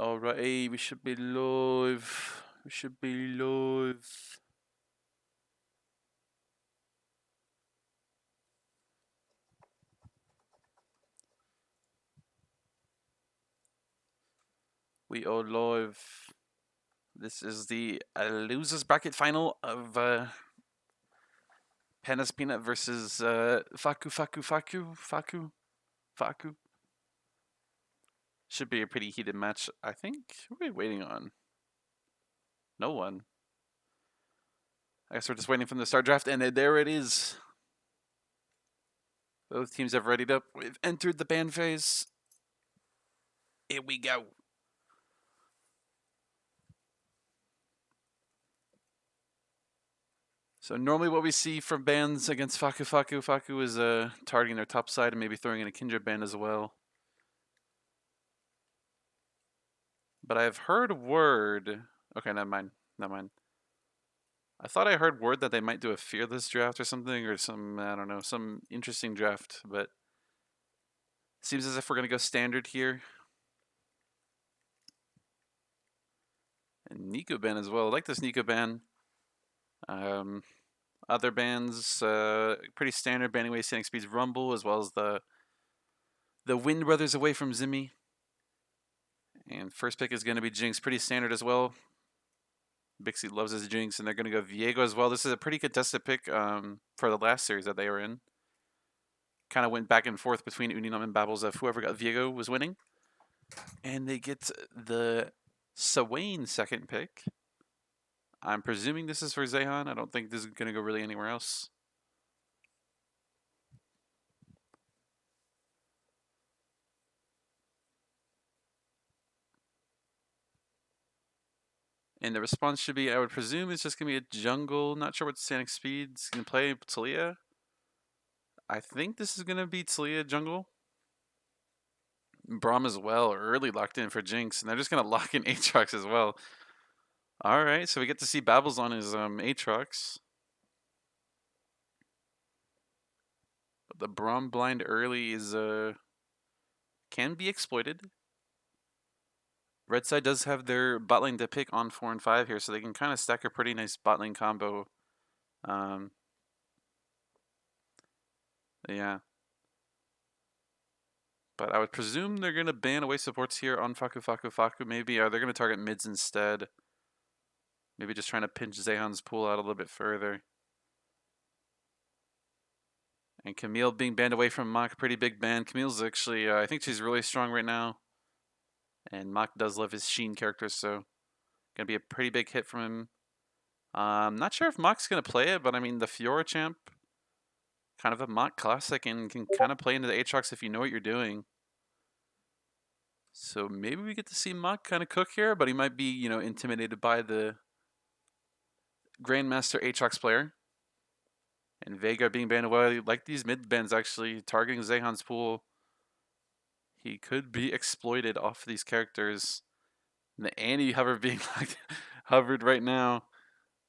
Alright, we should be live. We should be live. We are live. This is the losers bracket final of Panda's Peanut versus FAKU. Should be a pretty heated match, I think. Who are we waiting on? No one. I guess we're just waiting for the start draft, and there it is. Both teams have readied up. We've entered the ban phase. Here we go. So normally what we see from bans against FAKU is targeting their top side and maybe throwing in a Kindred ban as well. But I've heard word. Okay, never mind. I thought I heard word that they might do a fearless draft or something, or some, I don't know, some interesting draft. But it seems as if we're gonna go standard here. And Nico ban as well. I like this Nico ban. Other bans, pretty standard banning away standing speeds Rumble, as well as the Wind Brothers away from Zimmy. And first pick is going to be Jinx, pretty standard as well. Bixie loves his Jinx, and they're going to go Viego as well. This is a pretty contested pick for the last series that they were in. Kind of went back and forth between Uninam and Babbles of whoever got Viego was winning. And they get the Swain second pick. I'm presuming this is for Zehan. I don't think this is going to go really anywhere else. And the response should be, I would presume it's just going to be a jungle. Not sure what standing speed's going to play. Talia. I think this is going to be Talia jungle. Braum as well, early locked in for Jinx, and they're just going to lock in Aatrox as well. All right, so we get to see Babbles on his Aatrox. But the Braum blind early is can be exploited. Red side does have their bot lane to pick on 4 and 5 here, so they can kind of stack a pretty nice bot lane combo. Yeah. But I would presume they're going to ban away supports here on FAKU maybe. Or they're going to target mids instead. Maybe just trying to pinch Zehan's pool out a little bit further. And Camille being banned away from Mach, pretty big ban. Camille's actually, I think she's really strong right now. And Mach does love his Sheen character, so going to be a pretty big hit from him. Not sure if Mach's going to play it, but I mean, the Fiora champ, kind of a Mach classic and can kind of play into the Aatrox if you know what you're doing. So maybe we get to see Mach kind of cook here, but he might be, you know, intimidated by the Grandmaster Aatrox player. And Vega being banned away, like these mid bans actually, targeting Zehan's pool. He could be exploited off these characters. And the Annie hover being hovered right now.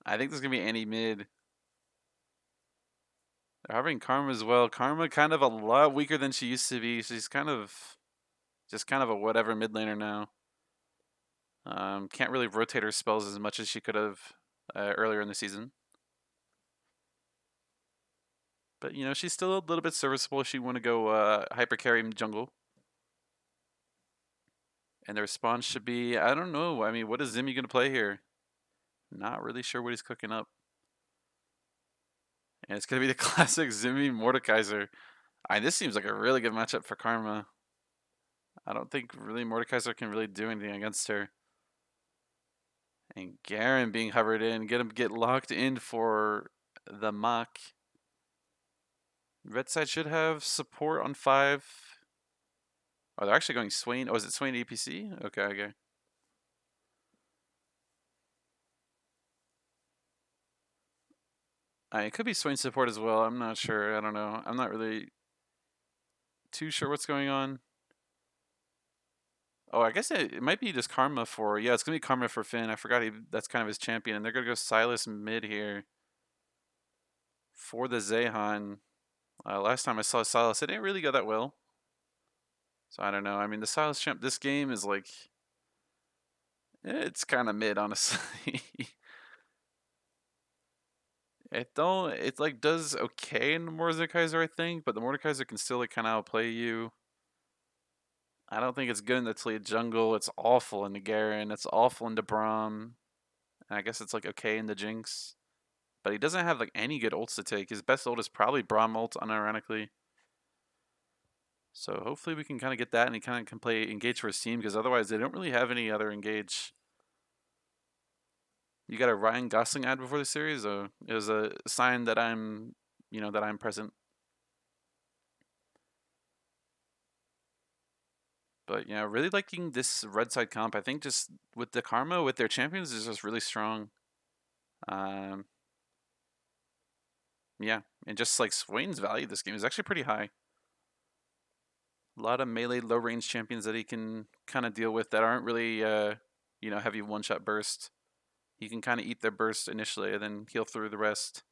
I think there's going to be Annie mid. They're hovering Karma as well. Karma kind of a lot weaker than she used to be. She's kind of just kind of a whatever mid laner now. Can't really rotate her spells as much as she could have earlier in the season. But, you know, she's still a little bit serviceable if you want to go hyper carry jungle. And the response should be, I don't know. I mean, what is Zimmy going to play here? Not really sure what he's cooking up. And it's going to be the classic Zimmy Mordekaiser. This seems like a really good matchup for Karma. I don't think really Mordekaiser can really do anything against her. And Garen being hovered in, get locked in for the Mach. Red side should have support on 5. Oh, they're actually going Swain. Oh, is it Swain APC? Okay. It could be Swain support as well. I'm not sure. I don't know. I'm not really too sure what's going on. Oh, I guess it might be just Karma for... Yeah, it's going to be Karma for Finn. I forgot that's kind of his champion. And they're going to go Silas mid here for the Zehan. Last time I saw Silas, it didn't really go that well. So I don't know. I mean, the Silas champ, this game is like... It's kind of mid, honestly. It like does okay in the Mordekaiser, I think, but the Mordekaiser can still like kind of outplay you. I don't think it's good in the Talia jungle. It's awful in the Garen. It's awful in the Braum. And I guess it's like okay in the Jinx. But he doesn't have like any good ults to take. His best ult is probably Braum ult, unironically. So hopefully we can kind of get that and he kind of can play engage for his team, because otherwise they don't really have any other engage. You got a Ryan Gosling ad before the series, or it was a sign that I'm, that I'm present. But yeah, really liking this red side comp. I think just with the karma with their champions is just really strong. Um, yeah, and just like Swain's value this game is actually pretty high. A lot of melee low range champions that he can kind of deal with that aren't really, heavy one shot burst. He can kind of eat their burst initially and then heal through the rest.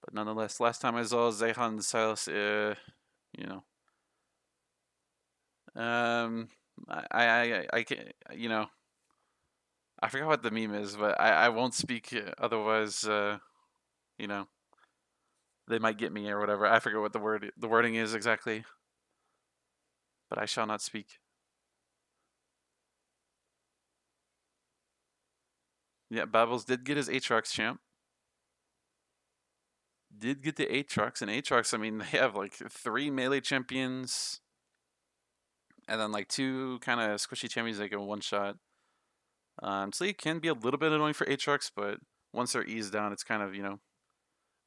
But nonetheless, last time I saw Zehan and Silas, you know, um, I can, I forgot what the meme is, but I won't speak. Otherwise, you know, they might get me or whatever. I forget what the wording is exactly, but I shall not speak. Yeah, Babbles did get his Aatrox champ. Did get the Aatrox, and Aatrox, I mean, they have like 3 melee champions, and then like 2 kind of squishy champions that can one shot. So it can be a little bit annoying for Aatrox, but once they're eased down, it's kind of,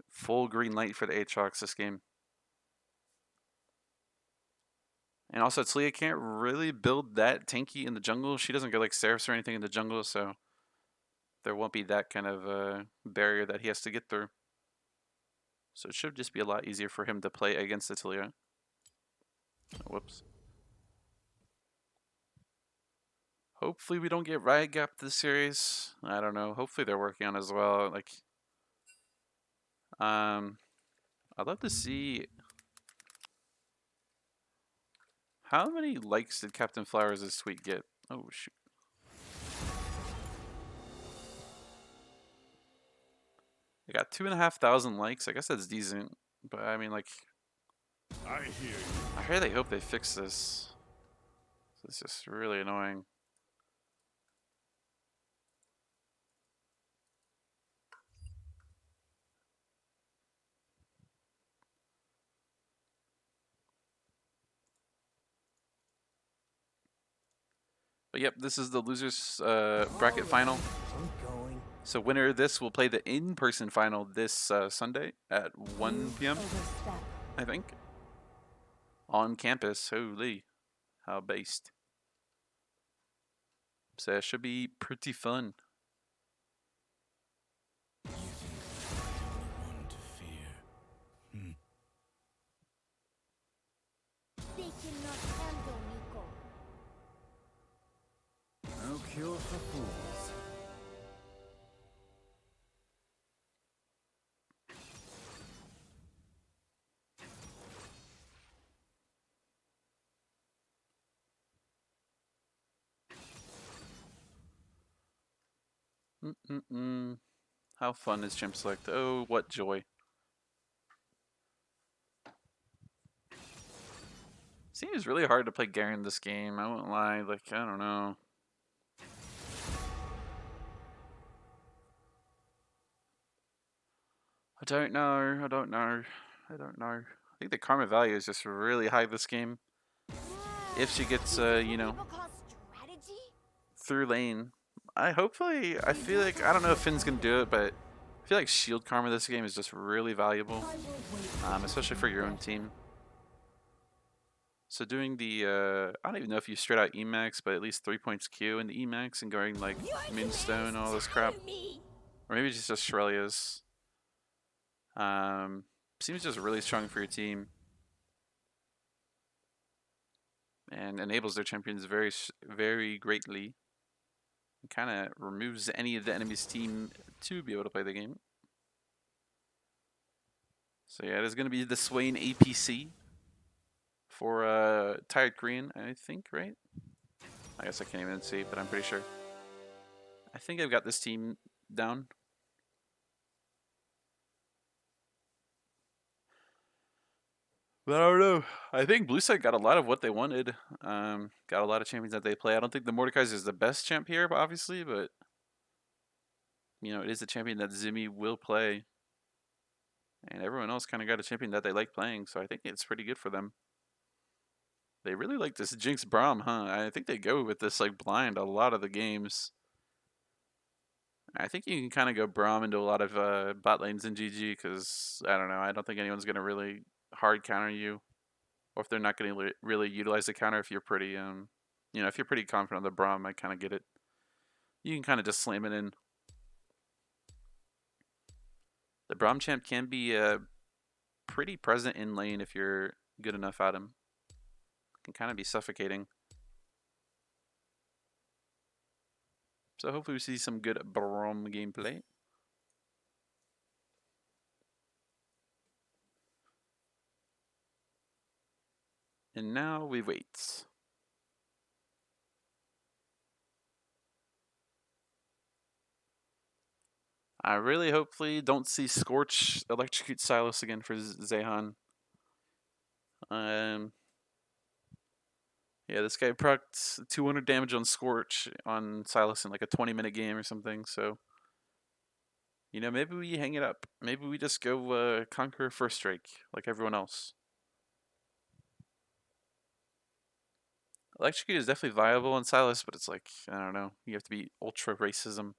full green light for the Aatrox this game. And also, Talia can't really build that tanky in the jungle. She doesn't get like Seraphs or anything in the jungle, so there won't be that kind of barrier that he has to get through. So it should just be a lot easier for him to play against the Talia. Oh, whoops. Hopefully we don't get Riot Gap this series. I don't know. Hopefully they're working on it as well. Like, I'd love to see how many likes did Captain Flowers' tweet get. Oh shoot. They got 2,500 likes. I guess that's decent, but I mean, like, I hear you. I really hope they fix this. It's just really annoying. But yep, this is the losers bracket final. So winner of this will play the in-person final this Sunday at 1 p.m. I think, on campus. Holy, how based. So it should be pretty fun. You think I'm the only one to fear? They cannot handle Nico. No cure for fools. How fun is Chimp Select? Oh, what joy. Seems really hard to play Garen this game. I won't lie. Like, I don't know. I don't know. I don't know. I don't know. I think the karma value is just really high this game. If she gets, through lane. I feel like, I don't know if Finn's gonna do it, but I feel like shield karma this game is just really valuable, especially for your own team. So doing the, I don't even know if you straight out Emax, but at least 3 points Q in the Emax and going like Moonstone, all this crap. Or maybe it's just Shrelia's. Seems just really strong for your team. And enables their champions very, very greatly. Kind of removes any of the enemy's team to be able to play the game. So yeah, it is going to be the Swain APC for Tired Green, I think, right? I guess I can't even see, but I'm pretty sure. I think I've got this team down. But I don't know. I think Blue Side got a lot of what they wanted. Got a lot of champions that they play. I don't think the Mordekaiser is the best champ here, obviously, but it is a champion that Zimmy will play, and everyone else kind of got a champion that they like playing. So I think it's pretty good for them. They really like this Jinx Braum, huh? I think they go with this like blind a lot of the games. I think you can kind of go Braum into a lot of bot lanes in GG because I don't know. I don't think anyone's gonna really hard counter you, or if they're not gonna really utilize the counter. If you're pretty if you're pretty confident on the Braum, I kind of get it. You can kind of just slam it in. The Braum champ can be pretty present in lane if you're good enough at him. Can kind of be suffocating. So hopefully we see some good Braum gameplay. And now we wait. I really hopefully don't see Scorch electrocute Silas again for Zehan. Um, yeah, this guy procced 200 damage on Scorch on Silas in like a 20-minute game or something. So, maybe we hang it up. Maybe we just go conquer first strike like everyone else. Electrocute is definitely viable on Silas, but it's like, I don't know. You have to be ultra racism.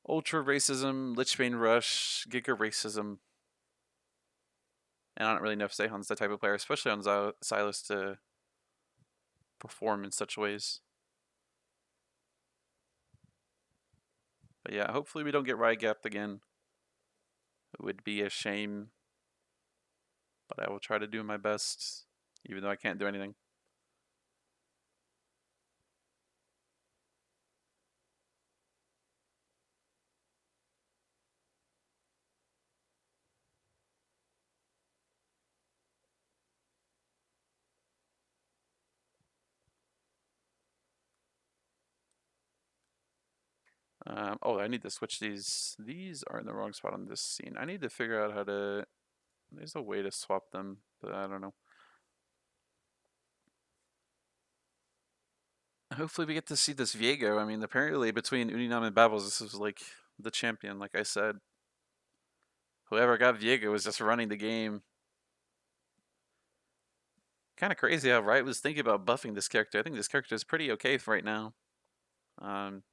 Ultra racism, Lichbane Rush, Giga racism. And I don't really know if Zehan's the type of player, especially on Silas, to perform in such ways. But yeah, hopefully we don't get Riot gapped again. It would be a shame, but I will try to do my best, even though I can't do anything. Oh, I need to switch these. These are in the wrong spot on this scene. I need to figure out how to. There's a way to swap them, but I don't know. Hopefully we get to see this Viego. I mean, apparently between Uninam and Babels, this was like the champion, like I said. Whoever got Viego was just running the game. Kind of crazy how Riot was thinking about buffing this character. I think this character is pretty okay for right now. Um,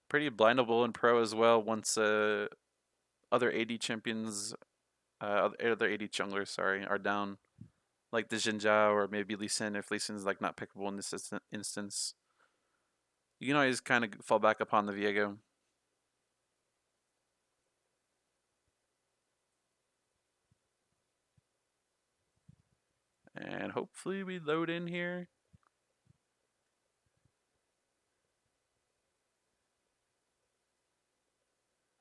Pretty blindable in pro as well once other AD champions, other AD junglers, sorry, are down. Like the Jinja or maybe Lee Sin if Lee Sin's like not pickable in this instance. You can always kind of fall back upon the Viego. And hopefully we load in here.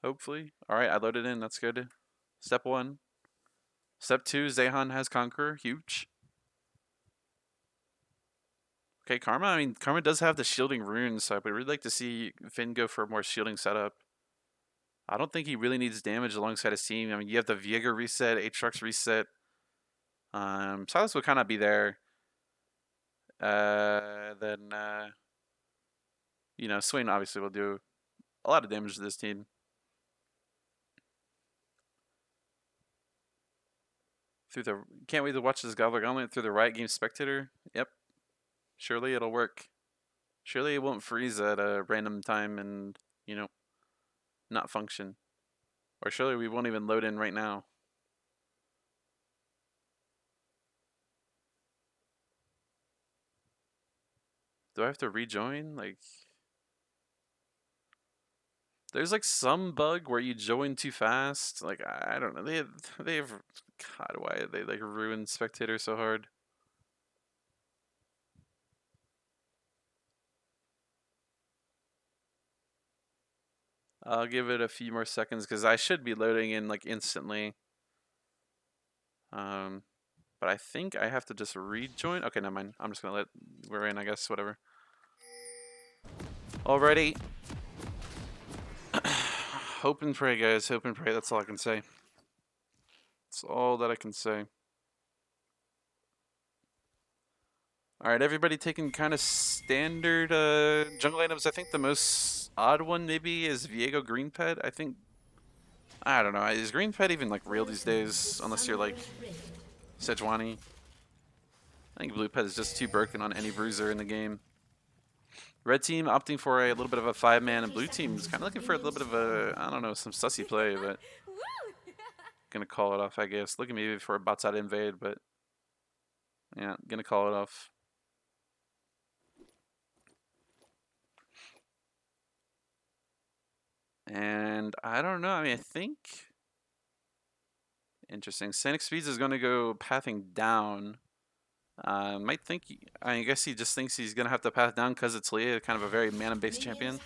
Hopefully. Alright, I loaded in. That's good. Step 1. Step 2, Zehan has Conqueror. Huge. Okay, Karma. I mean, Karma does have the shielding runes, so I would really like to see Finn go for a more shielding setup. I don't think he really needs damage alongside his team. I mean, you have the Viego reset, Aatrox reset. Silas will kind of be there. Then, Swain obviously will do a lot of damage to this team. Can't wait to watch this Gobbler Gauntlet through the Riot Games spectator. Yep, surely it'll work. Surely it won't freeze at a random time and not function. Or surely we won't even load in right now. Do I have to rejoin? Like, there's like some bug where you join too fast. Like, I don't know. They have God, why they like ruin spectator so hard? I'll give it a few more seconds because I should be loading in like instantly. But I think I have to just rejoin. Okay, never mind. I'm just gonna let we're in, I guess, whatever. Alrighty. Hope and pray, guys. Hope and pray. That's all I can say. That's all that I can say. Alright, everybody taking kind of standard jungle items. I think the most odd one maybe is Viego Green Pet. I think, I don't know. Is Green Pet even like real these days? Unless you're like Sejuani. I think Blue Pet is just too broken on any bruiser in the game. Red team opting for a little bit of a 5-man, and blue team is kind of looking for a little bit of a, I don't know, some sussy play, but gonna call it off, I guess. Looking maybe for a bot side invade, but yeah, gonna call it off. And I don't know. I mean, I think interesting. Scenic Speeds is gonna go pathing down. Might think. I guess he just thinks he's gonna have to path down because it's Leah, kind of a very mana-based champion.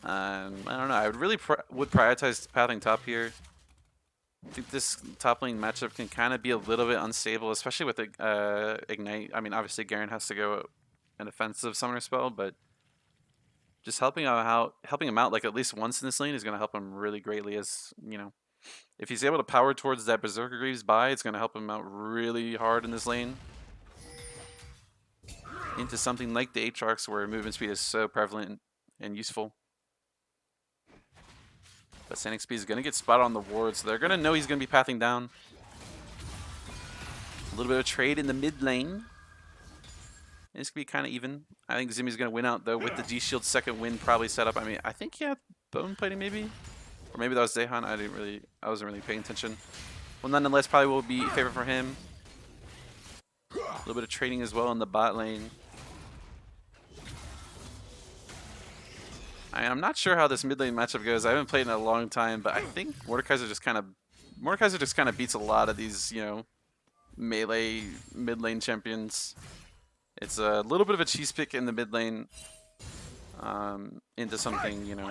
I don't know. I would really would prioritize pathing top here. I think this top lane matchup can kind of be a little bit unstable, especially with Ignite. I mean, obviously Garen has to go an offensive summoner spell, but just helping him out like at least once in this lane is going to help him really greatly. As you know, if he's able to power towards that Berserker Greaves buy, it's going to help him out really hard in this lane. Into something like the Aatrox, where movement speed is so prevalent and useful. But Scenic Speed is going to get spotted on the ward, so they're going to know he's going to be pathing down. A little bit of trade in the mid lane. It's going to be kind of even. I think Zimmy's going to win out, though, with the G-Shield second win probably set up. I mean, I think he had Bone Plating, maybe? Or maybe that was Zehan. I wasn't really paying attention. Well, nonetheless, probably will be favor for him. A little bit of trading as well in the bot lane. I'm not sure how this mid lane matchup goes. I haven't played in a long time, but I think Mordekaiser just kind of beats a lot of these, you know, melee mid lane champions. It's a little bit of a cheese pick in the mid lane into something, you know,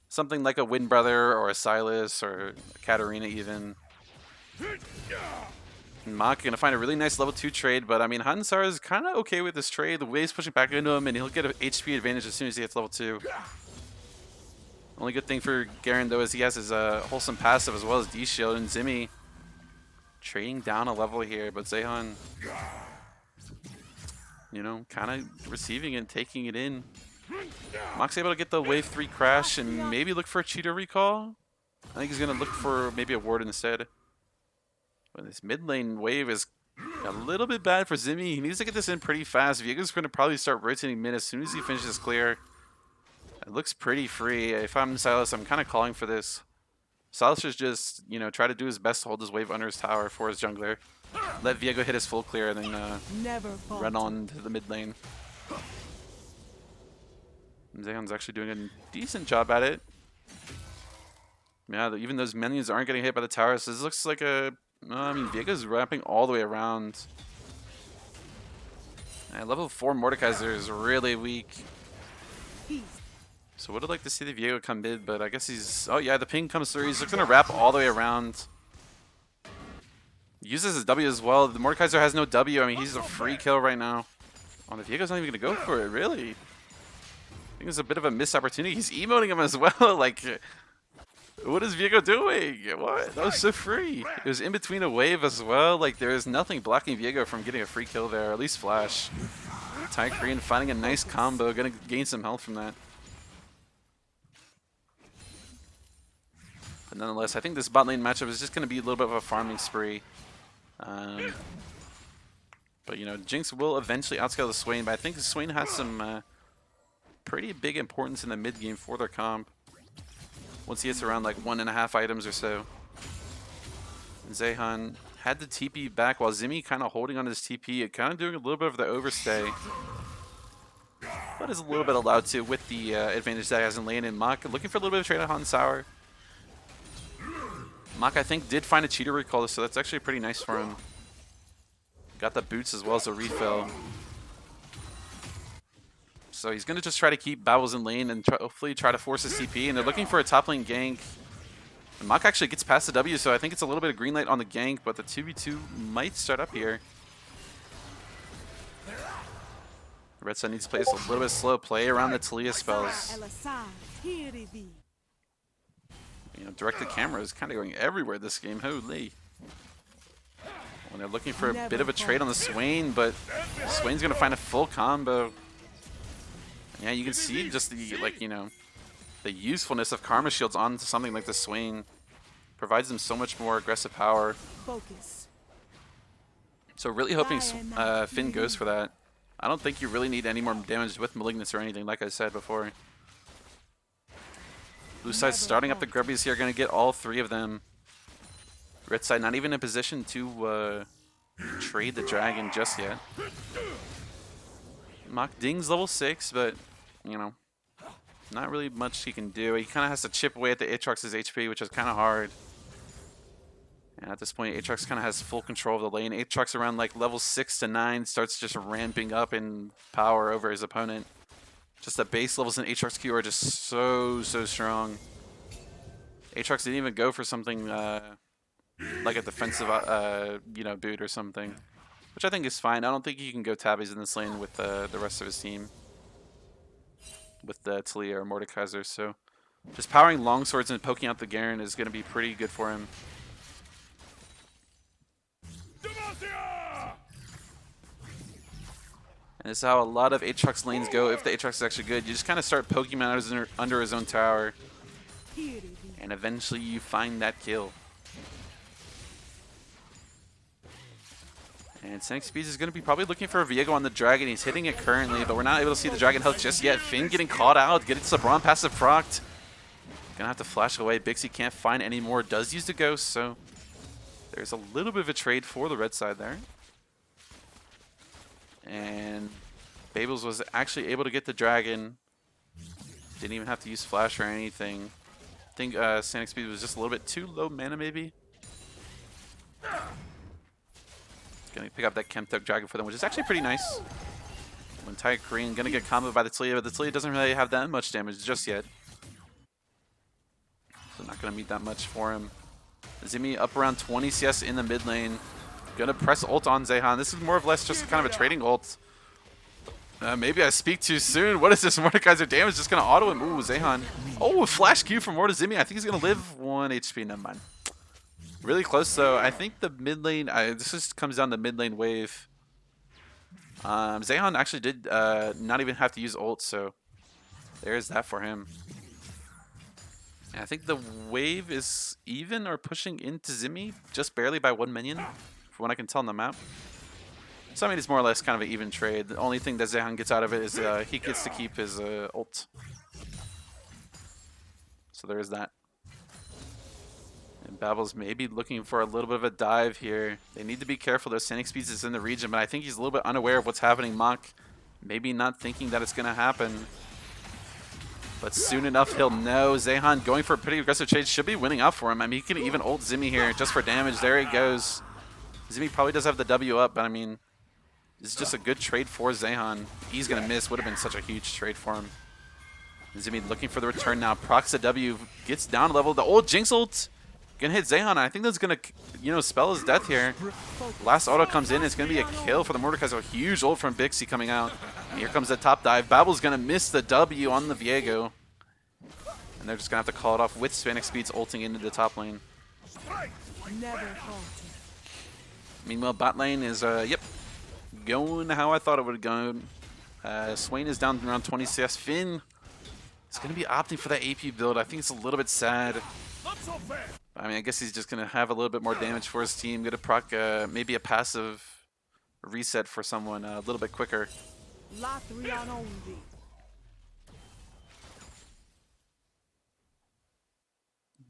something like a Wind Brother or a Silas or a Katarina even. Mach gonna find a really nice level 2 trade, but I mean Hansar is kind of okay with this trade. The wave's pushing back into him, and he'll get an HP advantage as soon as he hits level 2. Only good thing for Garen though is he has his wholesome passive as well as D-Shield, and Zimmy trading down a level here, but Zehan, you know, kind of receiving and taking it in. Mach's able to get the wave 3 crash and maybe look for a cheater recall. I think he's gonna look for maybe a ward instead. But this mid lane wave is a little bit bad for Zimmy. He needs to get this in pretty fast. Viego's going to probably start rotating mid as soon as he finishes clear. It looks pretty free. If I'm Silas, I'm kind of calling for this. Silas should just, you know, try to do his best to hold his wave under his tower for his jungler. Let Viego hit his full clear and then run on to the mid lane. Zehan's actually doing a decent job at it. Yeah, even those minions aren't getting hit by the tower, so this looks like a... I mean, Viego's wrapping all the way around. And level 4 Mordekaiser is really weak. So would have liked to see the Viego come mid, but I guess he's... Oh yeah, the ping comes through. He's just going to wrap all the way around. Uses his W as well. The Mordekaiser has no W. I mean, he's a free kill right now. Oh, the Viego's not even going to go for it, really. I think it's a bit of a missed opportunity. He's emoting him as well. Like... What is Viego doing? What? That was so free. It was in between a wave as well. Like, there is nothing blocking Viego from getting a free kill there, or at least flash. Tycoon finding a nice combo, gonna gain some health from that. But nonetheless, I think this bot lane matchup is just gonna be a little bit of a farming spree. But, you know, Jinx will eventually outscale the Swain, but I think Swain has some pretty big importance in the mid game for their comp. Once he hits around like 1.5 items or so. Zehan had the TP back while Zimmy kind of holding on his TP and kind of doing a little bit of the overstay. But is a little bit allowed to with the advantage that he has in lane. And Mach looking for a little bit of trade on Hansauer. Mach, I think, did find a cheater recall, so that's actually pretty nice for him. Got the boots as well as the refill. So he's going to just try to keep Babbles in lane and hopefully try to force a CP. And they're looking for a top lane gank. And Mach actually gets past the W, so I think it's a little bit of green light on the gank, but the 2v2 might start up here. Red side needs to play a little bit slow play around the Talia spells. You know, directed camera is kind of going everywhere this game. Holy. When they're looking for a bit of a trade on the Swain, but Swain's going to find a full combo. Yeah, you can see just the, like, you know, the usefulness of Karma Shields onto something like the Swain. Provides them so much more aggressive power. So really hoping Finn goes for that. I don't think you really need any more damage with Malignance or anything, like I said before. Blue side starting up the Grubbies here, going to get all three of them. Red side not even in position to trade the dragon just yet. Mach Ding's level 6, but, you know, not really much he can do. He kind of has to chip away at the Aatrox's HP, which is kind of hard. And at this point, Aatrox kind of has full control of the lane. Aatrox around like level 6 to 9 starts just ramping up in power over his opponent. Just the base levels in Aatrox Q are just so strong. Aatrox didn't even go for something like a defensive you know, boot or something. Which I think is fine. I don't think he can go tabbies in this lane with the rest of his team. With Talia or Mordekaiser, so just powering longswords and poking out the Garen is going to be pretty good for him. And this is how a lot of Aatrox lanes go. If the Aatrox is actually good, you just kind of start poking him out under his own tower. And eventually you find that kill. And Scenic Speeds is going to be probably looking for a Viego on the Dragon. He's hitting it currently, but we're not able to see the Dragon health just yet. Finn getting caught out, getting Sabron passive procced. Gonna have to flash away. Bixie can't find any more. Does use the Ghost, so there's a little bit of a trade for the red side there. And Babels was actually able to get the Dragon. Didn't even have to use flash or anything. I think Scenic Speed was just a little bit too low mana maybe. Gonna pick up that Chemtech Dragon for them, which is actually pretty nice. When Tiger Korean gonna get comboed by the Talia, but the Talia doesn't really have that much damage just yet. So not gonna meet that much for him. Zimi up around 20 CS in the mid lane. Gonna press ult on Zehan. This is more or less just kind of a trading ult. Maybe I speak too soon. What is this? Mordekaiser damage just gonna auto him. Ooh, Zehan. Oh, flash Q from Zimi. I think he's gonna live 1 HP. Never mind. Really close though. I think the mid lane. This just comes down to mid lane wave. Zehan actually did not even have to use ult, so there's that for him. And I think the wave is even or pushing into Zimi just barely by 1 minion, from what I can tell on the map. So I mean, it's more or less kind of an even trade. The only thing that Zehan gets out of it is he gets to keep his ult. So there is that. And Babel's maybe looking for a little bit of a dive here. They need to be careful. Those Scenic Speeds is in the region, but I think he's a little bit unaware of what's happening. Mach maybe not thinking that it's going to happen. But soon enough, he'll know. Zehan going for a pretty aggressive trade should be winning out for him. I mean, he can even ult Zimi here just for damage. There he goes. Zimi probably does have the W up, but I mean, it's just a good trade for Zehan. He's going to miss. Would have been such a huge trade for him. Zimi looking for the return now. Procs the W. Gets down a level. The old Jinx ult. Gonna hit Zehan. I think that's gonna, you know, spell his death here. Last auto comes in. It's gonna be a kill for the Mordekaiser. A huge ult from Bixie coming out. And here comes the top dive. Babel's gonna miss the W on the Viego. And they're just gonna have to call it off with Scenic Speeds ulting into the top lane. Meanwhile, bot lane is, yep, going how I thought it would go. Swain is down around 20 CS. Finn is gonna be opting for that AP build. I think it's a little bit sad. I mean, I guess he's just going to have a little bit more damage for his team. Going to proc maybe a passive reset for someone a little bit quicker.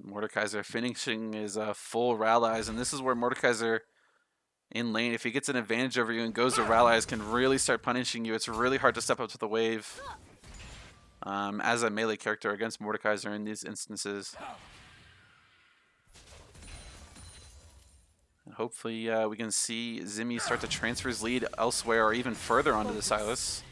Mordekaiser finishing his full rallies, and this is where Mordekaiser in lane, if he gets an advantage over you and goes to rallies, can really start punishing you. It's really hard to step up to the wave as a melee character against Mordekaiser in these instances. Hopefully we can see Zimi start to transfer his lead elsewhere or even further onto the Silas.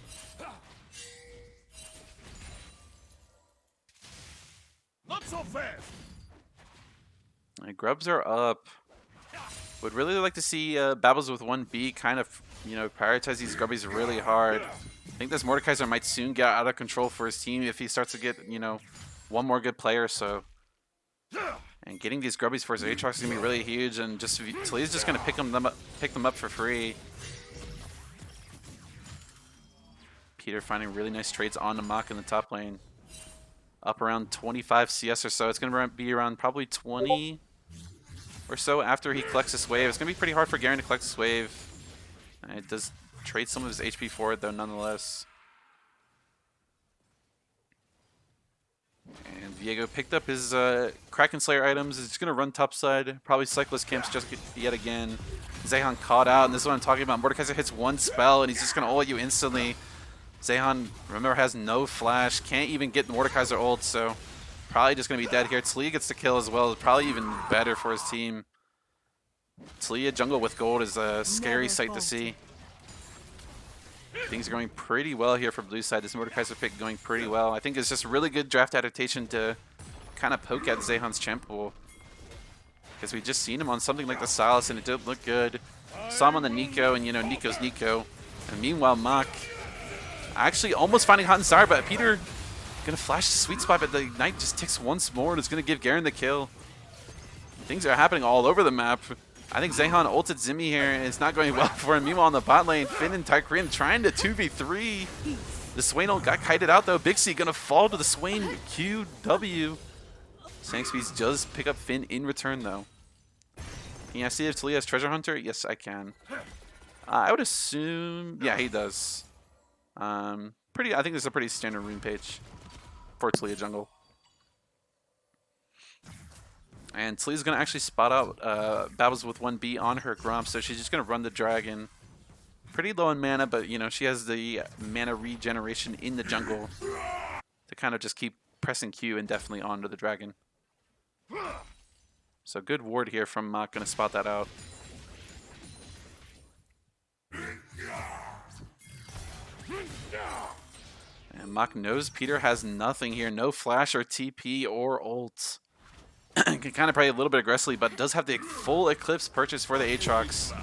Grubs are up. Would really like to see Babbles with 1B kind of, you know, prioritize these grubbies really hard. I think this Mordekaiser might soon get out of control for his team if he starts to get, you know, one more good player or so. And getting these grubbies for his Aatrox is gonna be really huge, and just Talia's just gonna pick them up for free. Peter finding really nice trades on the Mach in the top lane. Up around 25 CS or so. It's gonna be around probably 20 or so after he collects this wave. It's gonna be pretty hard for Garen to collect this wave. It does trade some of his HP for it though, nonetheless. And Viego picked up his Kraken Slayer items. He's just going to run topside. Probably Cyclist camps just yet again. Zehan caught out, and this is what I'm talking about. Mordekaiser hits one spell, and he's just going to ult you instantly. Zehan, remember, has no flash. Can't even get Mordekaiser ult, so probably just going to be dead here. Talia gets the kill as well. Probably even better for his team. Talia jungle with gold is a scary sight to see. Things are going pretty well here for blue side. This Mordekaiser pick going pretty well. I think it's just really good draft adaptation to kind of poke at Zehan's champ pool. Because we just seen him on something like the Silas and it did look good. Saw him on the Nico, and you know, Nico's Nico. And meanwhile, Mach actually almost finding hot and sour, but Peter gonna flash the sweet spot, but the Ignite just ticks once more and it's gonna give Garen the kill. Things are happening all over the map. I think Zehan ulted Zimmy here, and it's not going well for him. Meanwhile, on the bot lane, Finn and Tyrion trying to 2v3. The Swain ult got kited out, though. Big C gonna fall to the Swain QW. Sankspeeds does pick up Finn in return, though. Can I see if Talia has Treasure Hunter? Yes, I can. I would assume... Yeah, he does. I think this is a pretty standard rune page for Talia jungle. And Talia's going to actually spot out Babbles with 1B on her Gromp, so she's just going to run the dragon. Pretty low in mana, but, you know, she has the mana regeneration in the jungle to kind of just keep pressing Q indefinitely onto the dragon. So good ward here from Mach, going to spot that out. And Mach knows Peter has nothing here. No flash or TP or ult. Can kind of play a little bit aggressively, but does have the full Eclipse purchase for the Aatrox. I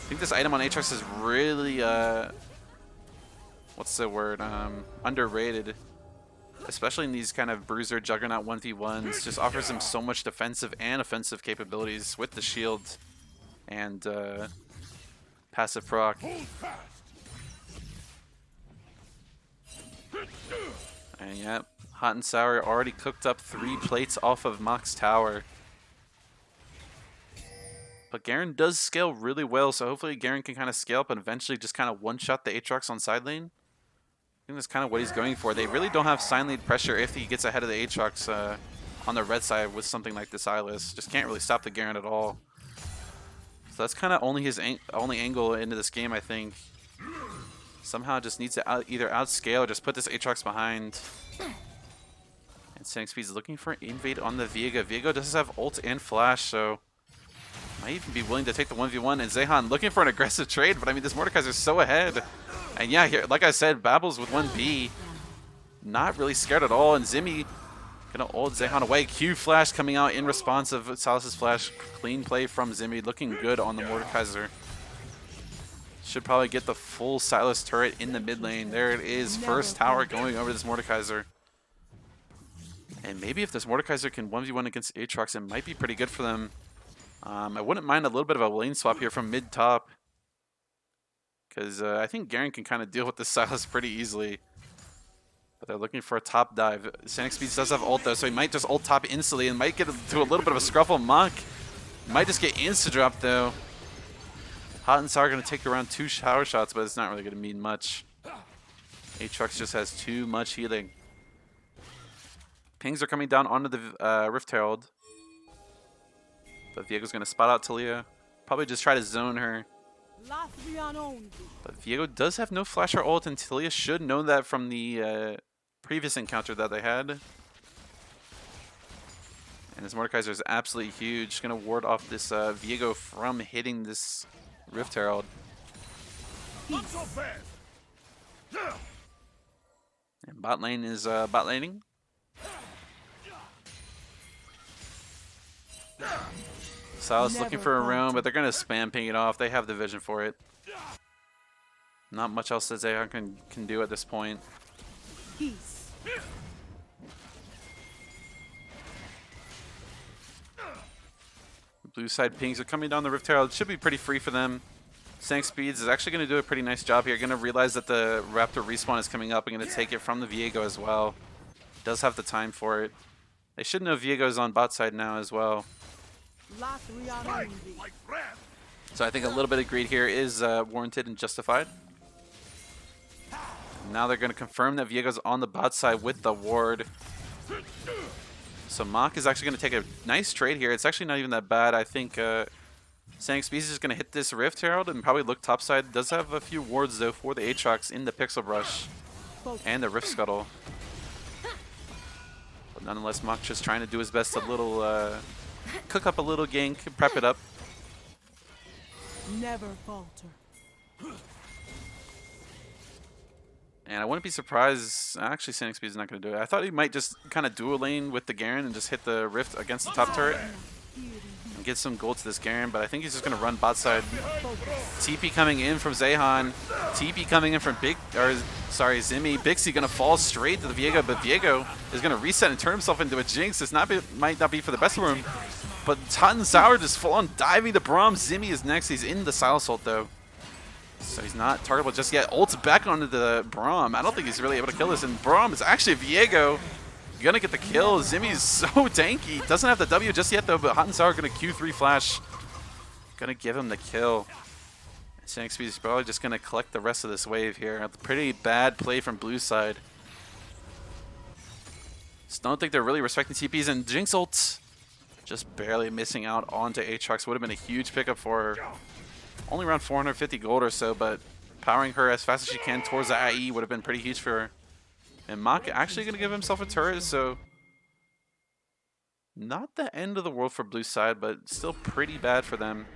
think this item on Aatrox is really, what's the word, underrated. Especially in these kind of Bruiser Juggernaut 1v1s. Just offers him so much defensive and offensive capabilities with the shield and passive proc. And yep. Hot and Sour already cooked up 3 plates off of Mach's tower. But Garen does scale really well, so hopefully Garen can kind of scale up and eventually just kind of one-shot the Aatrox on side lane. I think that's kind of what he's going for. They really don't have sign lead pressure if he gets ahead of the Aatrox on the red side with something like the Silas. Just can't really stop the Garen at all. So that's kind of only his only angle into this game, I think. Somehow just needs to either outscale or just put this Aatrox behind. And Sankspeed's looking for invade on the Viego. Viego does have ult and flash, so might even be willing to take the 1v1. And Zehan looking for an aggressive trade, but I mean, this Mordekaiser's so ahead. And yeah, here, like I said, Babbles with 1B. Not really scared at all, and Zimmy gonna ult Zehan away. Q flash coming out in response of Silas's flash. Clean play from Zimmy, looking good on the Mordekaiser. Should probably get the full Silas turret in the mid lane. There it is, first tower going over this Mordekaiser. And maybe if this Mordekaiser can 1v1 against Aatrox, it might be pretty good for them. I wouldn't mind a little bit of a lane swap here from mid-top. Because I think Garen can kind of deal with the Silas pretty easily. But they're looking for a top dive. Sankspeeds does have ult though, so he might just ult top instantly and might get to a little bit of a scruffle. Mach might just get insta-drop though. Hot and Sour going to take around 2 shower shots, but it's not really going to mean much. Aatrox just has too much healing. Pings are coming down onto the Rift Herald. But Viego's going to spot out Talia. Probably just try to zone her. But Viego does have no flash or ult, and Talia should know that from the previous encounter that they had. And this Mordekaiser is absolutely huge. Going to ward off this Viego from hitting this Rift Herald. And bot lane is bot laning. Silas looking for a roam, but they're going to spam ping it off. They have the vision for it. Not much else that Zehan can do at this point. Peace. Blue side pings are coming down the Rift Herald. It should be pretty free for them. Sank Speeds is actually going to do a pretty nice job here. Going to realize that the Raptor respawn is coming up and going to take it from the Viego as well. Does have the time for it. They should know Viego's on bot side now as well. So I think a little bit of greed here is warranted and justified. Now they're going to confirm that Viego's on the bot side with the ward. So Mach is actually going to take a nice trade here. It's actually not even that bad. I think Sank Species is going to hit this Rift Herald and probably look topside. Does have a few wards though for the Aatrox in the Pixel Brush and the Rift Scuttle. But nonetheless, Mach just trying to do his best to cook up a little gank, prep it up. Never falter. And I wouldn't be surprised. Actually, Sank Speed is not going to do it. I thought he might just kind of dual lane with the Garen and just hit the Rift against the top turret and get some gold to this Garen, but I think he's just going to run bot side. TP coming in from Zehan. TP coming in from Zimmy. Bixie going to fall straight to the Viego, but Viego is going to reset and turn himself into a Jinx. This might not be for the best of him, but Hot and Sour just full on diving the Braum. Zimmy is next. He's in the Silas ult though. So he's not targetable just yet. Ult's back onto the Braum. I don't think he's really able to kill this. And Braum is actually Viego. Gonna get the kill. Zimmy's so tanky. Doesn't have the W just yet though, but Hot and Sour gonna Q3 flash. Gonna give him the kill. Sank Speed is probably just gonna collect the rest of this wave here. A pretty bad play from blue side. Just don't think they're really respecting TPs, and Jinx ult just barely missing out onto Aatrox. Would have been a huge pickup for her. Only around 450 gold or so, but powering her as fast as she can towards the IE would have been pretty huge for her. And Mach actually going to give himself a turret, so not the end of the world for blue side, but still pretty bad for them.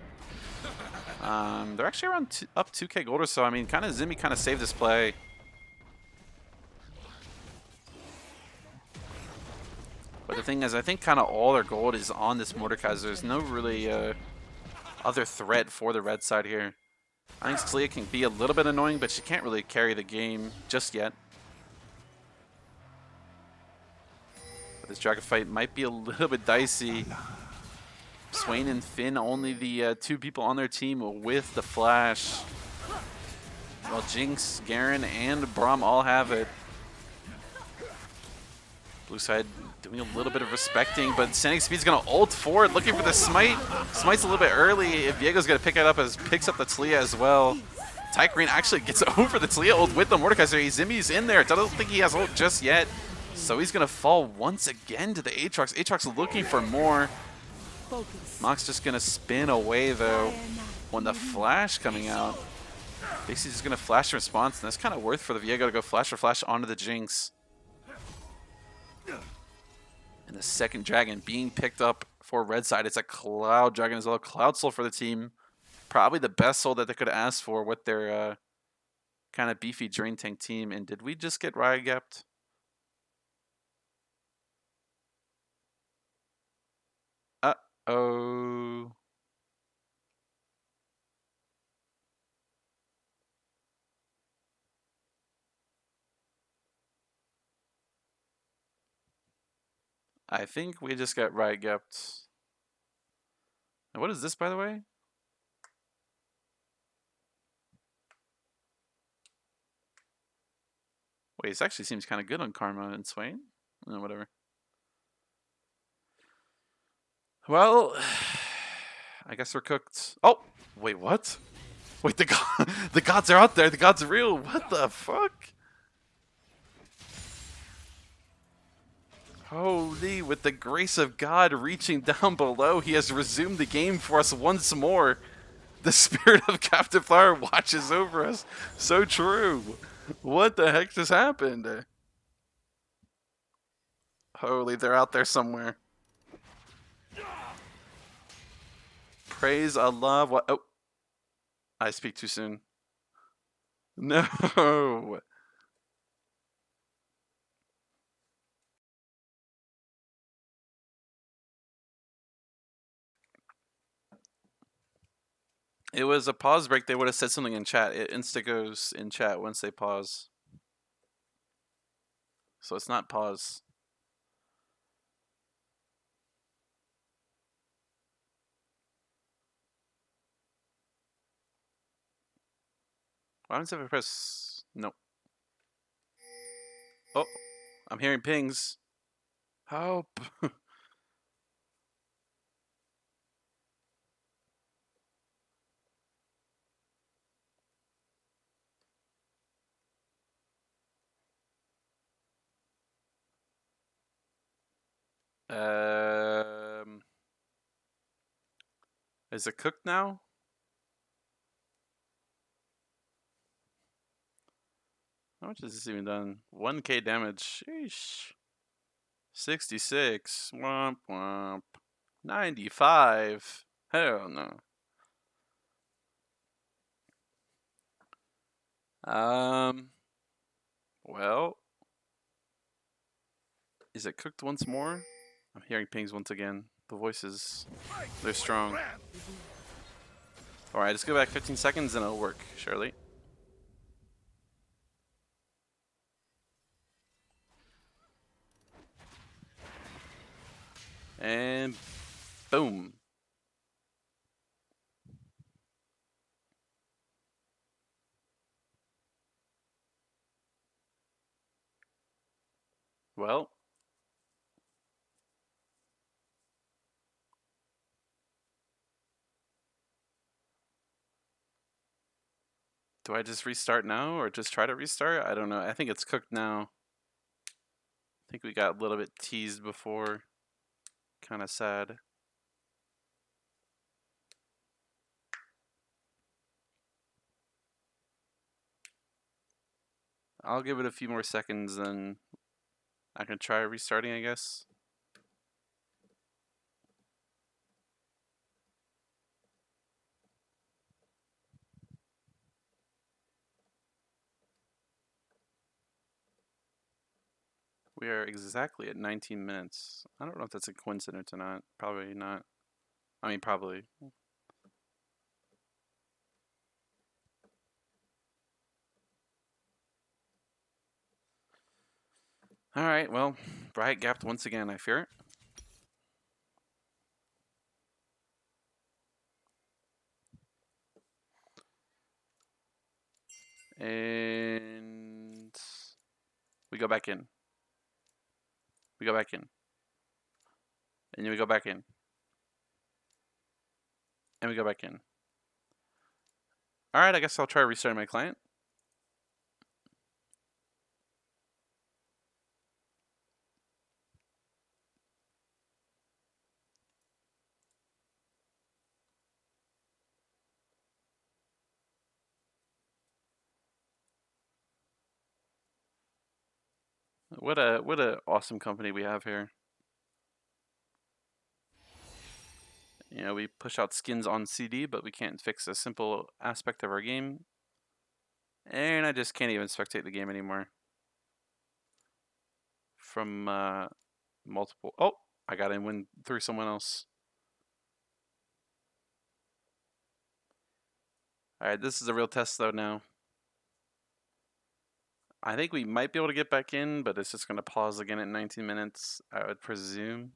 They're actually around up 2k gold or so. I mean, Zimmy kind of saved this play. But the thing is, I think kind of all their gold is on this Mordekaiser. There's no really other threat for the red side here. I think Talia can be a little bit annoying, but she can't really carry the game just yet. But this Dragon fight might be a little bit dicey. Swain and Finn, only the two people on their team with the flash. While Jinx, Garen, and Braum all have it. Blue side doing a little bit of respecting, but Sank Speed's gonna ult forward, looking for the smite. Smite's a little bit early. If Viego's gonna pick it up, picks up the Talia as well. Tygreen actually gets over the Talia ult with the Mordekaiser. Zimmy's in there. I don't think he has ult just yet. So he's gonna fall once again to the Aatrox. Aatrox looking for more. Mach's just gonna spin away though when the flash coming out. Basically just gonna flash response, and that's kind of worth for the Viego to go flash or flash onto the Jinx. And the second dragon being picked up for red side. It's a Cloud Dragon as well. Cloud Soul for the team. Probably the best soul that they could ask for with their kind of beefy Drain Tank team. And did we just get Riot Gapped? Uh-oh. I think we just got Riot Gapped. And what is this, by the way? Wait, this actually seems kind of good on Karma and Swain. Oh, whatever. Well, I guess we're cooked. Oh, wait, what? Wait, the gods are out there. The gods are real. What the fuck? Holy, with the grace of God reaching down below, he has resumed the game for us once more. The spirit of Captain Flower watches over us. So true. What the heck just happened? Holy, they're out there somewhere. Praise Allah. What? Oh, I speak too soon. No. It was a pause break. They would have said something in chat. It insta goes in chat once they pause. So it's not pause. What happens if I press... Nope. Oh, I'm hearing pings. Help. um, is it cooked now? How much has this even done? 1k damage. Sheesh. 66. Womp womp. 95. Hell no. Um. Well, is it cooked once more? I'm hearing pings once again. The voices, they're strong. Alright, just go back 15 seconds and it'll work, surely. And boom. Well, do I just restart now or just try to restart? I don't know. I think it's cooked now. I think we got a little bit teased before. Kind of sad. I'll give it a few more seconds, then I can try restarting, I guess. We are exactly at 19 minutes. I don't know if that's a coincidence or not. Probably not. I mean, probably. Alright, well, Bright gapped once again, I fear. And we go back in. We go back in. And then we go back in. And we go back in. Alright, I guess I'll try restarting my client. What a awesome company we have here. You know, we push out skins on CD, but we can't fix a simple aspect of our game. And I just can't even spectate the game anymore. From multiple... Oh! I got in win through someone else. Alright, this is a real test though now. I think we might be able to get back in, but it's just going to pause again at 19 minutes, I would presume.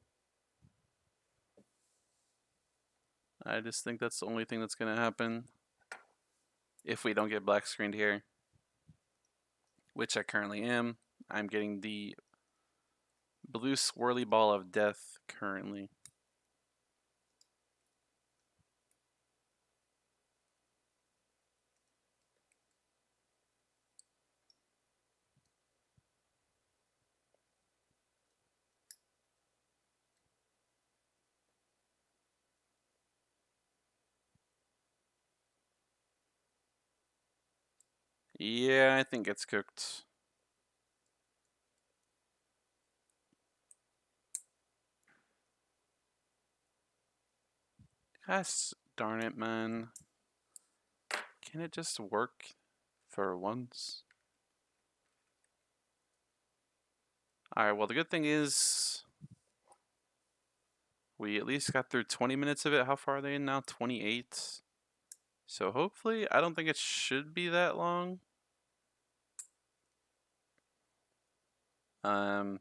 I just think that's the only thing that's going to happen. If we don't get black screened here. Which I currently am. I'm getting the blue swirly ball of death currently. Yeah, I think it's cooked. Gosh darn it, man. Can it just work for once? Alright, well the good thing is we at least got through 20 minutes of it. How far are they in now? 28? So hopefully, I don't think it should be that long. Um,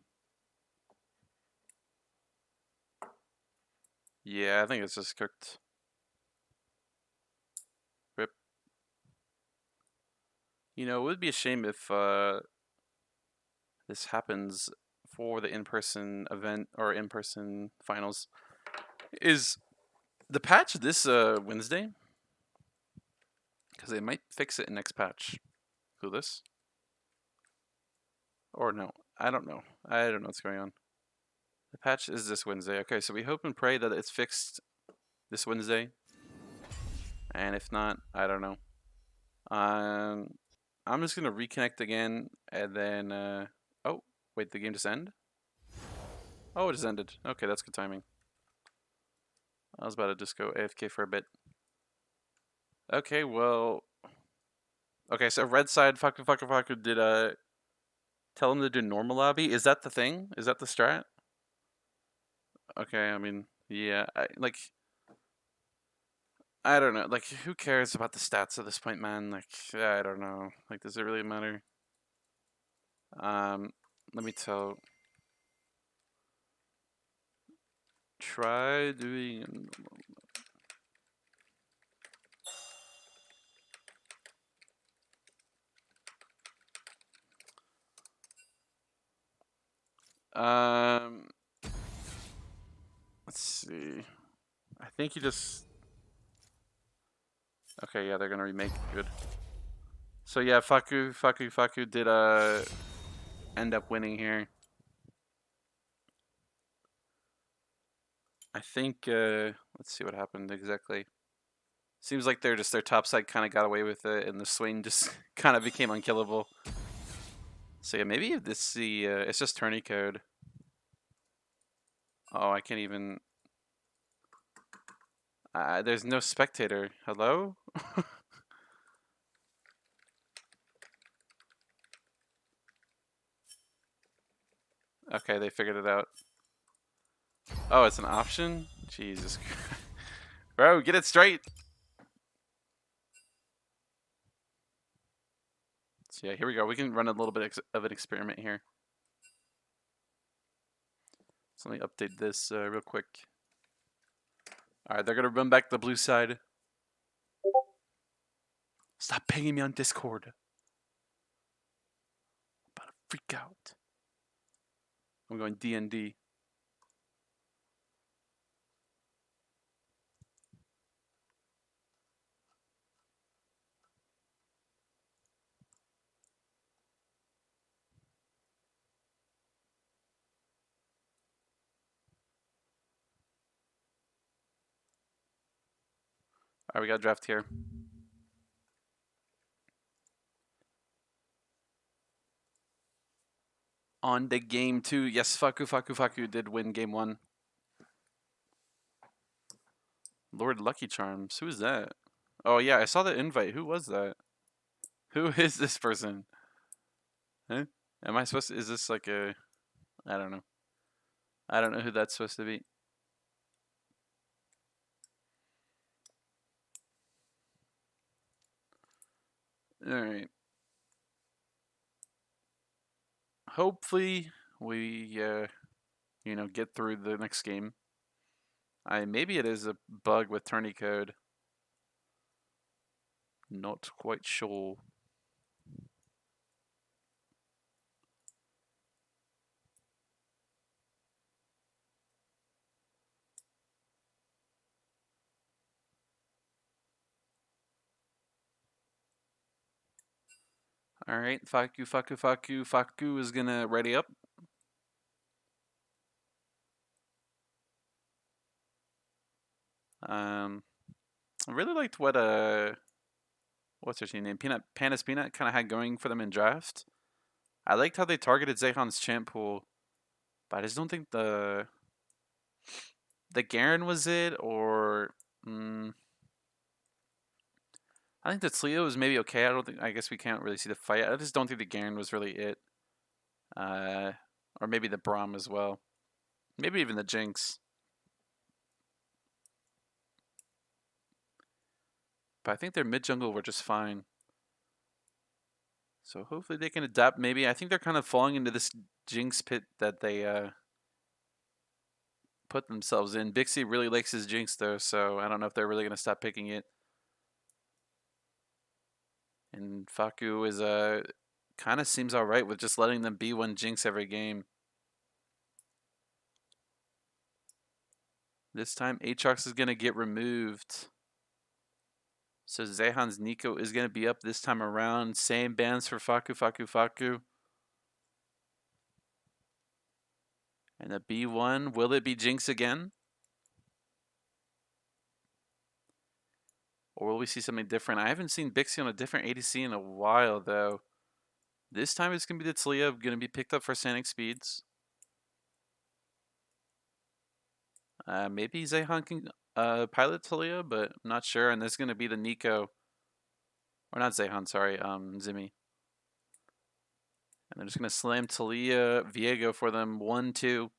yeah, I think it's just cooked. Rip. You know, it would be a shame if this happens for the in-person event or in-person finals. Is the patch this Wednesday? Because they might fix it in next patch. Who this? Or no, I don't know. I don't know what's going on. The patch is this Wednesday. Okay, so we hope and pray that it's fixed this Wednesday. And if not, I don't know. Um, I'm just gonna reconnect again, and then. Oh, wait, the game just ended. Oh, it just ended. Okay, that's good timing. I was about to just go AFK for a bit. Okay, well. Okay, so red side, FAKU did tell him to do normal lobby. Is that the thing? Is that the strat? Okay, I mean, yeah, I don't know. Like, who cares about the stats at this point, man? Like, I don't know. Like, does it really matter? Um, let me tell. Try doing. Um, let's see. I think you just. Okay, yeah, they're gonna remake it. Good. So yeah, FAKU did end up winning here. I think let's see what happened exactly. Seems like their top side kind of got away with it, and the Swain just kind of became unkillable. So yeah, maybe this it's just tourney code. Oh, I can't even. There's no spectator. Hello? Okay, they figured it out. Oh, it's an option? Jesus Christ. Bro, get it straight. So yeah, here we go. We can run a little bit of an experiment here. So let me update this real quick. Alright, they're gonna run back the blue side. Stop pinging me on Discord. I'm about to freak out. I'm going DND. Alright, we got a draft here. On the game 2. Yes, FAKU did win game 1. Lord Lucky Charms. Who's that? Oh yeah, I saw the invite. Who was that? Who is this person? Huh? Am I supposed to, is this like a, I don't know. I don't know who that's supposed to be. Alright. Hopefully we, get through the next game. Maybe it is a bug with tourney code. Not quite sure. Alright, FAKU is gonna ready up. I really liked what what's her name? Panda's Peanut kind of had going for them in draft. I liked how they targeted Zehan's champ pool, but I just don't think the Garen was it, or I think the Tlio was maybe okay. I guess we can't really see the fight. I just don't think the Garen was really it. Uh, or maybe the Braum as well. Maybe even the Jinx. But I think their mid jungle were just fine. So hopefully they can adapt. Maybe I think they're kind of falling into this jinx pit that they put themselves in. Bixie really likes his jinx though, so I don't know if they're really gonna stop picking it. And FAKU is kind of seems alright with just letting them be one jinx every game. This time Aatrox is gonna get removed. So Zehan's Nico is gonna be up this time around. Same bans for FAKU. And a B1, will it be Jinx again? Or will we see something different? I haven't seen Bixie on a different ADC in a while, though. This time it's going to be the Talia, going to be picked up for Sonic Speeds. Maybe Zehan can pilot Talia, but I'm not sure. And this is going to be the Nico. Or not Zehan, sorry, Zimmy. And they're just going to slam Talia, Viego for them, 1-2.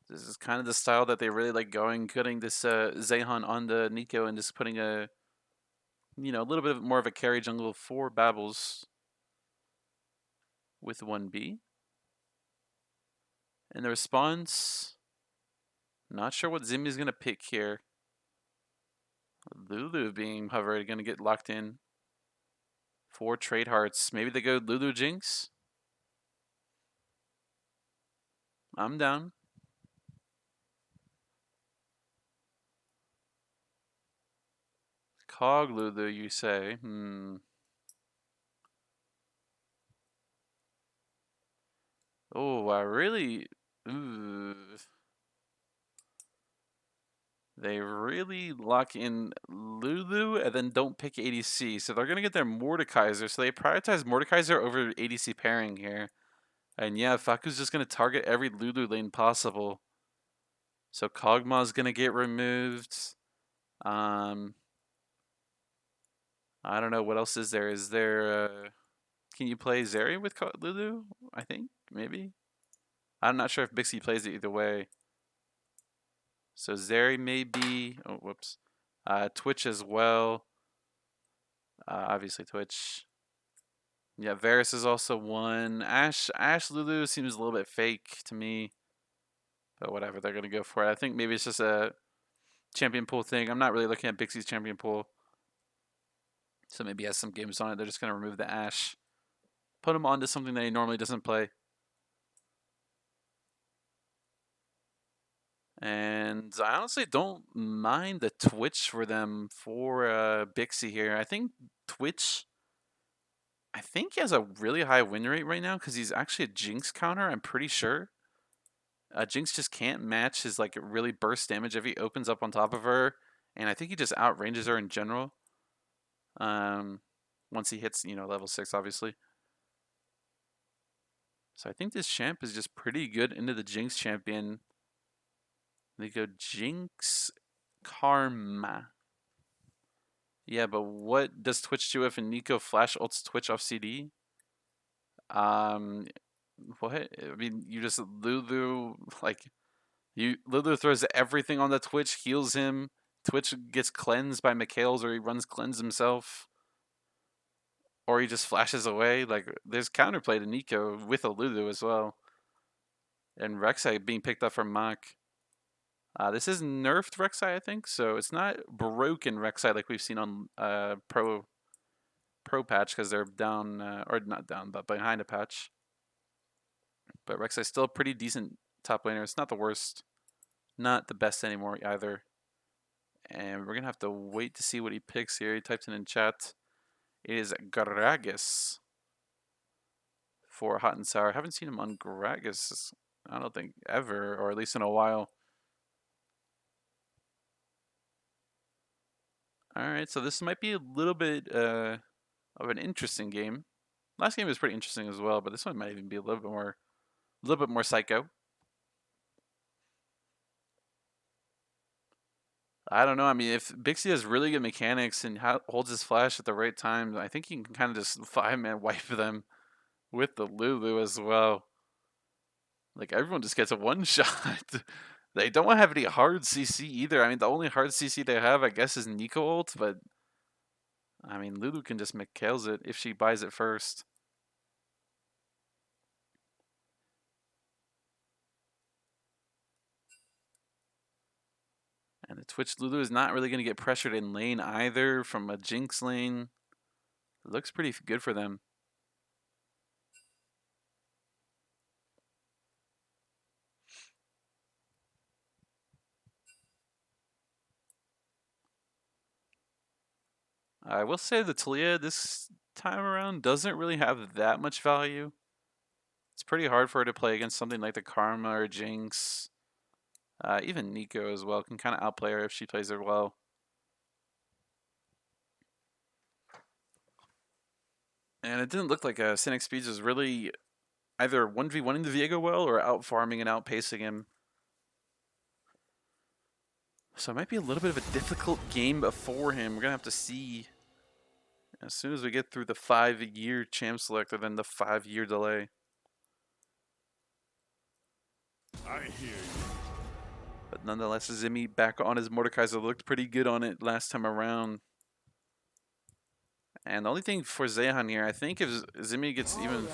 This is kind of the style that they really like going, putting this Zehan on the Nico and just putting a little bit more of a carry jungle for Babbles with 1B. And the response, not sure what Zimmy's going to pick here. Lulu being hovered, going to get locked in for trade hearts. Maybe they go Lulu Jinx. I'm down. Cog Lulu, you say? Oh, I really. Ooh. They really lock in Lulu and then don't pick ADC. So they're going to get their Mordekaiser. So they prioritize Mordekaiser over ADC pairing here. And yeah, Faku's just going to target every Lulu lane possible. So Kog'Maw's going to get removed. I don't know. What else is there? Is there... can you play Zeri with Lulu? I think. Maybe. I'm not sure if Bixie plays it either way. So Zeri may be... Oh, whoops. Twitch as well. Obviously Twitch. Yeah, Varus is also one. Ashe Lulu seems a little bit fake to me. But whatever, they're going to go for it. I think maybe it's just a champion pool thing. I'm not really looking at Bixie's champion pool. So maybe he has some games on it. They're just going to remove the Ashe. Put him onto something that he normally doesn't play. And I honestly don't mind the Twitch for them for Bixie here. I think Twitch, he has a really high win rate right now because he's actually a Jinx counter, I'm pretty sure. Jinx just can't match his like really burst damage if he opens up on top of her. And I think he just outranges her in general. Once he hits, level 6, obviously. So I think this champ is just pretty good into the Jinx champion. They go Jinx Karma. Yeah, but what does Twitch do if a Nico flash ults Twitch off CD? What? I mean, you just Lulu Lulu throws everything on the Twitch, heals him. Twitch gets cleansed by Mikhail's, or he runs cleanse himself, or he just flashes away. Like there's counterplay to Nico with a Lulu as well, and Rek'Sai being picked up from Mach. This is nerfed Rek'Sai, I think, so it's not broken Rek'Sai like we've seen on Pro patch because they're down, or not down, but behind a patch. But Rek'Sai's still a pretty decent top laner. It's not the worst, not the best anymore either. And we're going to have to wait to see what he picks here. He types in chat. It is Gragas for Hot and Sour. I haven't seen him on Gragas, I don't think, ever, or at least in a while. Alright, so this might be a little bit of an interesting game. Last game was pretty interesting as well, but this one might even be a little bit more psycho. I don't know. I mean, if Bixie has really good mechanics and holds his flash at the right time, I think he can kind of just 5-man wipe them with the Lulu as well. Like everyone just gets a one shot. They don't have any hard CC either. I mean, the only hard CC they have, I guess, is Nico ult, but I mean, Lulu can just McKails it if she buys it first. And the Twitch Lulu is not really going to get pressured in lane either from a Jinx lane. It looks pretty good for them. I will say the Talia this time around doesn't really have that much value. It's pretty hard for her to play against something like the Karma or Jinx. Even Nico as well can kind of outplay her if she plays her well. And it didn't look like Cynic Speeds was really either 1v1ing the Viego well or out farming and outpacing him. So it might be a little bit of a difficult game before him. We're going to have to see as soon as we get through the 5-year champ selector, then the 5-year delay. I hear you. But nonetheless, Zimmy back on his Mordekaiser looked pretty good on it last time around. And the only thing for Zehan here, I think if Zimmy gets even,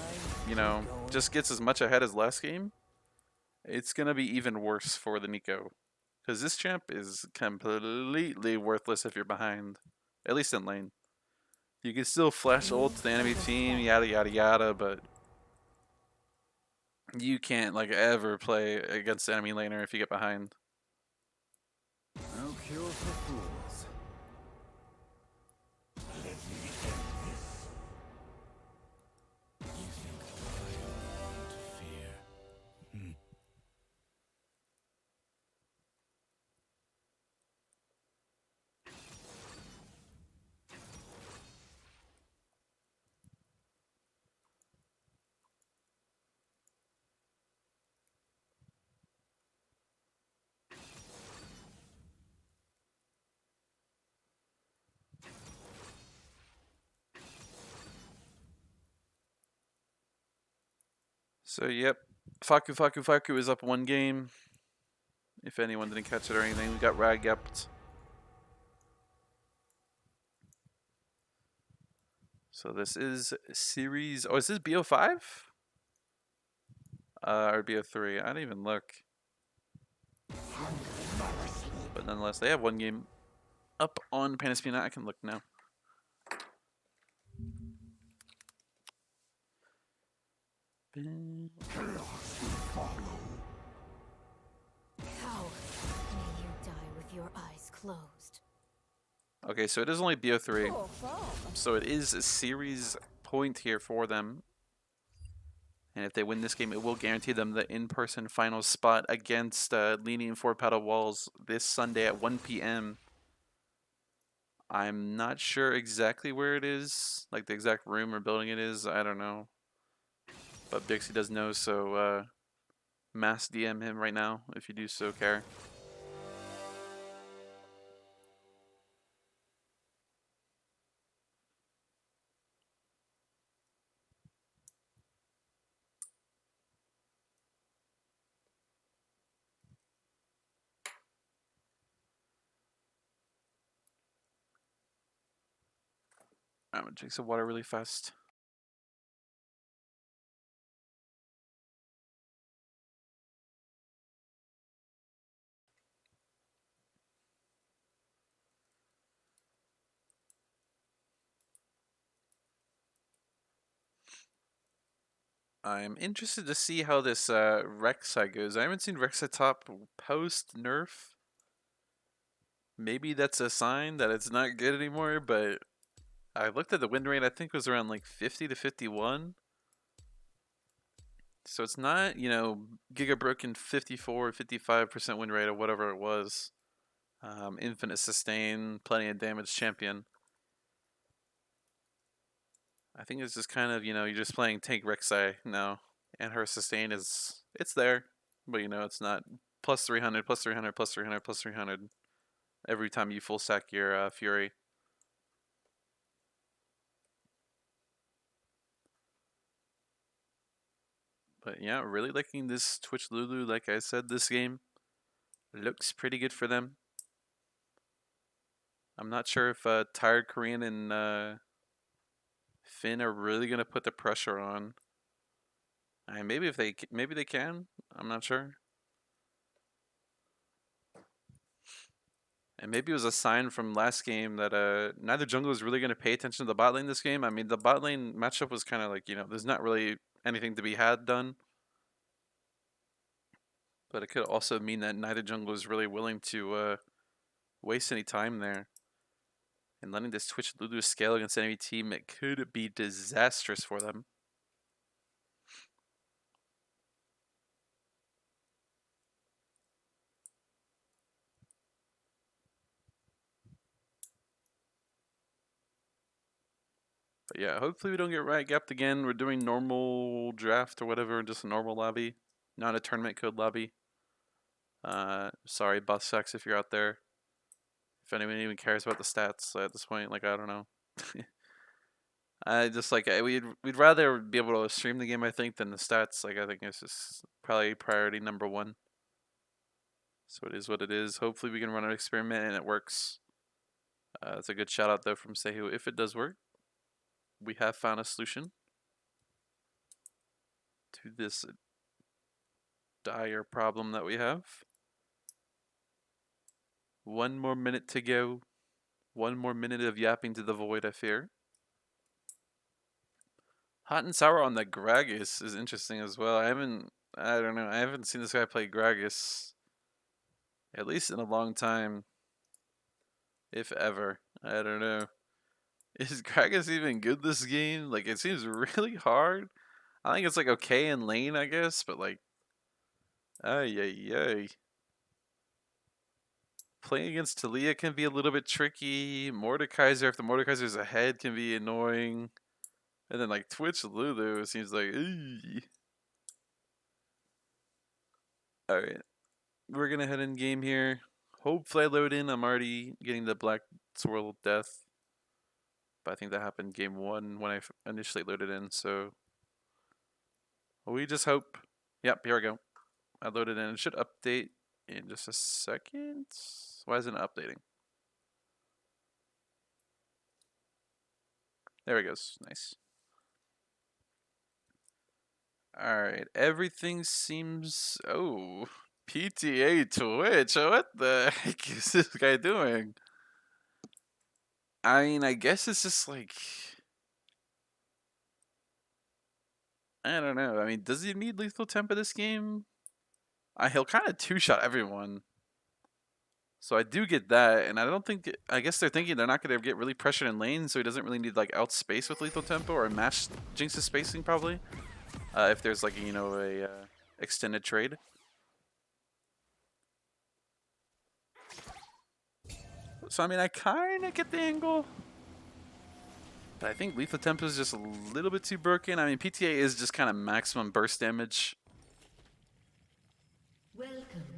just gets as much ahead as last game, it's going to be even worse for the Nico. Because this champ is completely worthless if you're behind, at least in lane. You can still flash ult to the enemy team, yada yada yada, but you can't ever play against the enemy laner if you get behind. No cure for fools. Let me end this. You think I am the one to fear? So yep, FAKU is up 1 game. If anyone didn't catch it or anything, we got rag yapped. So this is series. Oh, is this BO5? Or BO3? I didn't even look. But nonetheless, they have 1 game up on Panaspina. I can look now. How may you die with your eyes closed? Okay, so it is only BO3. Oh, oh. So it is a series point here for them. And if they win this game, it will guarantee them the in-person final spot against Leaning 4 Paddle Walls this Sunday at 1 p.m. I'm not sure exactly where it is, like the exact room or building it is. I don't know. But Dixie does know, so mass DM him right now if you do so care. I'm gonna drink some water really fast. I'm interested to see how this Rek'Sai goes. I haven't seen Rek'Sai top post nerf. Maybe that's a sign that it's not good anymore, but I looked at the win rate, I think it was around 50 to 51. So it's not, Giga broken 54, 55% win rate or whatever it was. Infinite sustain, plenty of damage champion. I think it's just kind of, you're just playing tank Rek'Sai now. And her sustain it's there. But, it's not plus 300, plus 300, plus 300, plus 300 every time you full stack your Fury. But yeah, really liking this Twitch Lulu, like I said, this game. Looks pretty good for them. I'm not sure if Tired Korean and Finn are really gonna put the pressure on. Maybe if maybe they can. I'm not sure. And maybe it was a sign from last game that neither jungle is really going to pay attention to the bot lane this game. I mean, the bot lane matchup was kind of like, there's not really anything to be had done. But it could also mean that neither jungle is really willing to waste any time there. And letting this Twitch Lulu scale against enemy team, it could be disastrous for them. But yeah, hopefully we don't get right gapped again. We're doing normal draft or whatever, just a normal lobby, not a tournament code lobby. Sorry, Bus Sex, if you're out there. If anyone even cares about the stats at this point, like I don't know. I just like we'd rather be able to stream the game, I think, than the stats. Like I think it's just probably priority number one. So it is what it is. Hopefully we can run an experiment and it works. It's a good shout out though from Sehu. If it does work, we have found a solution to this dire problem that we have. 1 more minute to go. 1 more minute of yapping to the void, I fear. Hot and sour on the Gragas is interesting as well. I don't know. I haven't seen this guy play Gragas at least in a long time, if ever. I don't know. Is Gragas even good this game? Like, it seems really hard. I think it's like okay in lane, I guess, but like, ay ay ay. Playing against Talia can be a little bit tricky. Mordekaiser, if the Mordekaiser's ahead, can be annoying. And then like Twitch Lulu seems like, alright. We're gonna head in game here. Hopefully I load in. I'm already getting the Black Swirl Death. But I think that happened game 1 when I initially loaded in, so we just hope. Yep, here we go. I loaded in. It should update in just a second. Why isn't it updating? There it goes. Nice. Alright, everything seems... Oh, PTA Twitch. What the heck is this guy doing? I mean, I guess it's just like... I don't know. I mean, does he need lethal tempo this game? He'll kind of two-shot everyone. So I do get that, and I don't think... I guess they're thinking they're not going to get really pressured in lane, so he doesn't really need, like, outspace with lethal tempo or match Jinx's spacing, probably. If there's, like, a extended trade. So, I mean, I kind of get the angle. But I think lethal tempo is just a little bit too broken. I mean, PTA is just kind of maximum burst damage.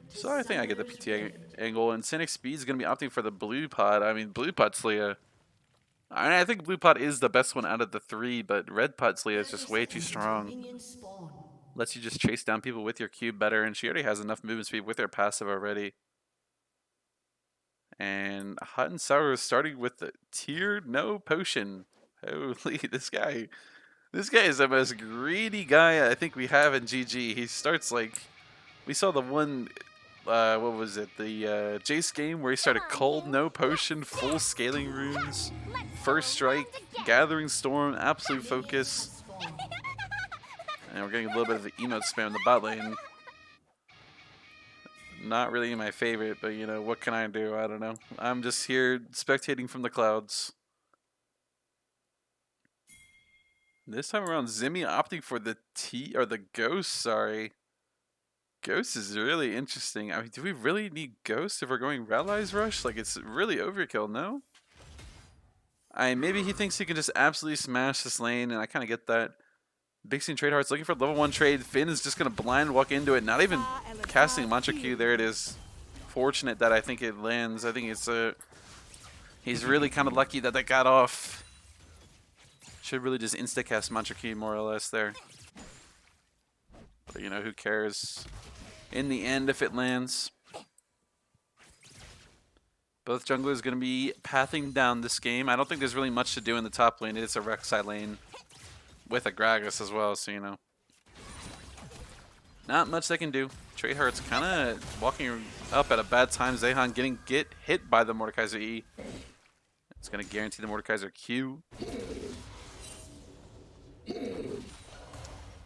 So I think I get the PTA angle. And Cynic Speed is going to be opting for the blue pod. I mean, blue pod Slia. I think blue pod is the best one out of the 3, but red pod Slia is just way too strong. Lets you just chase down people with your cube better, and she already has enough movement speed with her passive already. And Hot and Sour is starting with the tiered no potion. Holy, this guy is the most greedy guy I think we have in GG. He starts like, we saw the one, what was it, the Jace game where he started cold, no potion, full scaling runes, first strike, gathering storm, absolute focus. And we're getting a little bit of the emote spam in the bot lane. Not really my favorite, but what can I do? I don't know. I'm just here spectating from the clouds. This time around, Zimmy opting for the Ghost, sorry. Ghost is really interesting. I mean, do we really need Ghost if we're going Rallies Rush? Like, it's really overkill, no? Maybe he thinks he can just absolutely smash this lane, and I kind of get that. Big Scene Trade Hearts looking for level 1 trade. Finn is just going to blind walk into it, not even casting Mantra Q. There it is. Fortunate that I think it lands. I think it's he's really kind of lucky that got off. Should really just insta-cast Mantra Q more or less there. But who cares? In the end, if it lands. Both junglers going to be pathing down this game. I don't think there's really much to do in the top lane. It's a Rek'Sai lane with a Gragas as well, so you know. Not much they can do. Treyheart's kind of walking up at a bad time. Zehan get hit by the Mordekaiser E. It's going to guarantee the Mordekaiser Q.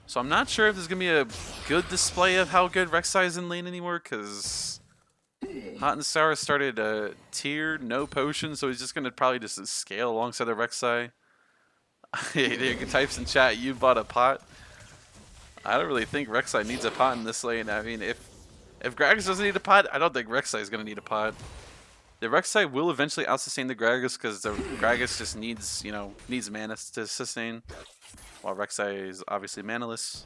So I'm not sure if there's going to be a good display of how good Rek'Sai is in lane anymore, because Hot and Sour started a tier, no potion, so he's just going to probably just scale alongside the Rek'Sai. He types in chat, you bought a pot. I don't really think Rek'Sai needs a pot in this lane. I mean, if Gragas doesn't need a pot, I don't think Rek'Sai is going to need a pot. The Rek'Sai will eventually out-sustain the Gragas because the Gragas just needs, you know, needs mana to sustain. While Rek'Sai is obviously manaless.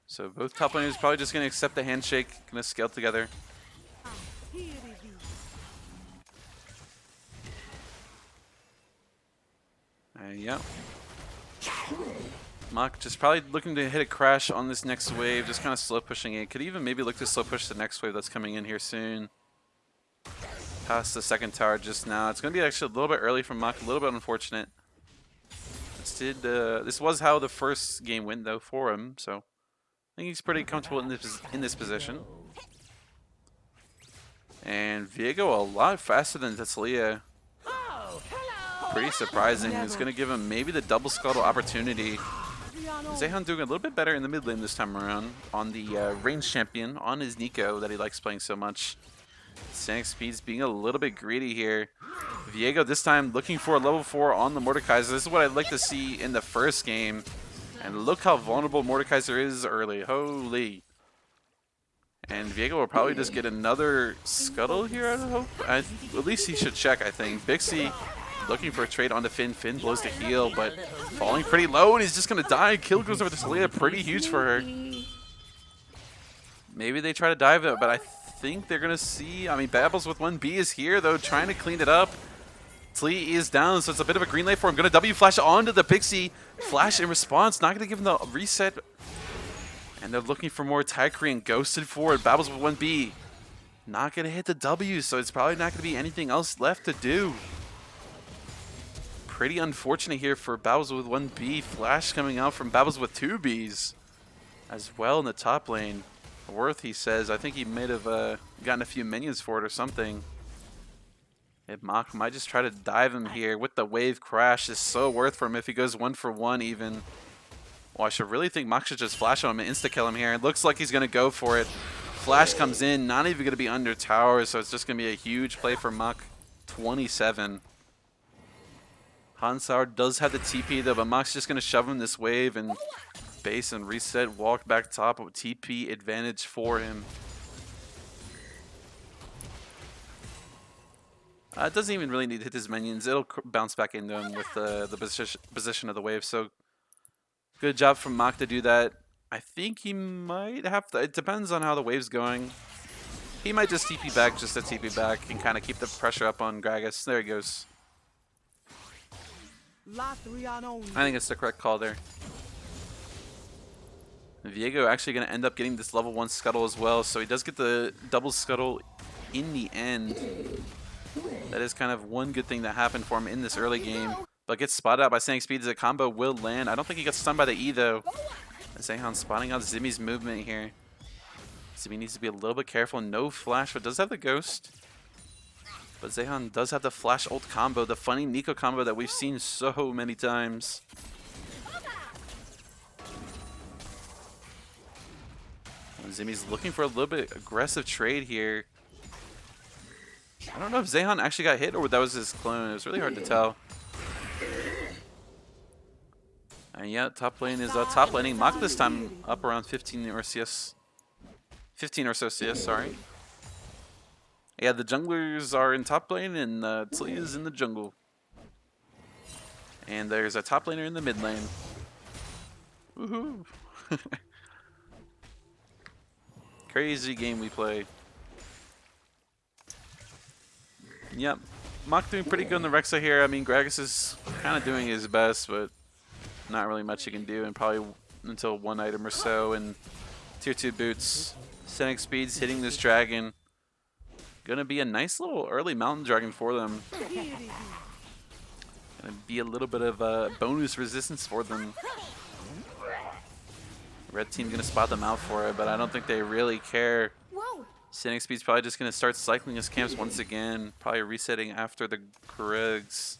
So both top laners probably just going to accept the handshake, going to scale together. Yeah. Mach just probably looking to hit a crash on this next wave, just kind of slow pushing it. Could even maybe look to slow push the next wave that's coming in here soon. Past the second tower just now. It's going to be actually a little bit early from Mach, a little bit unfortunate. This was how the first game went though for him, so I think he's pretty comfortable in this position. And Viego a lot faster than Tetsulia. Pretty surprising. It's going to give him maybe the double scuttle opportunity. Zehan doing a little bit better in the mid lane this time around on the range champion, on his Nico that he likes playing so much. Sonic Speed's being a little bit greedy here. Viego this time looking for a level 4 on the Mordekaiser. This is what I'd like to see in the first game. And look how vulnerable Mordekaiser is early. Holy. And Viego will probably just get another scuttle here, I hope. At least he should check, I think. Bixie looking for a trade onto Finn. Finn blows the heal, but falling pretty low, and he's just going to die. Kill goes over to Talia. Pretty huge for her. Maybe they try to dive it, but I think they're going to see... I mean, Babbles with 1B is here, though, trying to clean it up. Talia is down, so it's a bit of a green light for him. Going to W flash onto the Pixie. Flash in response. Not going to give him the reset. And they're looking for more Tykery and Ghosted forward. Babbles with 1B. Not going to hit the W, so it's probably not going to be anything else left to do. Pretty unfortunate here for Babbles with 1B. Flash coming out from Babbles with 2Bs as well in the top lane. Worth, he says. I think he might have gotten a few minions for it or something. If Mach might just try to dive him here with the wave crash. Is so worth for him if he goes 1-for-1 even. Well, I should really think Mach should just flash on him and insta-kill him here. It looks like he's going to go for it. Flash comes in, not even going to be under tower, so it's just going to be a huge play for Mach. 27. Hansauer does have the TP though, but Mach's just going to shove him this wave and base and reset, walk back top with TP advantage for him. It doesn't even really need to hit his minions. It'll bounce back into him with the position of the wave, so good job from Mach to do that. I think he might have to, it depends on how the wave's going. He might just TP back just to TP back and kind of keep the pressure up on Gragas. There he goes. I think it's the correct call there. Viego actually going to end up getting this level 1 scuttle as well, so he does get the double scuttle in the end. That is kind of one good thing that happened for him in this early game. But gets spotted out by Sonic Speed as a combo will land. I don't think he got stunned by the E though. Zehan spotting out Zimmy's movement here. Zimmy needs to be a little bit careful. No flash, but does have the ghost. But Zehan does have the flash ult combo, the funny Nico combo that we've seen so many times. And Zimmy's looking for a little bit aggressive trade here. I don't know if Zehan actually got hit or that was his clone. It was really hard to tell. And yeah, top lane is top laning. Mach this time up around 15 or CS. 15 or so CS, sorry. Yeah, the junglers are in top lane and Talia is in the jungle. And there's a top laner in the mid lane. Woohoo! Crazy game we play. Yep. Mach doing pretty good in the Rek'Sai here. I mean, Gragas is kind of doing his best, but not really much he can do, and probably until one item or so and tier 2 boots. Scenic Speed's hitting this dragon. Gonna be a nice little early mountain dragon for them. Gonna be a little bit of bonus resistance for them. Red team gonna spot them out for it, but I don't think they really care. Whoa! Scenic Speed's probably just gonna start cycling his camps once again, probably resetting after the Krugs.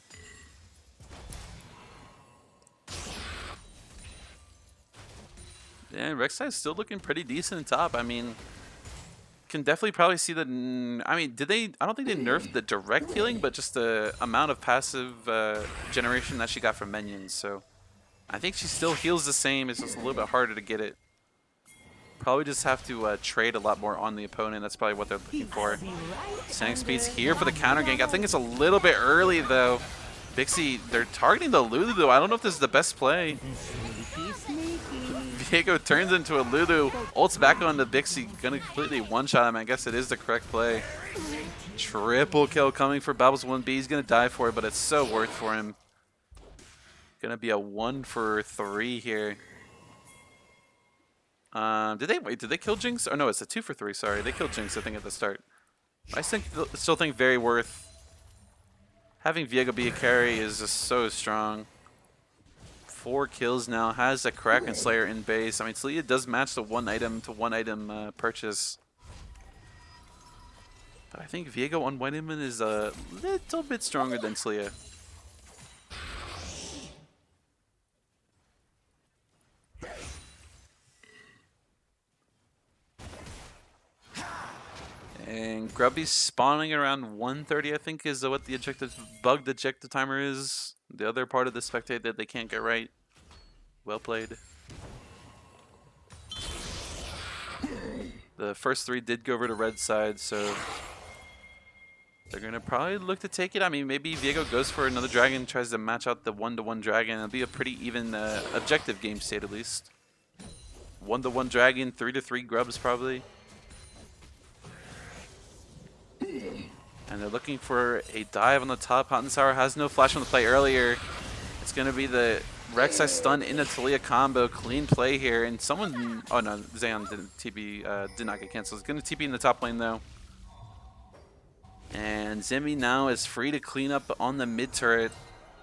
Yeah, Rek'Sai's still looking pretty decent in top. I mean, can definitely probably see the. I mean, did they? I don't think they nerfed the direct healing, but just the amount of passive generation that she got from minions. So I think she still heals the same. It's just a little bit harder to get it. Probably just have to trade a lot more on the opponent. That's probably what they're looking for. Scenic Speed's here for the counter gank. I think it's a little bit early though. Bixie, they're targeting the Lulu though. I don't know if this is the best play. Diego turns into a Lulu, ults back on the Bixie, gonna completely one-shot him. I guess it is the correct play. Triple kill coming for Babbles 1B. He's gonna die for it, but it's so worth for him. Gonna be a 1 for 3 here. Did they kill Jinx? Or no, it's a 2 for 3. Sorry, they killed Jinx I think at the start. I still think very worth. Having Viego be a carry is just so strong. 4 kills now, has a Kraken Slayer in base. I mean, Celia does match the 1 item to 1 item purchase. But I think Viego on White Item is a little bit stronger than Celia. And Grubby's spawning around 130, I think, is what the bugged objective timer is. The other part of the spectate that they can't get right. Well played. The first 3 did go over to red side, so they're gonna probably look to take it. I mean, maybe Viego goes for another dragon, tries to match out the 1-to-1 dragon. It'll be a pretty even objective game state at least. 1-to-1 dragon, 3-to-3 grubs probably. And they're looking for a dive on the top. Hot and Sour has no flash on the play earlier. It's going to be the Rek'Sai stun into Talia combo. Clean play here. And someone... Oh no, Zayon didn't TP, did not get canceled. It's going to TP in the top lane though. And Zimmy now is free to clean up on the mid turret.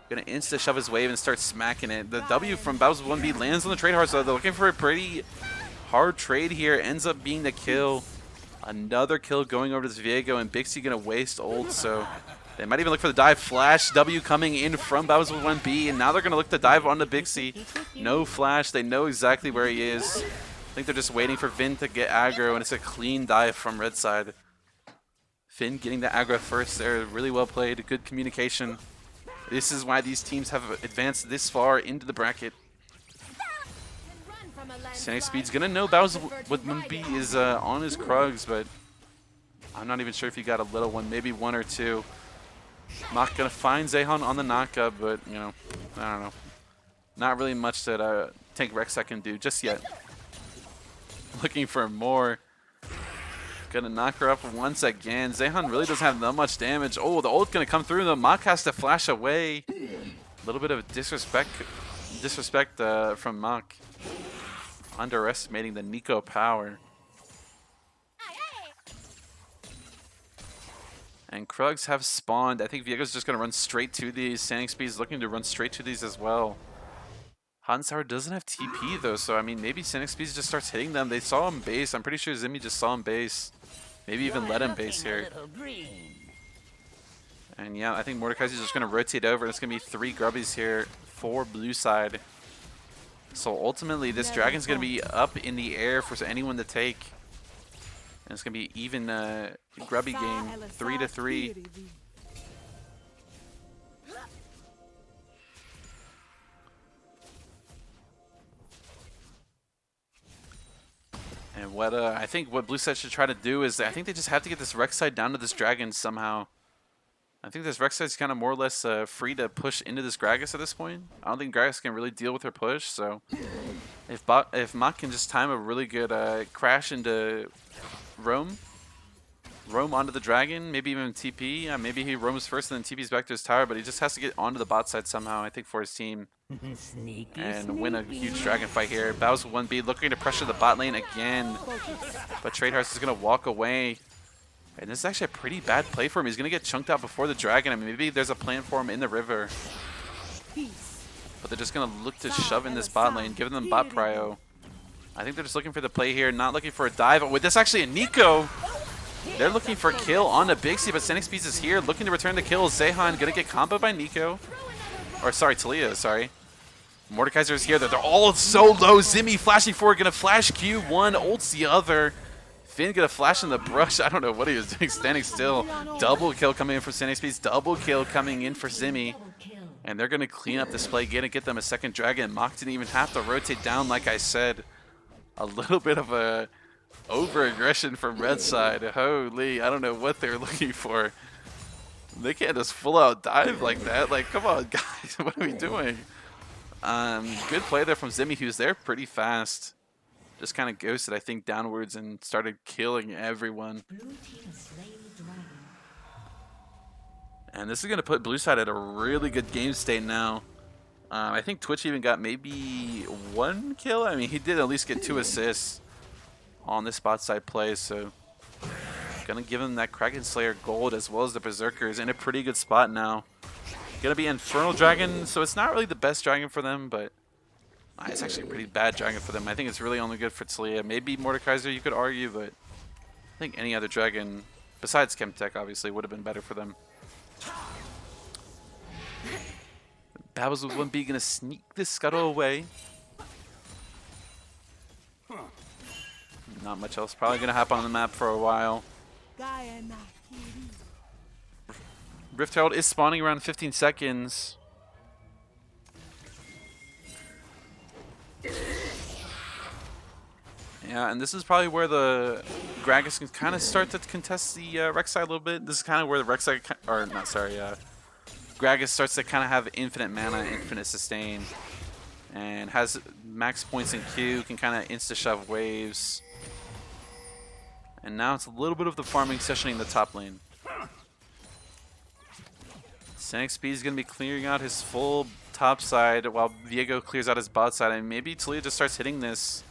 Going to insta shove his wave and start smacking it. The W from Bowser 1B lands on the trade hard, so they're looking for a pretty hard trade here. Ends up being the kill. Another kill going over to this Viego, and Bixie gonna waste ult, so they might even look for the dive. Flash W coming in from Bowser with 1B, and now they're gonna look to dive onto Bixie. No flash, they know exactly where he is. I think they're just waiting for Finn to get aggro, and it's a clean dive from red side. Finn getting the aggro first there, really well played, good communication. This is why these teams have advanced this far into the bracket. Scenic Speed's gonna know Bowser with 1B is on his Krugs, but I'm not even sure if he got a little one, maybe 1 or 2. Not gonna find Zehan on the knockup, but you know, I don't know. Not really much that Tank Rek'Sai can do just yet. Looking for more. Gonna knock her up once again. Zehan really doesn't have that much damage. Oh, the ult gonna come through. The Mach has to flash away. A little bit of disrespect from Mach. Underestimating the Nico power. And Krugs have spawned. I think Viego's just going to run straight to these. Scenic Speed's looking to run straight to these as well. Hot and Sour doesn't have TP though, so I mean maybe Scenic Speed just starts hitting them. They saw him base. I'm pretty sure Zimmy just saw him base. Maybe even let him base here. And yeah, I think Mordekaiser's just going to rotate over. And it's going to be 3 grubbies here for blue side. So ultimately, this dragon's going to be up in the air for anyone to take. And it's going to be even grubby game, 3-to-3. And what I think what blue side should try to do is I think they just have to get this Rek'Sai down to this dragon somehow. I think this Rek'Sai is kind of more or less free to push into this Gragas at this point. I don't think Gragas can really deal with her push, so if Mach can just time a really good crash into Rome, roam onto the dragon, maybe even TP. Maybe he roams first and then TP's back to his tower, but he just has to get onto the bot side somehow, I think, for his team. Sneaky, And win a sneaky. huge dragon fight here. Battles with 1B, looking to pressure the bot lane again. But Tradehearts is going to walk away. And this is actually a pretty bad play for him. He's going to get chunked out before the dragon. I mean, maybe there's a plan for him in the river. Peace. But they're just going to look to shove in this bot lane, giving them bot prio. I think they're just looking for the play here, not looking for a dive. Oh, with this actually a Nico, they're looking for a kill on the Bixie, but Scenic Speeds is here, looking to return the kill. Zehan going to get comboed by Nico. Or sorry, Talia, sorry. Mordekaiser is here. They're all so low. Zimmy flashing forward, going to flash Q. One, ults the other. Finn going to flash in the brush. I don't know what he was doing, standing still. Double kill coming in from Scenic Speeds. Double kill coming in for Zimmy. And they're going to clean up this play, get them a second dragon. Mach didn't even have to rotate down, like I said. A little bit of a over-aggression from red side. Holy, I don't know what they're looking for. They can't just full-out dive like that. Like, come on, guys, what are we doing? Good play there from Zimmy, who's there pretty fast. Just kind of ghosted, I think, downwards and started killing everyone. And this is going to put Blue Side at a really good game state now. I think Twitch even got maybe 1 kill. I mean, he did at least get 2 assists on this bot side play. So, going to give him that Kraken Slayer gold as well as the Berserkers in a pretty good spot now. Going to be Infernal Dragon, so it's not really the best dragon for them, but it's actually a pretty bad dragon for them. I think it's really only good for Talia. Maybe Mordekaiser, you could argue, but I think any other dragon, besides Chemtech, obviously, would have been better for them. Battles with 1B going to sneak this scuttle away. Not much else probably going to happen on the map for a while. Rift Herald is spawning around 15 seconds. Yeah, and this is probably where the Gragas can kind of start to contest the Rek'Sai a little bit. This is kind of where the Rek'Sai, or not, sorry, Gragas starts to kind of have infinite mana, infinite sustain, and has max points in Q, can kind of insta-shove waves. And now it's a little bit of the farming session in the top lane. Scenic Speed is going to be clearing out his full top side while Viego clears out his bot side, and maybe Talia just starts hitting this.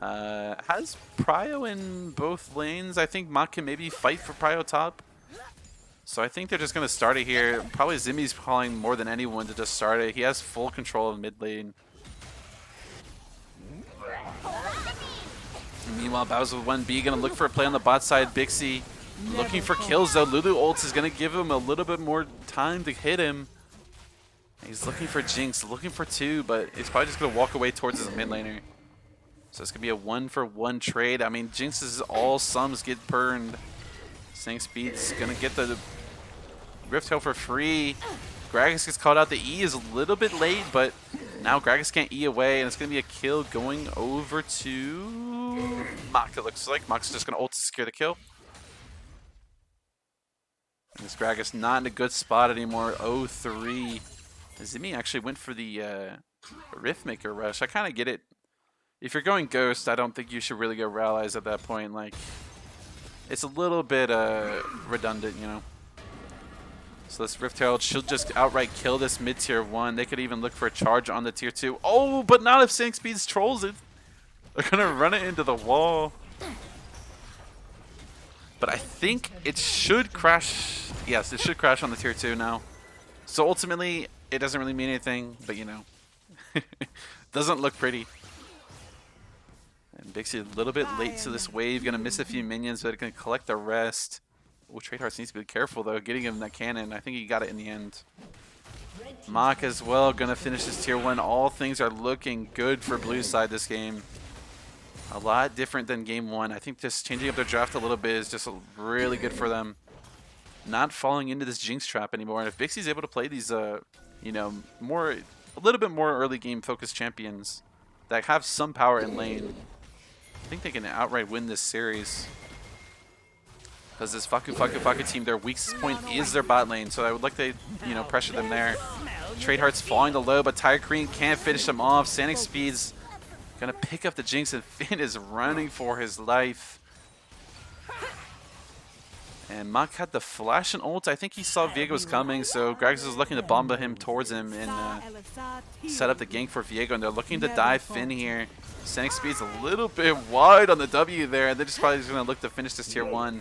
Has Prio in both lanes. I think Mach can maybe fight for Prio top. So I think they're just going to start it here. Probably Zimmy's calling more than anyone to just start it. He has full control of mid lane. Meanwhile, Bowser with 1B going to look for a play on the bot side. Bixie looking for kills though. Lulu ults is going to give him a little bit more time to hit him. He's looking for Jinx, looking for 2, but he's probably just going to walk away towards his mid laner. So it's going to be a 1-for-1 trade. I mean, Jinx's all sums get burned. Scenic Speed's going to get the Rift Tail for free. Gragas gets called out. The E is a little bit late, but now Gragas can't E away, and it's going to be a kill going over to Mach, it looks like. Mach's just going to ult to secure the kill. And this Gragas not in a good spot anymore. 0-3. Zimmy actually went for the Riftmaker rush. I kind of get it. If you're going Ghost, I don't think you should really go Rallies at that point. Like, it's a little bit redundant, you know. So this Rift Herald should just outright kill this mid-tier 1. They could even look for a charge on the tier 2. Oh, but not if Scenic Speeds trolls it. They're going to run it into the wall. But I think it should crash. Yes, it should crash on the tier 2 now. So ultimately, it doesn't really mean anything, but you know. Doesn't look pretty. And Bixie a little bit late to this wave. Going to miss a few minions, but going to collect the rest. Oh, Tradehearts needs to be careful, though, getting him that cannon. I think he got it in the end. Mach as well, going to finish his tier 1. All things are looking good for Blue side this game. A lot different than game 1. I think just changing up their draft a little bit is just really good for them. Not falling into this Jinx trap anymore. And if Bixie's able to play these, you know, a little bit more early game focused champions that have some power in lane, I think they can outright win this series. Because this FAKU team, their weakest point is their bot lane, so I would like to, you know, pressure them there. Tradeheart's falling to low, but Tiger Queen can't finish them off. Scenic Speed's gonna pick up the Jinx, and Finn is running for his life. And Mach had the flash and ult. I think he saw Viego was coming, so Gragas was looking to bomba him towards him and set up the gank for Viego. And they're looking to dive Finn here. Scenic Speed's a little bit wide on the W there. They're just probably going to look to finish this tier 1.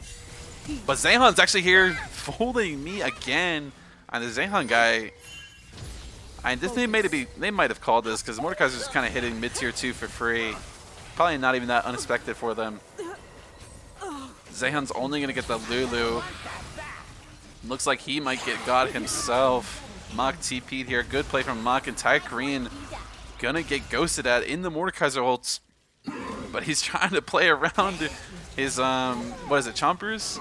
But Zehan's actually here fooling me again. And the Zehan guy, they might have called this because Mordekaiser's just kind of hitting mid tier 2 for free. Probably not even that unexpected for them. Zehan's only going to get the Lulu. Looks like he might get God himself. Mach TP'd here. Good play from Mach, and Tycoon gonna get ghosted at in the Mordekaiser ults. But he's trying to play around his, what is it, Chompers?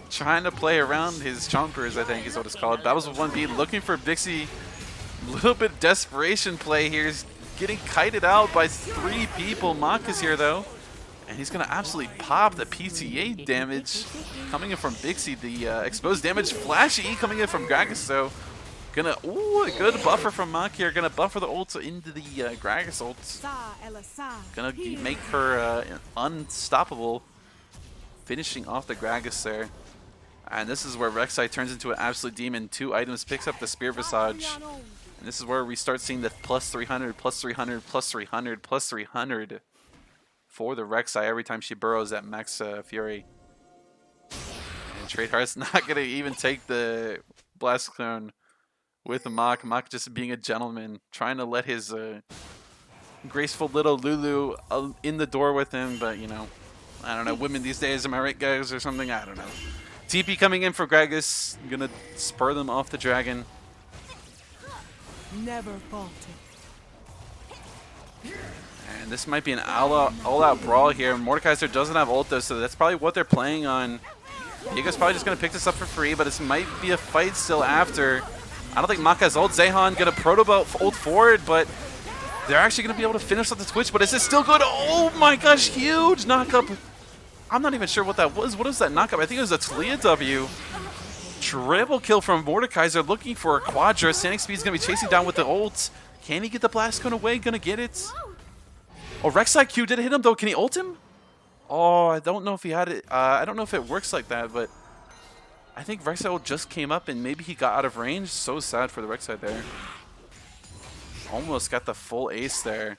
Trying to play around his Chompers, I think is what it's called. Battles with 1B, looking for Bixie. Little bit desperation play here. He's getting kited out by 3 people. Mach is here, though. And he's going to absolutely pop the PTA damage coming in from Bixie. The exposed damage, flashy coming in from Gragas. So, ooh, a good buffer from Mach here. Gonna buffer the ult into the Gragas ult. Gonna make her unstoppable. Finishing off the Gragas there. And this is where Rek'Sai turns into an absolute demon. 2 items, picks up the Spear Visage. And this is where we start seeing the plus 300, plus 300, plus 300, plus 300 for the Rek'Sai every time she burrows at max Fury. And Tradeheart's not going to even take the Blast Clone with Mach. Mach just being a gentleman, trying to let his graceful little Lulu in the door with him. But, you know, I don't know. Women these days, am I right, guys, or something? I don't know. TP coming in for Gragas. Going to spur them off the dragon. Never falter. And this might be an all-out brawl here. Mordekaiser doesn't have ult though, so that's probably what they're playing on. Viego's probably just going to pick this up for free, but this might be a fight still after. I don't think Mach has ult. Zehan going to proto ult forward, but they're actually going to be able to finish off the Twitch. But is this still good? Oh my gosh, huge knockup. I'm not even sure what that was. What was that knockup? I think it was a Talia W. Triple kill from Mordekaiser, looking for a Quadra. Scenic Speed's going to be chasing down with the ult. Can he get the Blast Cone away? Going to get it. Oh, Rek'Sai Q did hit him though. Can he ult him? Oh, I don't know if he had it. I don't know if it works like that, but I think Rek'Sai ult just came up and maybe he got out of range. So sad for the Rek'Sai there. Almost got the full ace there.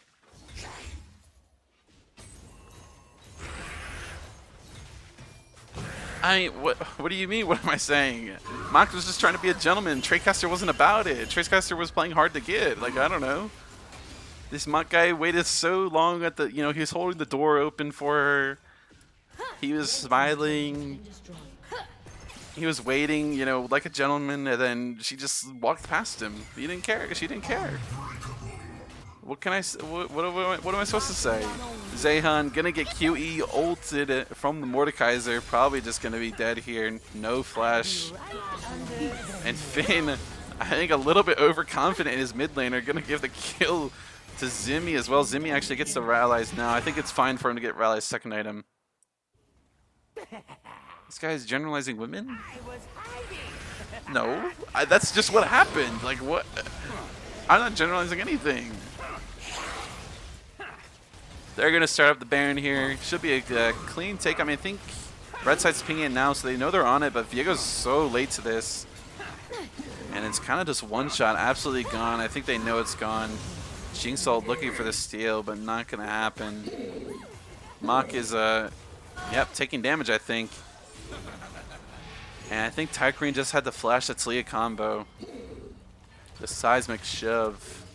What do you mean? What am I saying? Mach was just trying to be a gentleman. Tradecaster wasn't about it. Tradecaster was playing hard to get. Like, I don't know. This Mach guy waited so long at the, you know, he was holding the door open for her. He was smiling. He was waiting, you know, like a gentleman, and then she just walked past him. He didn't care. She didn't care. What can I? What am I supposed to say? Zehan gonna get QE ulted from the Mordekaiser. Probably just gonna be dead here. No flash. And Finn, I think a little bit overconfident in his mid laner. Gonna give the kill to Zimmy as well. Zimmy actually gets the rallies now. I think it's fine for him to get rallies second item. This guy is generalizing women? No, that's just what happened. Like what? I'm not generalizing anything. They're going to start up the Baron here. Should be a clean take. I mean, I think Red Side's pinging it now, so they know they're on it, but Viego's so late to this. And it's kind of just one shot, absolutely gone. I think they know it's gone. Jinxalt looking for the steal, but not going to happen. Mach is, taking damage, I think. And I think Tycoon just had the flash the Talia combo. The seismic shove.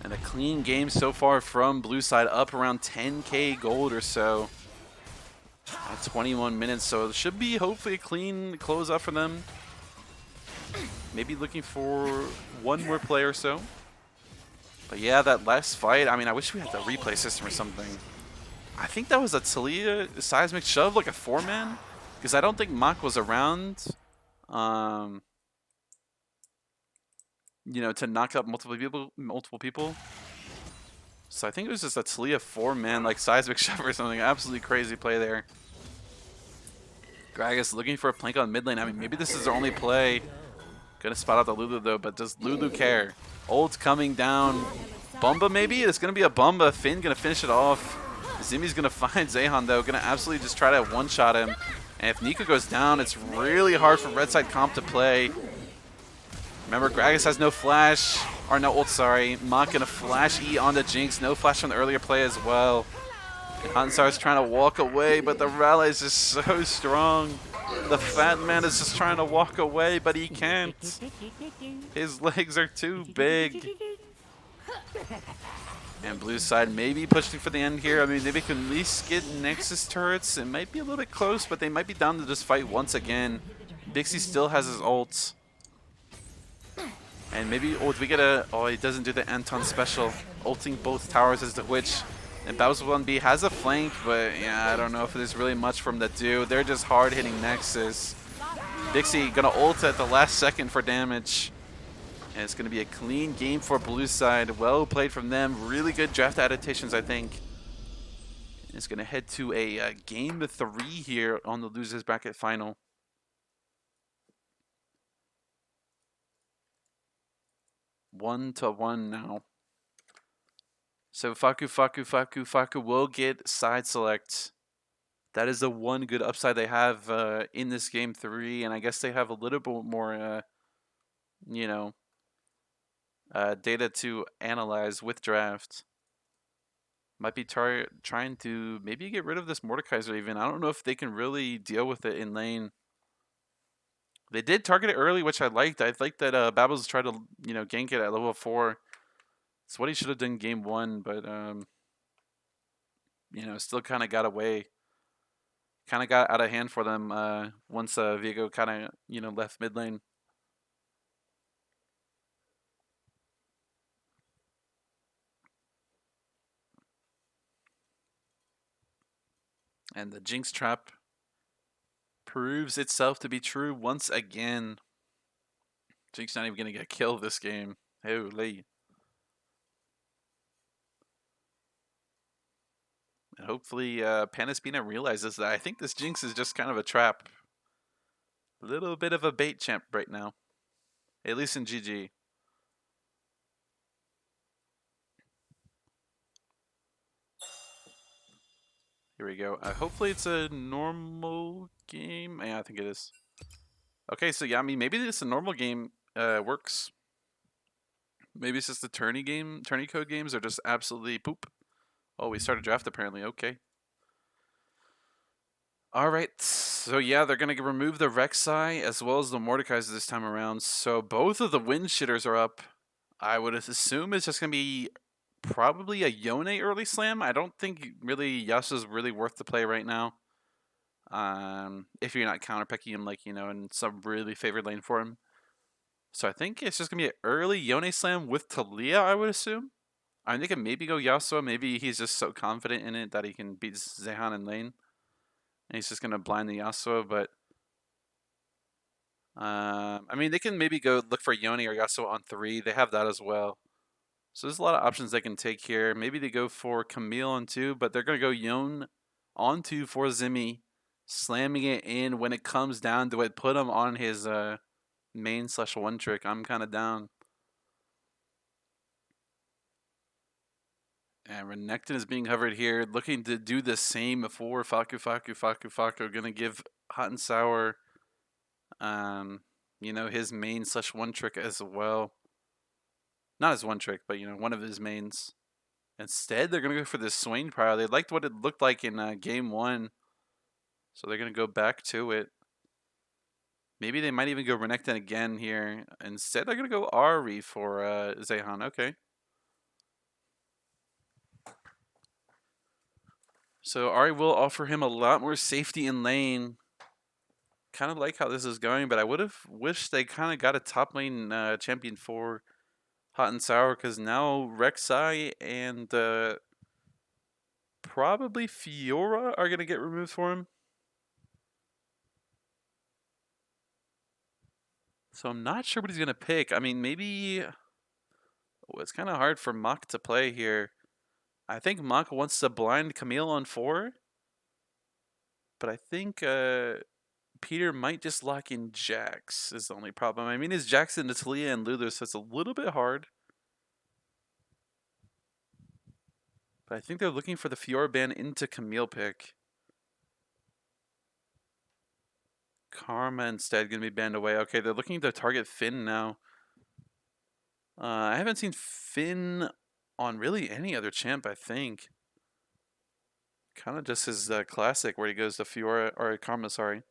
And a clean game so far from blue side, up around 10k gold or so at 21 minutes. So it should be hopefully a clean close up for them. Maybe looking for one more play or so. But yeah, that last fight, I mean, I wish we had the replay system or something. I think that was a Talia seismic shove, like a 4-man. Because I don't think Mach was around, you know, to knock up multiple people. So I think it was just a Talia 4-man, like seismic shove or something. Absolutely crazy play there. Gragas looking for a plank on mid lane. I mean, maybe this is their only play. Gonna spot out the Lulu though, but does Lulu care? Ult coming down. Bumba maybe? It's gonna be a Bumba. Finn gonna finish it off. Zimi's going to find Zehan, though. Going to absolutely just try to one-shot him. And if Nico goes down, it's really hard for Red Side Comp to play. Remember, Gragas has no flash. Or no ult, sorry. Mach going to flash E onto Jinx. No flash from the earlier play as well. And Hansar's trying to walk away, but the rally is just so strong. The fat man is just trying to walk away, but he can't. His legs are too big. And blue side maybe pushing for the end here. I mean, maybe can at least get Nexus turrets. It might be a little bit close, but they might be down to just fight once again. Bixie still has his ult. And maybe, oh, do we get a, oh, he doesn't do the Anton special. Ulting both towers as the Witch. And Bowser 1B has a flank, but yeah, I don't know if there's really much for him to do. They're just hard hitting Nexus. Dixie gonna ult at the last second for damage. And it's gonna be a clean game for blue side. Well played from them. Really good draft adaptations, I think. And it's gonna head to a game 3 here on the losers bracket final. One to one now. So FAKU will get side select. That is the one good upside they have in this game 3, and I guess they have a little bit more, you know, data to analyze with draft. Might be trying to maybe get rid of this Mordekaiser even. I don't know if they can really deal with it in lane. They did target it early, which I liked. I liked that Babbles tried to, you know, gank it at level 4. It's what he should have done game 1, but you know, still kind of got away. Kind of got out of hand for them once Viego kind of, you know, left mid lane. And the Jinx trap proves itself to be true once again. Jinx not even going to get killed this game. Holy. And hopefully Panaspina realizes that. I think this Jinx is just kind of a trap. A little bit of a bait champ right now. At least in GG. Here we go. Hopefully it's a normal game. Yeah, I think it is. Okay, so yeah, I mean, maybe this a normal game works. Maybe it's just the tourney code games are just absolutely poop. Oh, we started draft apparently. Okay. All right. So yeah, they're gonna remove the Rek'Sai as well as the Mordekaiser this time around. So both of the wind shitters are up. I would assume it's just gonna be probably a Yone early slam. I don't think really Yasuo's really worth the play right now. If you're not counterpicking him like, you know, in some really favored lane for him. So I think it's just gonna be an early Yone slam with Talia, I would assume. I think it maybe go Yasuo. Maybe he's just so confident in it that he can beat Zehan in lane. And he's just gonna blind the Yasuo, but I mean they can maybe go look for Yone or Yasuo on 3. They have that as well. So there's a lot of options they can take here. Maybe they go for Camille on 2, but they're gonna go Yone on 2 for Zimmy, slamming it in when it comes down to it. Put him on his main/1 trick. I'm kind of down. And Renekton is being hovered here, looking to do the same for FAKU. Gonna give Hot and Sour, you know, his main/1 trick as well. Not his one trick, but, you know, one of his mains. Instead, they're gonna go for this Swain Prior. They liked what it looked like in game 1. So they're gonna go back to it. Maybe they might even go Renekton again here. Instead, they're gonna go Ari for Zehan. Okay. So Ari will offer him a lot more safety in lane. Kind of like how this is going, but I would have wished they kind of got a top lane champion for Hot and Sour, because now Rek'Sai and probably Fiora are going to get removed for him. So I'm not sure what he's going to pick. I mean, maybe... Oh, it's kind of hard for Mach to play here. I think Mach wants to blind Camille on 4. But I think Peter might just lock in Jax is the only problem. I mean, his Jax into Talia and Lulu, so it's a little bit hard. But I think they're looking for the Fiora ban into Camille pick. Karma instead going to be banned away. Okay, they're looking to target Finn now. I haven't seen Finn on really any other champ, I think. Kind of just his classic where he goes to Fiora, or Karma, sorry.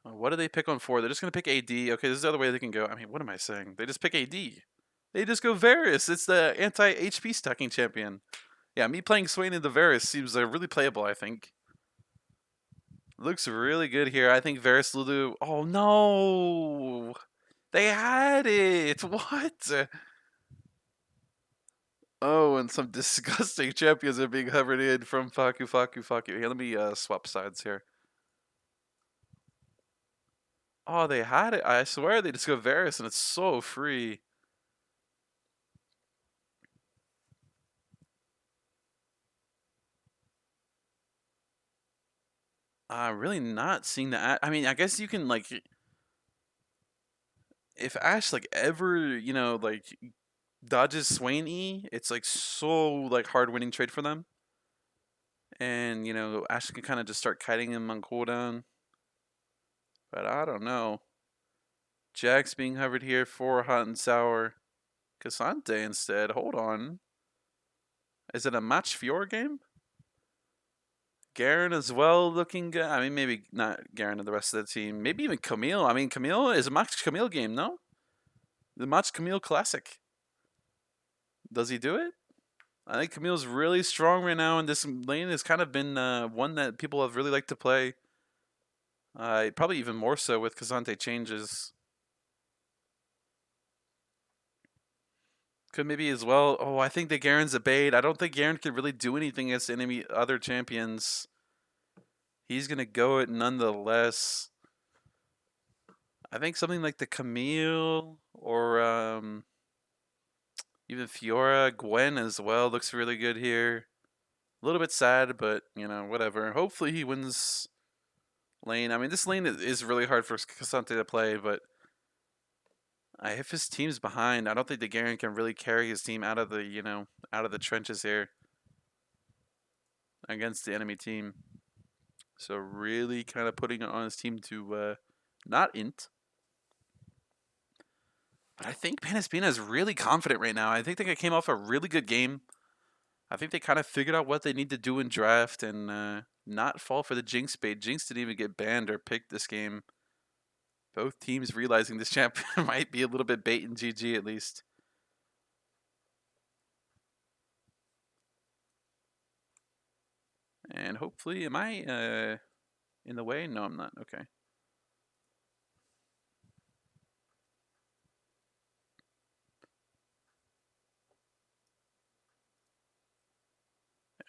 What do they pick on 4? They're just going to pick AD. Okay, this is the other way they can go. I mean, what am I saying? They just pick AD. They just go Varus. It's the anti-HP stacking champion. Yeah, me playing Swain into Varus seems really playable, I think. Looks really good here. I think Varus Lulu. Oh no! They had it! What? Oh, and some disgusting champions are being hovered in from FAKU. Here, let me swap sides here. Oh, they had it. I swear they just go Varus and it's so free. Really not seeing that. I mean, I guess you can like, if Ash like ever, like dodges Swain E, it's like so like hard winning trade for them. And Ash can kind of just start kiting him on cooldown. But I don't know. Jax being hovered here for hot and sour. Cassante instead. Hold on. Is it a match Fiora game? Garen as well looking good. I mean, maybe not Garen and the rest of the team. Maybe even Camille. I mean, Camille is a match Camille game, no? The match Camille Classic. Does he do it? I think Camille's really strong right now, and this lane has kind of been one that people have really liked to play. Probably even more so with Cassante changes. Could maybe as well. Oh, I think that Garen's a bait. I don't think Garen could really do anything against enemy other champions. He's gonna go it nonetheless. I think something like the Camille or even Fiora, Gwen as well looks really good here. A little bit sad, but whatever. Hopefully he wins lane. I mean, this lane is really hard for Cassante to play, but if his team's behind, I don't think the Garen can really carry his team out of the out of the trenches here against the enemy team. So really kind of putting it on his team to not int. But I think Panaspina is really confident right now. I think they came off a really good game. I think they kind of figured out what they need to do in draft and not fall for the Jinx bait. Jinx didn't even get banned or picked this game. Both teams realizing this champion might be a little bit bait in GG at least. And hopefully, am I in the way? No, I'm not. Okay.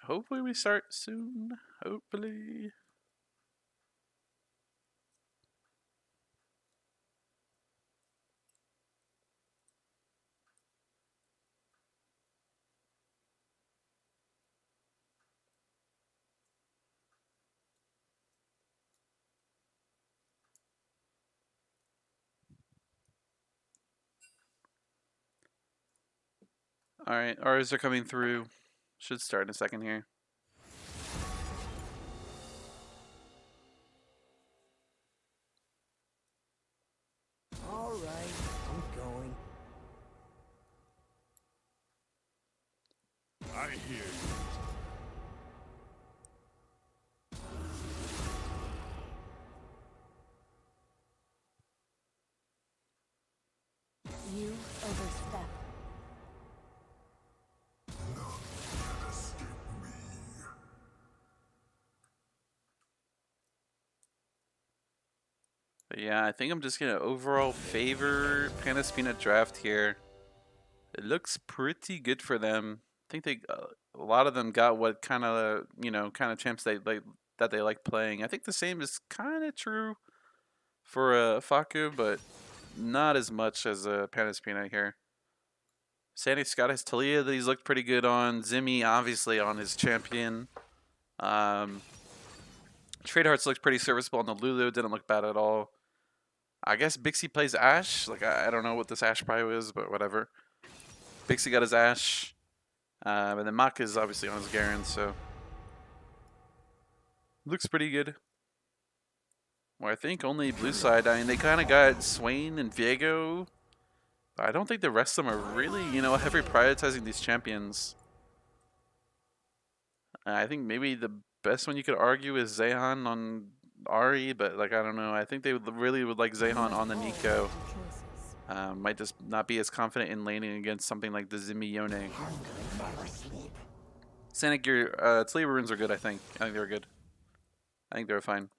Hopefully we start soon. Hopefully. All right, ours are coming through. Should start in a second here. All right, I'm going. I hear you. You overstep. But yeah, I think I'm just gonna overall favor Panaspina draft here. It looks pretty good for them. I think a lot of them got what kind of champs they like that they like playing. I think the same is kind of true for FAKU, but not as much as Panaspina here. Sandy's got his Talia that he's looked pretty good on. Zimmy obviously on his champion. Trade Hearts looked pretty serviceable on the Lulu. Didn't look bad at all. I guess Bixie plays Ash. Like I don't know what this Ash prio is, but whatever. Bixie got his Ash. But then Mach is obviously on his Garen, so looks pretty good. Well, I think only blue side. I mean, they kind of got Swain and Viego. But I don't think the rest of them are really, heavy prioritizing these champions. I think maybe the best one you could argue is Zehan on Ari, but like I don't know. I think they really would like You Zehan have on the all Nico. the choices. Might just not be as confident in laning against something like the Zimmy Yone. Sanic, your Tlee runes are good. I think they're good. I think they're fine.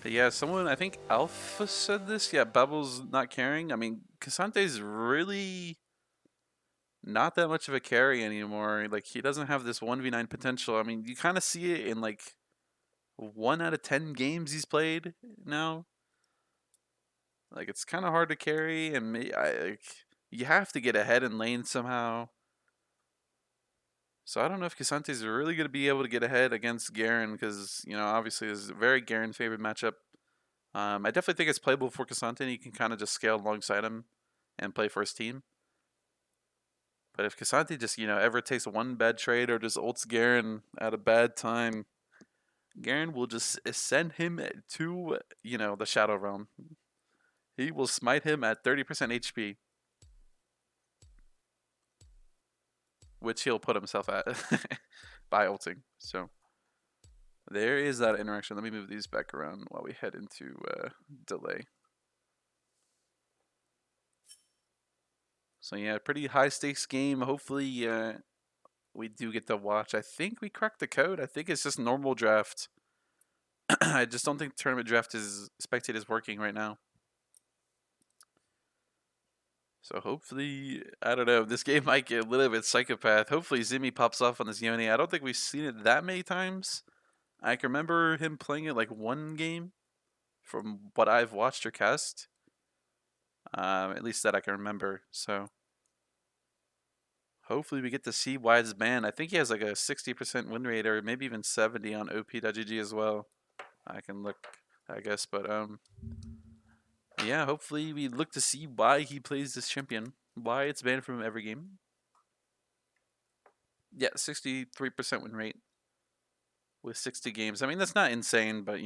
But yeah, someone I think Alpha said this. Yeah, Bubbles not caring. I mean, Casante's really not that much of a carry anymore. Like he doesn't have this 1v9 potential. I mean, you kind of see it in like 1 out of 10 games he's played now. Like it's kind of hard to carry, and you have to get ahead in lane somehow. So I don't know if Casante's really going to be able to get ahead against Garen because obviously it's a very Garen favored matchup. I definitely think it's playable for Casante. And you can kind of just scale alongside him and play for his team. But if Casante just ever takes one bad trade or just ults Garen at a bad time, Garen will just send him to the Shadow Realm. He will smite him at 30% HP, which he'll put himself at by ulting. So there is that interaction. Let me move these back around while we head into delay. So yeah, pretty high stakes game. Hopefully we do get to watch. I think we cracked the code. I think it's just normal draft. I just don't think tournament draft is spectate is working right now. So hopefully, I don't know. This game might get a little bit psychopath. Hopefully, Zimmy pops off on this Yone. I don't think we've seen it that many times. I can remember him playing it like one game from what I've watched or cast. At least that I can remember. So hopefully, we get to see why it's banned. I think he has like a 60% win rate or maybe even 70 on op.gg as well. I can look, I guess, but yeah. Hopefully, we look to see why he plays this champion, why it's banned from every game. Yeah, 63% win rate with 60 games. I mean, that's not insane, but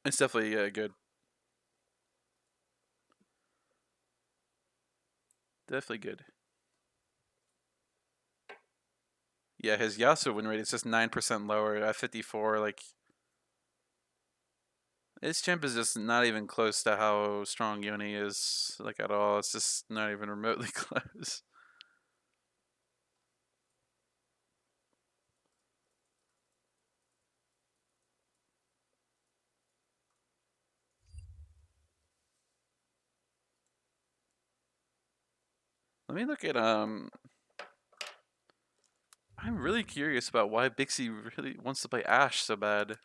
it's definitely good. Definitely good. Yeah, his Yasuo win rate is just 9% lower at 54. Like, his champ is just not even close to how strong Yone is, like, at all. It's just not even remotely close. Let me look at I'm really curious about why Bixie really wants to play Ashe so bad.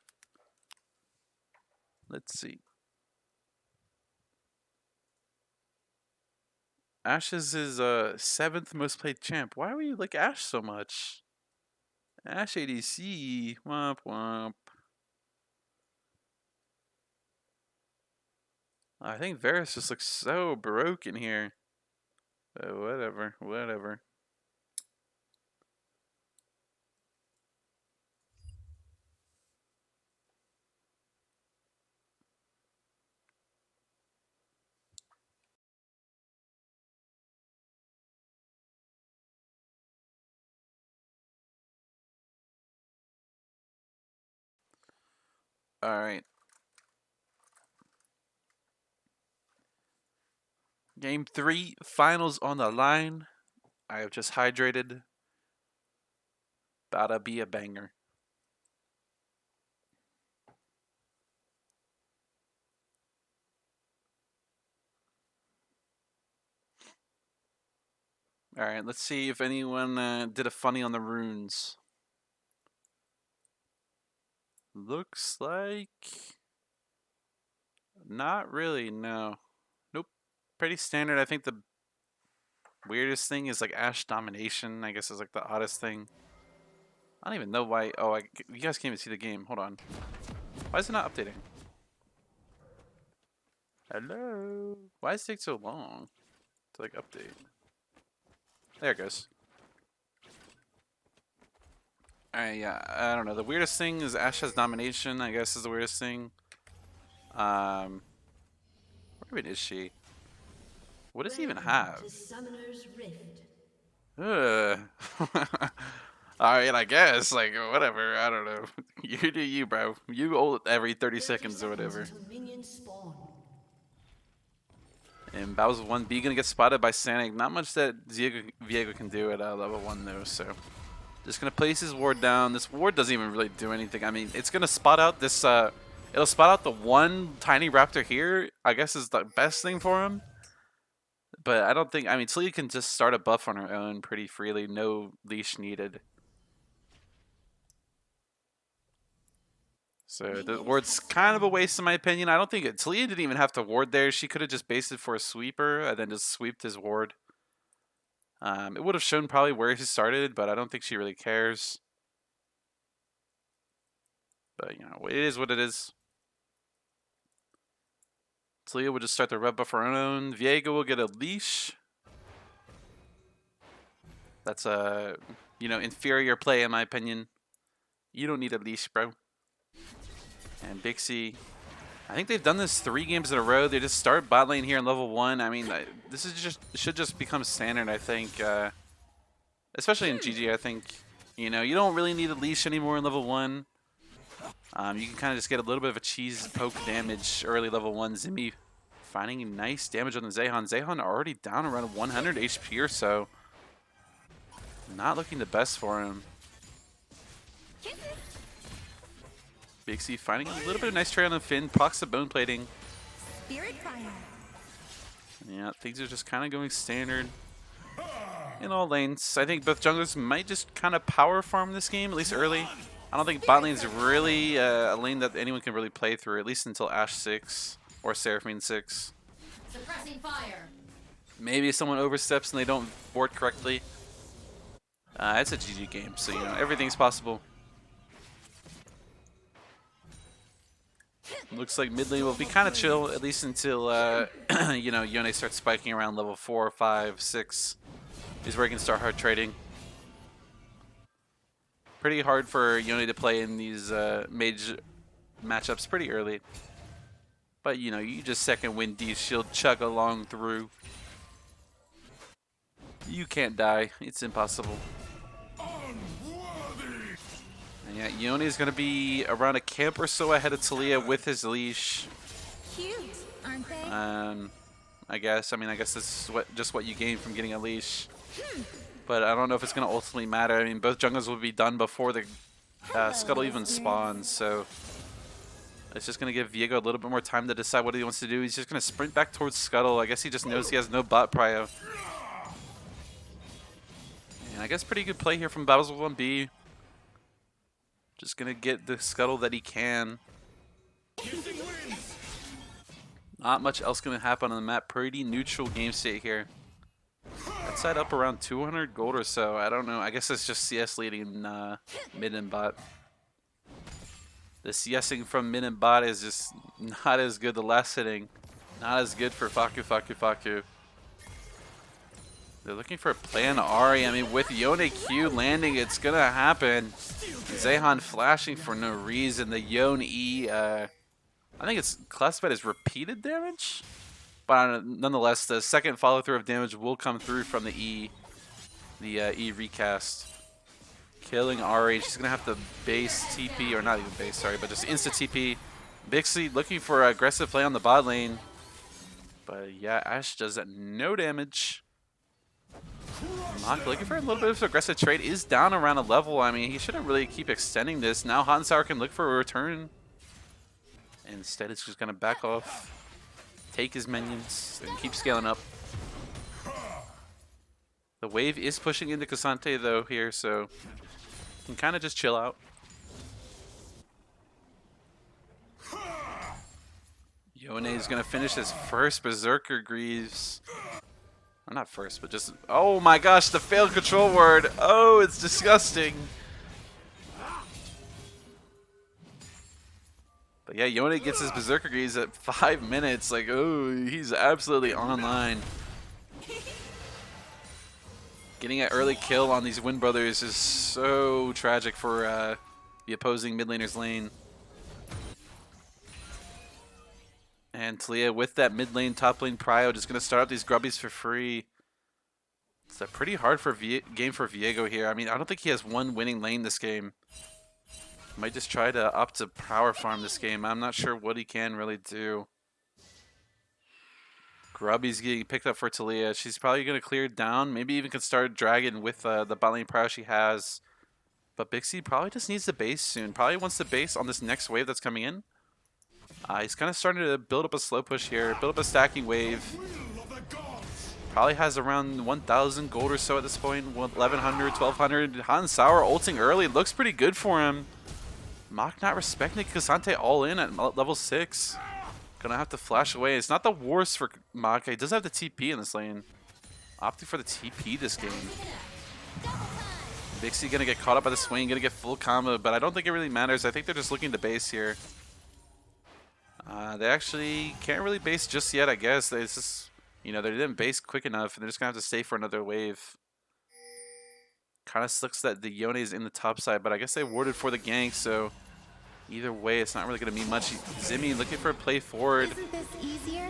Let's see. Ashe is his 7th most played champ. Why would you like Ashe so much? Ashe ADC. Womp womp. I think Varus just looks so broken here. Whatever, whatever. All right. Game 3, finals on the line. I have just hydrated. About to be a banger. All right, let's see if anyone did a funny on the runes. Looks like not really. No, nope. Pretty standard. I think the Weirdest thing is like Ashe domination. I guess is like the oddest thing. I don't even know why. Oh, you guys can't even see the game. Hold on. Why is it not updating? Hello. Why does it take so long to like update? There it goes. Alright, yeah, I don't know. The weirdest thing is Ashe has domination, I guess is the weirdest thing. Where even is she? What does he even have? Ugh. Alright, I guess. Like, whatever. I don't know. You do you, bro. You ult every 30 seconds or whatever. And Bowser 1B gonna get spotted by Sanic. Not much that Viego can do at level 1 though, so. Just gonna place his ward down. This ward doesn't even really do anything. I mean, it's gonna spot out this, it'll spot out the one tiny raptor here, I guess is the best thing for him. But I don't think, I mean, Talia can just start a buff on her own pretty freely. No leash needed. So the ward's kind of a waste in my opinion. I don't think Talia didn't even have to ward there. She could have just based it for a sweeper and then just sweeped his ward. It would have shown probably where he started, but I don't think she really cares. But, you know, it is what it is. Talia will just start the red buff for her own. Viego will get a leash. That's a, you know, inferior play in my opinion. You don't need a leash, bro. And Bixie, I think they've done this 3 games in a row. They just start bot lane here in level 1. I mean, this is should just become standard, I think. Especially in GG, I think. You know, you don't really need a leash anymore in level 1. You can kind of just get a little bit of a cheese poke damage early level 1. Zimmy finding nice damage on the Zehan. Zehan already down around 100 HP or so. Not looking the best for him. Bixie finding a little bit of nice trade on the Finn. Procs the bone plating. Spirit fire. Yeah, things are just kind of going standard in all lanes. I think both junglers might just kind of power farm this game, at least early. I don't think bot lane is really a lane that anyone can really play through, at least until Ashe 6 or Seraphine 6. Suppressing fire. Maybe if someone oversteps and they don't board correctly. It's a GG game, so you know everything's possible. Looks like mid lane will be kind of chill, at least until you know, Yone starts spiking around level 4, 5, 6. Is where he can start hard trading. Pretty hard for Yone to play in these mage matchups pretty early. But you know, you just second wind D shield chug along through. You can't die. It's impossible. And yeah, Yone is going to be around a camp or so ahead of Talia with his leash. Cute, aren't they? I guess. I mean, I guess this is just what you gain from getting a leash. But I don't know if it's going to ultimately matter. I mean, both junglers will be done before the Scuttle even spawns, so it's just going to give Viego a little bit more time to decide what he wants to do. He's just going to sprint back towards Scuttle. I guess he just knows he has no bot prio. And I guess pretty good play here from Bowser 1B. Just going to get the Scuttle that he can. Not much else going to happen on the map. Pretty neutral game state here. That side up around 200 gold or so. I don't know. I guess it's just CS leading mid and bot. The CSing from mid and bot is just not as good. The last hitting, not as good for FAKU. They're looking for a play on Ahri. I mean, with Yone Q landing, it's going to happen. Zehan flashing for no reason. The Yone E, I think it's classified as repeated damage. But nonetheless, the second follow-through of damage will come through from the E recast. Killing Ahri. She's going to have to base TP, or not even base, sorry, but just insta-TP. Bixie looking for aggressive play on the bot lane. But yeah, Ashe does no damage. Mach looking for a little bit of aggressive trade. Is down around a level. I mean, he shouldn't really keep extending this. Now Hot and Sour can look for a return. Instead, it's just going to back off. Take his minions and keep scaling up. The wave is pushing into Cassante though here, so can kind of just chill out. Yone is going to finish his first Berserker Greaves. Or not first, but just... Oh my gosh, the failed control word. Oh, it's disgusting. But yeah, Yone gets his Berserker Greaves at 5 minutes. Like, oh, he's absolutely online. Getting an early kill on these Wind Brothers is so tragic for the opposing mid laner's lane. And Talia with that mid lane, top lane prio, just going to start up these grubbies for free. It's a pretty hard game for Viego here. I mean, I don't think he has one winning lane this game. Might just try to opt to power farm this game. I'm not sure what he can really do. Grubby's getting picked up for Talia. She's probably going to clear down. Maybe even can start Dragon with the bot lane prio she has. But Bixie probably just needs the base soon. Probably wants the base on this next wave that's coming in. He's kind of starting to build up a slow push here. Build up a stacking wave. Probably has around 1,000 gold or so at this point. 1,100, 1,200. Han Sour ulting early. Looks pretty good for him. Mach not respecting Cassante all in at level 6. Gonna have to flash away. It's not the worst for Mach. He does have the TP in this lane. Opting for the TP this game. Bixie gonna get caught up by the swing. Gonna get full combo, but I don't think it really matters. I think they're just looking to base here. They actually can't really base just yet, I guess. It's just, you know, they didn't base quick enough, and they're just going to have to stay for another wave. Kind of sucks that the Yone is in the top side, but I guess they warded for the gank, so either way, it's not really going to mean much. Zimmy looking for a play forward.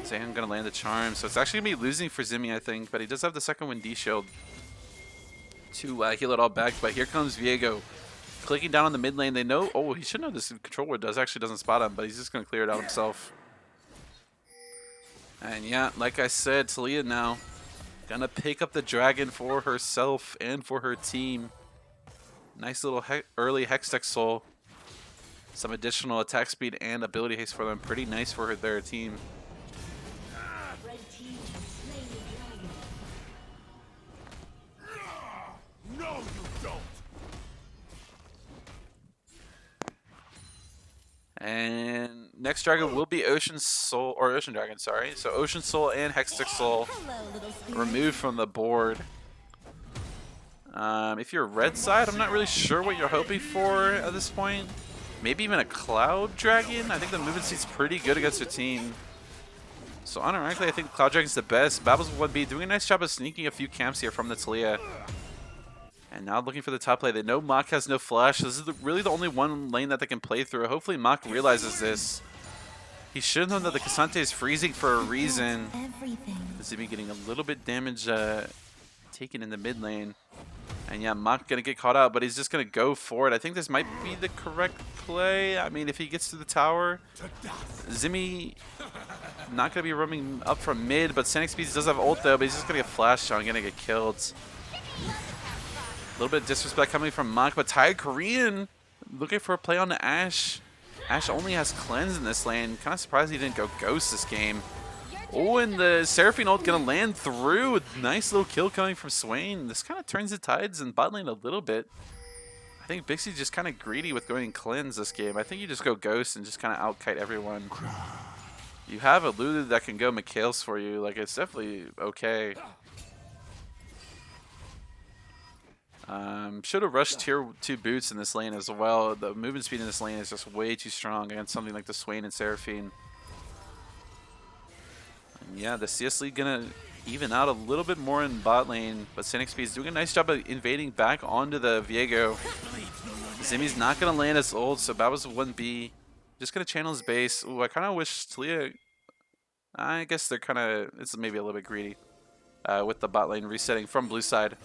Zan going to land the charm, so it's actually going to be losing for Zimmy, I think, but he does have the second wind D shield to heal it all back, but here comes Viego. Clicking down on the mid lane, they know... Oh, he should know this control ward actually doesn't spot him, but he's just going to clear it out himself. And yeah, like I said, Talia now gonna pick up the dragon for herself and for her team. Nice little early Hextech Soul. Some additional attack speed and ability haste for them. Pretty nice for their team. No, you don't. And next dragon will be Ocean Soul, or Ocean Dragon, sorry. So Ocean Soul and Hextech Soul removed from the board. If you're red side, I'm not really sure what you're hoping for at this point. Maybe even a Cloud Dragon. I think the movement speed's pretty good against their team. So unironically, I think Cloud Dragon's the best. Babbles would be doing a nice job of sneaking a few camps here from the Talia. And now looking for the top lane. They know Mach has no flash. This is really the only one lane that they can play through. Hopefully Mach realizes this. He should know that the Cassante is freezing for a reason. Zimmy getting a little bit damage taken in the mid lane. And yeah, Mach gonna get caught out, but he's just gonna go for it. I think this might be the correct play. I mean, if he gets to the tower, Zimmy not gonna be roaming up from mid, but Sonic Speeds does have ult though, but he's just gonna get flashed on, gonna get killed. A little bit of disrespect coming from Mach, but Thai Korean looking for a play on the Ashe. Ashe only has cleanse in this lane. Kind of surprised he didn't go ghost this game. Oh, and the Seraphine ult gonna land through. Nice little kill coming from Swain. This kind of turns the tides in bot lane a little bit. I think Bixie's just kind of greedy with going cleanse this game. I think you just go ghost and just kind of out-kite everyone. You have a Lulu that can go Mikhail's for you. Like, it's definitely okay. Should have rushed tier 2 boots in this lane as well. The movement speed in this lane is just way too strong against something like the Swain and Seraphine. And yeah, the CS League gonna even out a little bit more in bot lane, but Sonic Speed's doing a nice job of invading back onto the Viego. Zimmy's not gonna land his ult, so Babas 1B. Just gonna channel his base. Ooh, I kind of wish Talia... I guess they're kind of... It's maybe a little bit greedy with the bot lane resetting from blue side.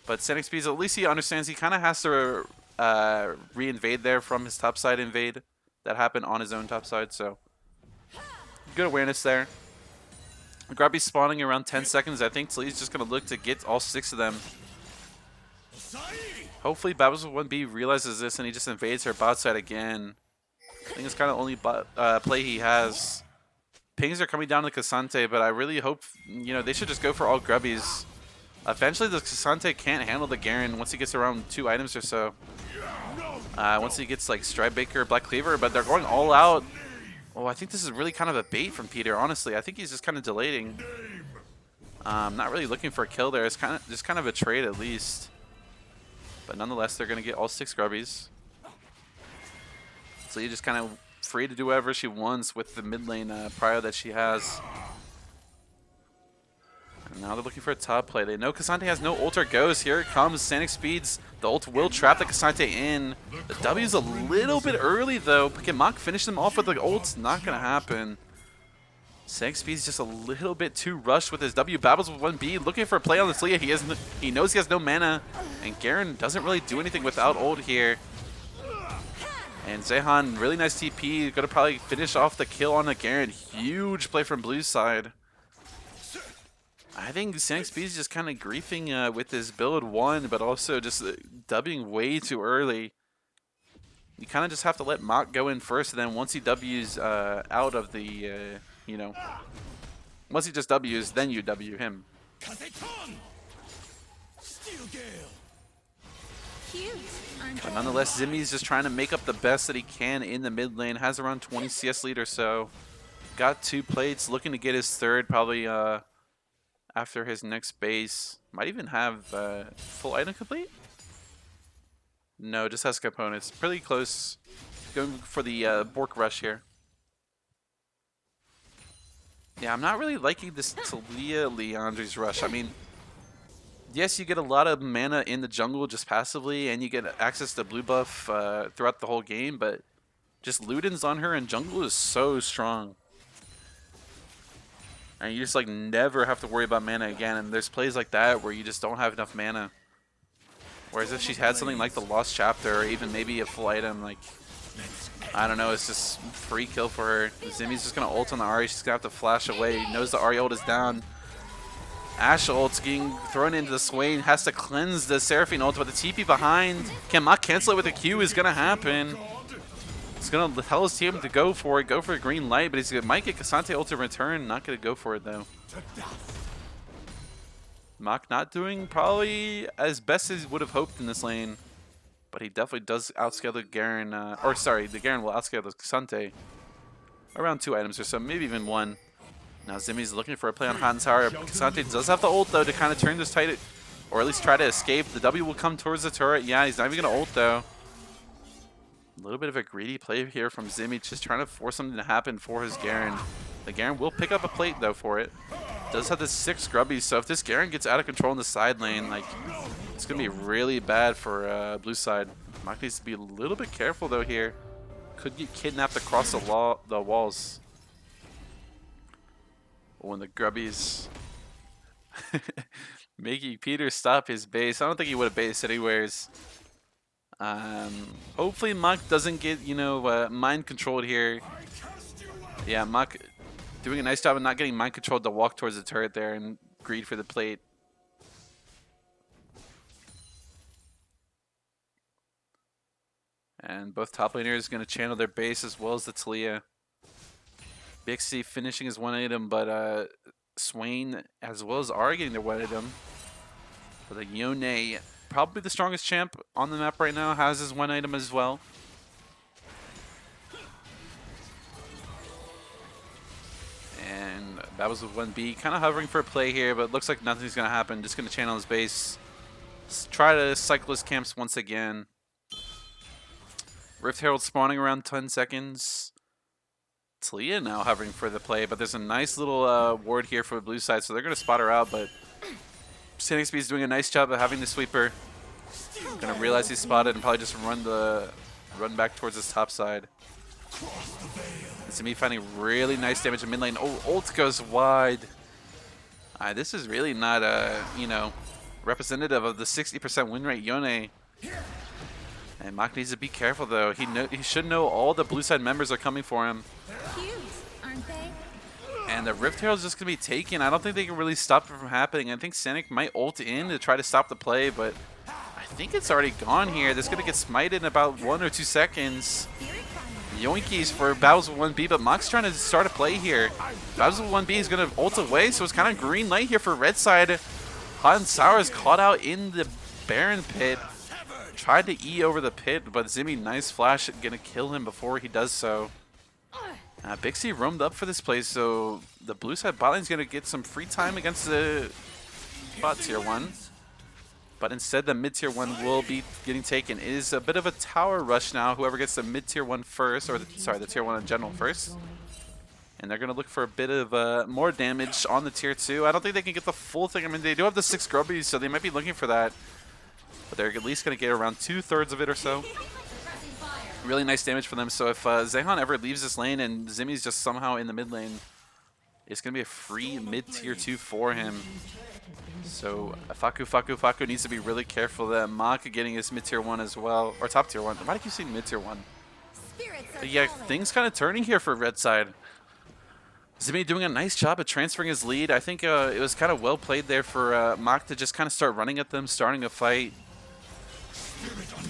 But Sonic Speeds, at least he understands he kind of has to re-invade there from his topside invade that happened on his own topside, so good awareness there. Grubby's spawning around 10 seconds. I think Talia's just going to look to get all 6 of them. Hopefully Babbles 1B realizes this and he just invades her bot side again. I think it's kind of the only play he has. Pings are coming down to Cassante, but I really hope, you know, they should just go for all Grubbies. Eventually, the Cassante can't handle the Garen once he gets around 2 items or so. Once he gets like Stridebaker, Black Cleaver, but they're going all out. Oh, I think this is really kind of a bait from Peter, honestly. I think he's just kind of delaying. Not really looking for a kill there. It's just kind of a trade at least. But nonetheless, they're going to get all 6 grubbies. So you're just kind of free to do whatever she wants with the mid lane prio that she has. And now they're looking for a top play. They know Cassante has no ult or ghost. Here it comes. Sanic speeds. The ult will trap the Cassante in. The W's a little bit early though. But can Mach finish them off with the ult? Not going to happen. Sanic speeds just a little bit too rushed with his W. Babbles with 1B. Looking for a play on the Talia. He knows he has no mana. And Garen doesn't really do anything without ult here. And Zehan, really nice TP. Going to probably finish off the kill on the Garen. Huge play from blue side. I think Sanic Speed's just kind of griefing with his build 1, but also just Wing way too early. You kind of just have to let Mach go in first, and then once he W's out of the, you know, once he just W's, then you W him. But nonetheless, Zimmy's just trying to make up the best that he can in the mid lane. Has around 20 CS lead or so. Got 2 plates, looking to get his third probably after his next base. Might even have full item complete? No, just has components. Pretty close. Going for the Bork rush here. Yeah, I'm not really liking this Talia Leandri's rush. I mean, yes, you get a lot of mana in the jungle just passively, and you get access to blue buff throughout the whole game, but just Luden's on her in jungle is so strong. And you just like never have to worry about mana again, and there's plays like that where you just don't have enough mana. Whereas if she had something like the Lost Chapter, or even maybe a full item, like, I don't know, it's just free kill for her. Zimmy's just going to ult on the Ahri, she's going to have to flash away. He knows the Ahri ult is down. Ashe ult's getting thrown into the Swain, has to cleanse the Seraphine ult, but the TP behind. Can Mach cancel it with a Q is going to happen. It's going to tell his team to go for it, go for a green light, but he might get Cassante ult in return. Not going to go for it though. Mach not doing probably as best as he would have hoped in this lane, but he definitely does outscale the Garen, or sorry, the Garen will outscale the Cassante. Around 2 items or so, maybe even 1. Now Zimmy's looking for a play on Hans Tower. Cassante does have the ult though to kind of turn this tight, or at least try to escape. The W will come towards the turret. Yeah, he's not even going to ult though. A little bit of a greedy play here from Zimmy, just trying to force something to happen for his Garen. The Garen will pick up a plate though for it. Does have the 6 grubbies, so if this Garen gets out of control in the side lane, like, it's going to be really bad for blue side. Mach needs to be a little bit careful though here. Could get kidnapped across the walls. When the grubbies making Peter stop his base. I don't think he would have based anywheres. Hopefully Mach doesn't get, you know, mind controlled here. Yeah, Mach doing a nice job of not getting mind controlled to walk towards the turret there and greed for the plate. And both top laners going to channel their base as well as the Talia. Bixie finishing his 1 item, but Swain as well as Ahri getting their 1 item. For the Yone, probably the strongest champ on the map right now, has his 1 item as well. And that was with 1B, kind of hovering for a play here, but looks like nothing's going to happen. Just going to channel his base. Try to cycle his camps once again. Rift Herald spawning around 10 seconds. Talia now hovering for the play, but there's a nice little ward here for the blue side, so they're going to spot her out, but Sanic Speed's doing a nice job of having the sweeper. Going to realize he's spotted and probably just run back towards his top side. It's me finding really nice damage in mid lane. Oh, ult goes wide. This is really not you know, representative of the 60% win rate Yone. And Mach needs to be careful though. He should know all the blue side members are coming for him. Cute, aren't they? And the Rift Herald's just gonna be taken. I don't think they can really stop it from happening. I think Sanic might ult in to try to stop the play, but I think it's already gone here. This is gonna get smited in about 1 or 2 seconds. Yoinkies for Battles with 1B, but Mach's trying to start a play here. Battles with 1B is gonna ult away, so it's kind of green light here for red side. Hot and Sour is caught out in the Baron pit. Tried to E over the pit, but Zimmy, nice flash, gonna kill him before he does so. Bixie roamed up for this play, so the blue side bot lane is going to get some free time against the bot tier 1. But instead, the mid tier 1 will be getting taken. It is a bit of a tower rush now. Whoever gets the mid tier 1 first, or the tier 1 in general first. And they're going to look for a bit of more damage on the tier 2. I don't think they can get the full thing. I mean, they do have the 6 grubbies, so they might be looking for that. But they're at least going to get around 2/3 of it or so. Really nice damage for them. So if Zehan ever leaves this lane and Zimmy's just somehow in the mid lane, it's going to be a free mid tier 2 for him. So FAKU needs to be really careful that Maka getting his mid tier 1 as well. Or top tier 1. Why do you say mid tier 1? But yeah, things kind of turning here for red side. Zimmy doing a nice job of transferring his lead. I think it was kind of well played there for Maka to just kind of start running at them, starting a fight.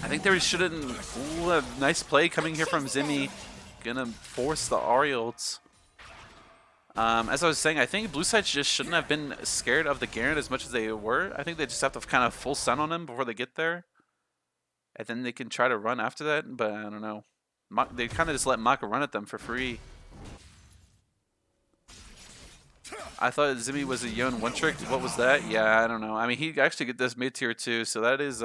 I think there shouldn't. Ooh, a nice play coming here from Zimmy. Gonna force the Ahri ults. As I was saying, I think blue side just shouldn't have been scared of the Garen as much as they were. I think they just have to kind of full stun on him before they get there. And then they can try to run after that, but I don't know. They kind of just let Maka run at them for free. I thought Zimmy was a Yon one trick. What was that? Yeah, I don't know. I mean, he actually get this mid tier 2, so that is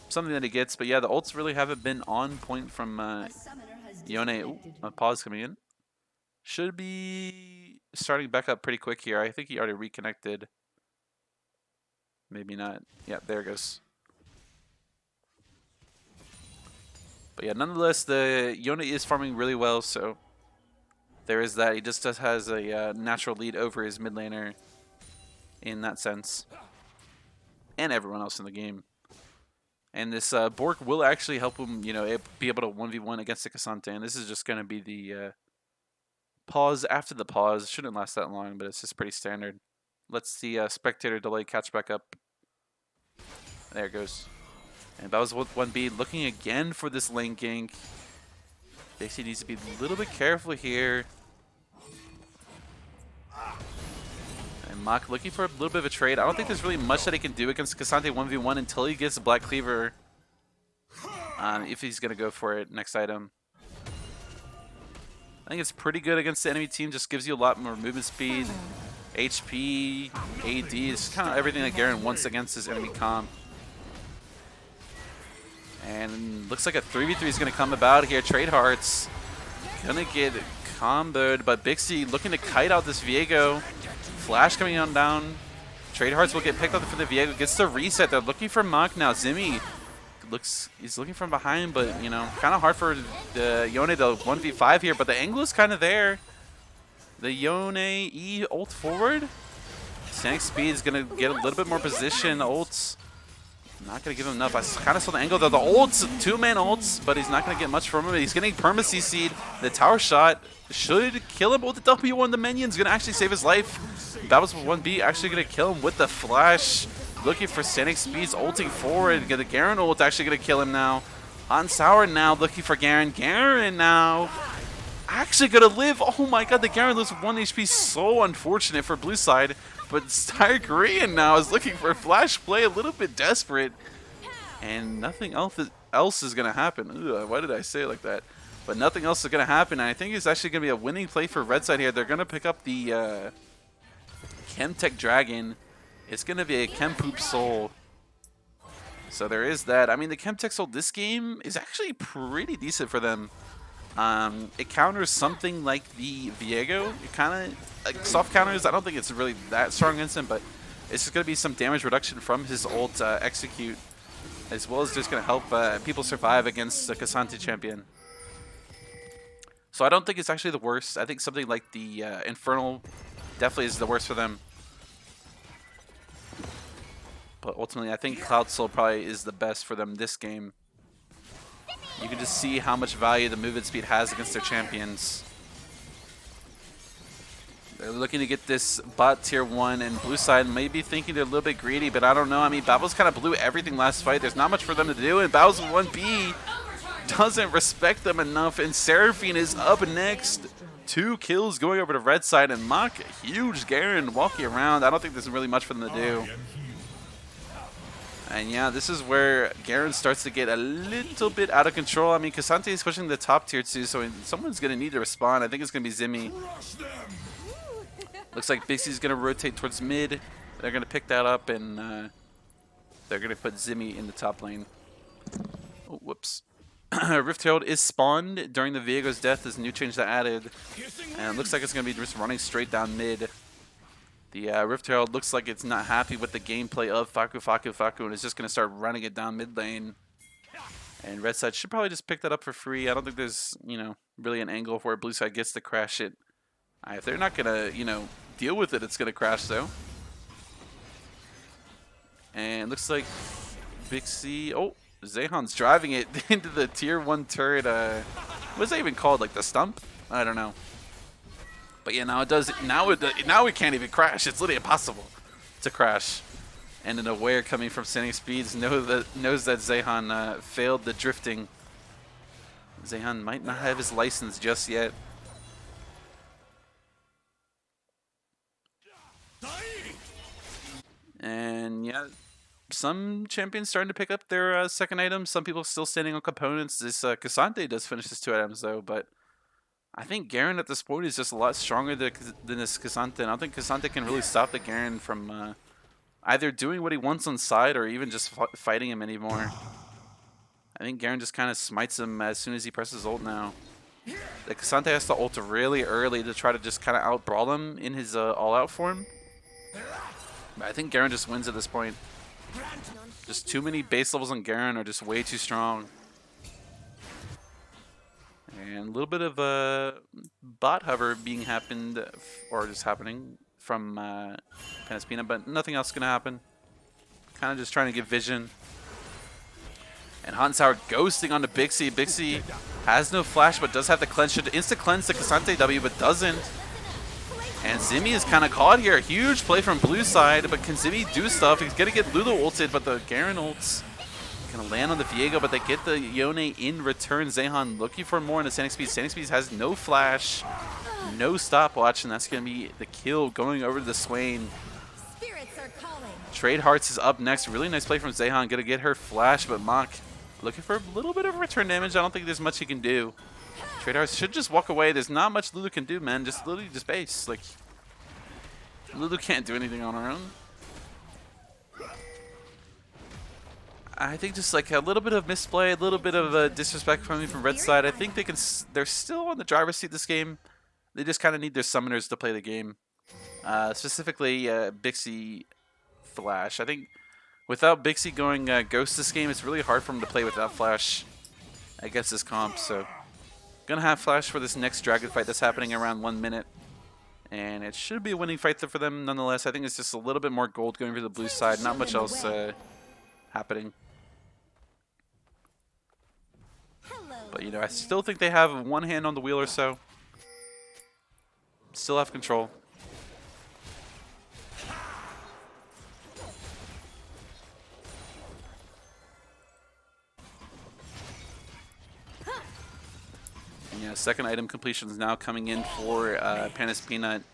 something that he gets. But yeah, the ults really haven't been on point from Yone. Ooh, a pause coming in. Should be starting back up pretty quick here. I think he already reconnected. Maybe not. Yeah, there it goes. But yeah, nonetheless, the Yone is farming really well, so there is that. He just has a natural lead over his mid laner in that sense. And everyone else in the game. And this Bork will actually help him, you know, be able to 1v1 against the Cassante. And this is just going to be the pause after the pause. It shouldn't last that long, but it's just pretty standard. Let's the spectator delay catch back up. There it goes. And that was 1B looking again for this lane gank. Basically needs to be a little bit careful here. And Mach looking for a little bit of a trade. I don't think there's really much that he can do against Cassante 1v1 until he gets the Black Cleaver. If he's going to go for it next item. I think it's pretty good against the enemy team. Just gives you a lot more movement speed, HP, AD. It's kind of everything that Garen wants against his enemy comp. And looks like a 3v3 is going to come about here. Trade Hearts going to get comboed, but Bixie looking to kite out this Viego. Flash coming on down. Trade Hearts will get picked up for the Viego. Gets the reset. They're looking for Mach now. Zimmy he's looking from behind, but you know, kind of hard for the Yone to 1v5 here, but the angle is kind of there. The Yone E ult forward. Sonic speed is going to get a little bit more position. Ults not going to give him enough. I kind of saw the angle though. The ults, 2-man ults, but he's not going to get much from him. He's getting perma CC'd. The tower shot should kill him with the W1. The minion's going to actually save his life. Battles with 1B actually going to kill him with the flash. Looking for Sonic Speeds, ulting forward. The Garen ult actually going to kill him now. On Sour now, looking for Garen. Garen now actually going to live. Oh my god, the Garen lives with 1 HP. So unfortunate for blue side. But Star Korean now is looking for a flash play, a little bit desperate. And nothing else is going to happen. Ugh, why did I say it like that? But nothing else is going to happen. And I think it's actually going to be a winning play for red side here. They're going to pick up the Chemtech Dragon. It's going to be a Chempoop Soul. So there is that. I mean, the Chemtech Soul this game is actually pretty decent for them. It counters something like the Viego. It kind of, like soft counters, I don't think it's really that strong against him, but it's just going to be some damage reduction from his ult execute, as well as just going to help people survive against the Cassante champion. So I don't think it's actually the worst. I think something like the Infernal definitely is the worst for them. But ultimately, I think Cloud Soul probably is the best for them this game. You can just see how much value the movement speed has against their champions. They're looking to get this bot tier 1, and blue side may be thinking they're a little bit greedy, but I don't know. I mean, Babels kind of blew everything last fight. There's not much for them to do, and Babels with 1B doesn't respect them enough, and Seraphine is up next. 2 kills going over to red side, and Mach, huge Garen walking around. I don't think there's really much for them to do. And yeah, this is where Garen starts to get a little bit out of control. I mean, Cassante is pushing the top tier too, so someone's going to need to respond. I think it's going to be Zimmy. Looks like Bixie's going to rotate towards mid. They're going to pick that up, and they're going to put Zimmy in the top lane. Oh, whoops. Rift Herald is spawned during the Viego's death. There's a new change that added. And it looks like it's going to be just running straight down mid. The Rift Herald looks like it's not happy with the gameplay of FAKU, and it's just going to start running it down mid lane. And red side should probably just pick that up for free. I don't think there's, really an angle where blue side gets to crash it. If they're not going to, deal with it, it's going to crash though. And it looks like Bixie... Oh, Zehan's driving it into the tier 1 turret. What's that even called? Like the stump? I don't know. But yeah, now it does. Now it can't even crash. It's literally impossible to crash. And an aware coming from Standing Speeds knows that Zehan failed the drifting. Zehan might not have his license just yet. And yeah, some champions starting to pick up their second item. Some people still standing on components. This Cassante does finish his 2 items though, but I think Garen at this point is just a lot stronger than this Cassante. And I don't think Cassante can really stop the Garen from either doing what he wants on side or even just fighting him anymore. I think Garen just kind of smites him as soon as he presses ult now. The Cassante has to ult really early to try to just kind of out-brawl him in his all-out form. But I think Garen just wins at this point. Just too many base levels on Garen are just way too strong. And a little bit of a bot hover being happened, or just happening from Panaspina, but nothing else is going to happen. Kind of just trying to get vision. And Hot and Sour ghosting onto Bixie. Bixie has no flash, but does have the cleanse. Should insta-cleanse the Cassante W, but doesn't. And Zimmy is kind of caught here. Huge play from blue side, but can Zimmy do stuff? He's going to get Lulu ulted, but the Garen ults going to land on the Viego, but they get the Yone in return. Zehan looking for more in the Standing Speed. Standing Speed has no flash, no stopwatch, and that's going to be the kill going over to the Swain. Trade Hearts is up next. Really nice play from Zehan. Going to get her flash, but Mach looking for a little bit of return damage. I don't think there's much he can do. Trade Hearts should just walk away. There's not much Lulu can do, man. Just literally just base. Like, Lulu can't do anything on her own. I think just like a little bit of misplay, a little bit of disrespect from me from red side. I think they're still on the driver's seat this game. They just kind of need their summoners to play the game. Specifically, Bixie Flash. I think without Bixie going Ghost this game, it's really hard for him to play without Flash against this comp. So, gonna have Flash for this next Dragon fight that's happening around 1 minute. And it should be a winning fight for them nonetheless. I think it's just a little bit more gold going for the blue side. Not much else happening. But, I still think they have one hand on the wheel or so. Still have control. And yeah, second item completion is now coming in for Panaspina.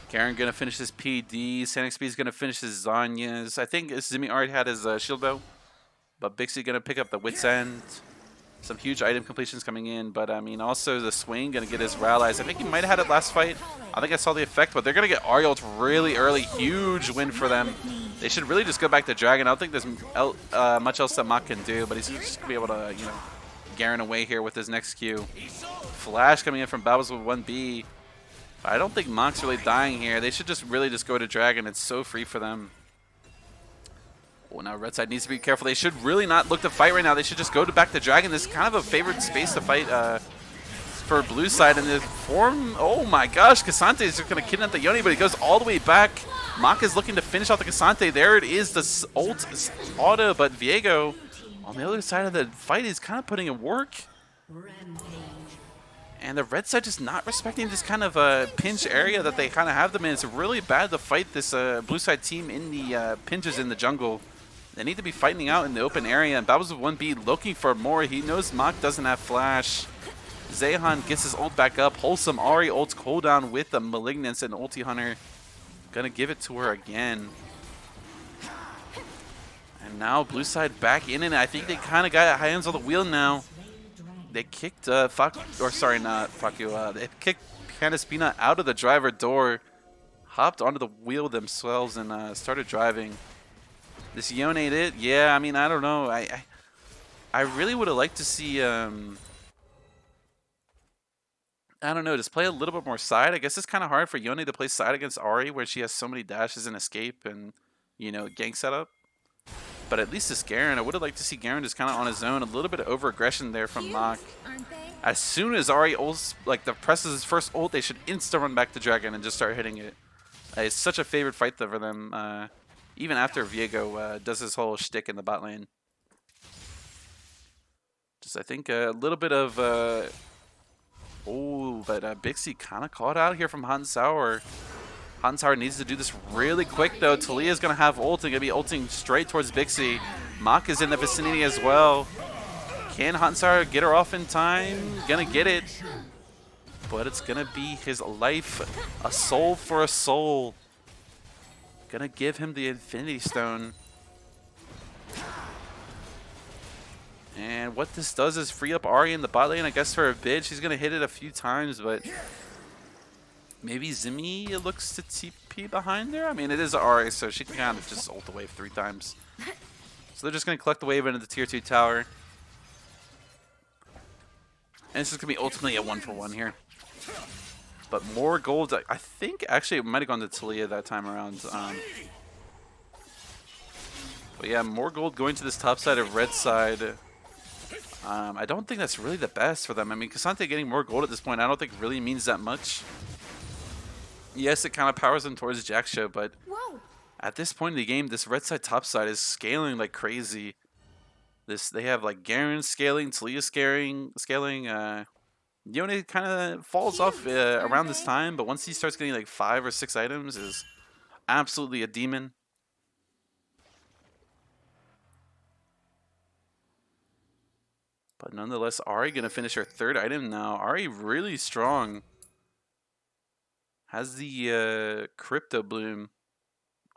Garen gonna finish his PD. Sanic Speed's gonna finish his Zanya's. I think Zimmy already had his shield bow. But Bixie gonna pick up the Wit's End. Some huge item completions coming in, but I mean, also the Swain gonna get his rallies. I think he might have had it last fight. I think I saw the effect, but they're gonna get Ari ult really early. Huge win for them. They should really just go back to Dragon. I don't think there's much else that Mach can do, but he's just gonna be able to, Garen away here with his next Q. Flash coming in from Babbles with 1B. But I don't think Mach's really dying here. They should just really just go to Dragon. It's so free for them. Oh, now red side needs to be careful. They should really not look to fight right now. They should just go back to Dragon. This is kind of a favored space to fight for blue side. And the form, oh my gosh, Cassante is just going to kidnap the Yone, but he goes all the way back. Mach is looking to finish off the Cassante. There it is, the ult auto, but Viego on the other side of the fight is kind of putting in work. And the red side just not respecting this kind of pinch area that they kind of have them in. It's really bad to fight this blue side team in the pinches in the jungle. They need to be fighting out in the open area. And Babbles with 1B looking for more. He knows Mach doesn't have flash. Zehan gets his ult back up. Wholesome Ari ults cooldown with the Malignance and Ulti Hunter. Gonna give it to her again. Now blue side back in it. I think they kind of got hands on the wheel now. They kicked FAKU, or sorry, not FAKU. They kicked Panda out of the driver door, hopped onto the wheel themselves, and started driving. This Yone it? Yeah, I mean, I don't know. I really would have liked to see I don't know, just play a little bit more side. I guess it's kind of hard for Yone to play side against Ari, where she has so many dashes and escape and, you know, gank setup. But at least this Garen, I would have liked to see Garen just kind of on his own. A little bit of over-aggression there from Mach. As soon as Ari ults, like, presses his first ult, they should insta-run back to Dragon and just start hitting it. It's such a favorite fight though for them, even after Viego does his whole shtick in the bot lane. Just, I think, a little bit of... oh, but Bixie kind of caught out here from Hot and Sour. Hot and Sour needs to do this really quick, though. Talia's going to have ult and going to be ulting straight towards Bixie. Mach is in the vicinity as well. Can Hot and Sour get her off in time? Gonna get it. But it's going to be his life. A soul for a soul. Gonna give him the Infinity Stone. And what this does is free up Ari in the bot lane, I guess, for a bid. She's going to hit it a few times, but maybe Zimmy looks to TP behind there? I mean, it is Ari, so she can kind of just ult the wave 3 times. So they're just going to collect the wave into the tier 2 tower. And it's just going to be ultimately a 1-for-1 here. But more gold, I think, actually, it might have gone to Talia that time around. But yeah, more gold going to this top side of red side. I don't think that's really the best for them. I mean, Cassante getting more gold at this point, I don't think really means that much. Yes, it kind of powers them towards Jackshow, but at this point in the game, this red side top side is scaling like crazy. They have like Garen scaling, Talia scaling. Yone kind of falls off around this time, but once he starts getting like 5 or 6 items, is absolutely a demon. But nonetheless, Ari gonna finish her 3rd item now. Ari really strong. Has the Crypto Bloom,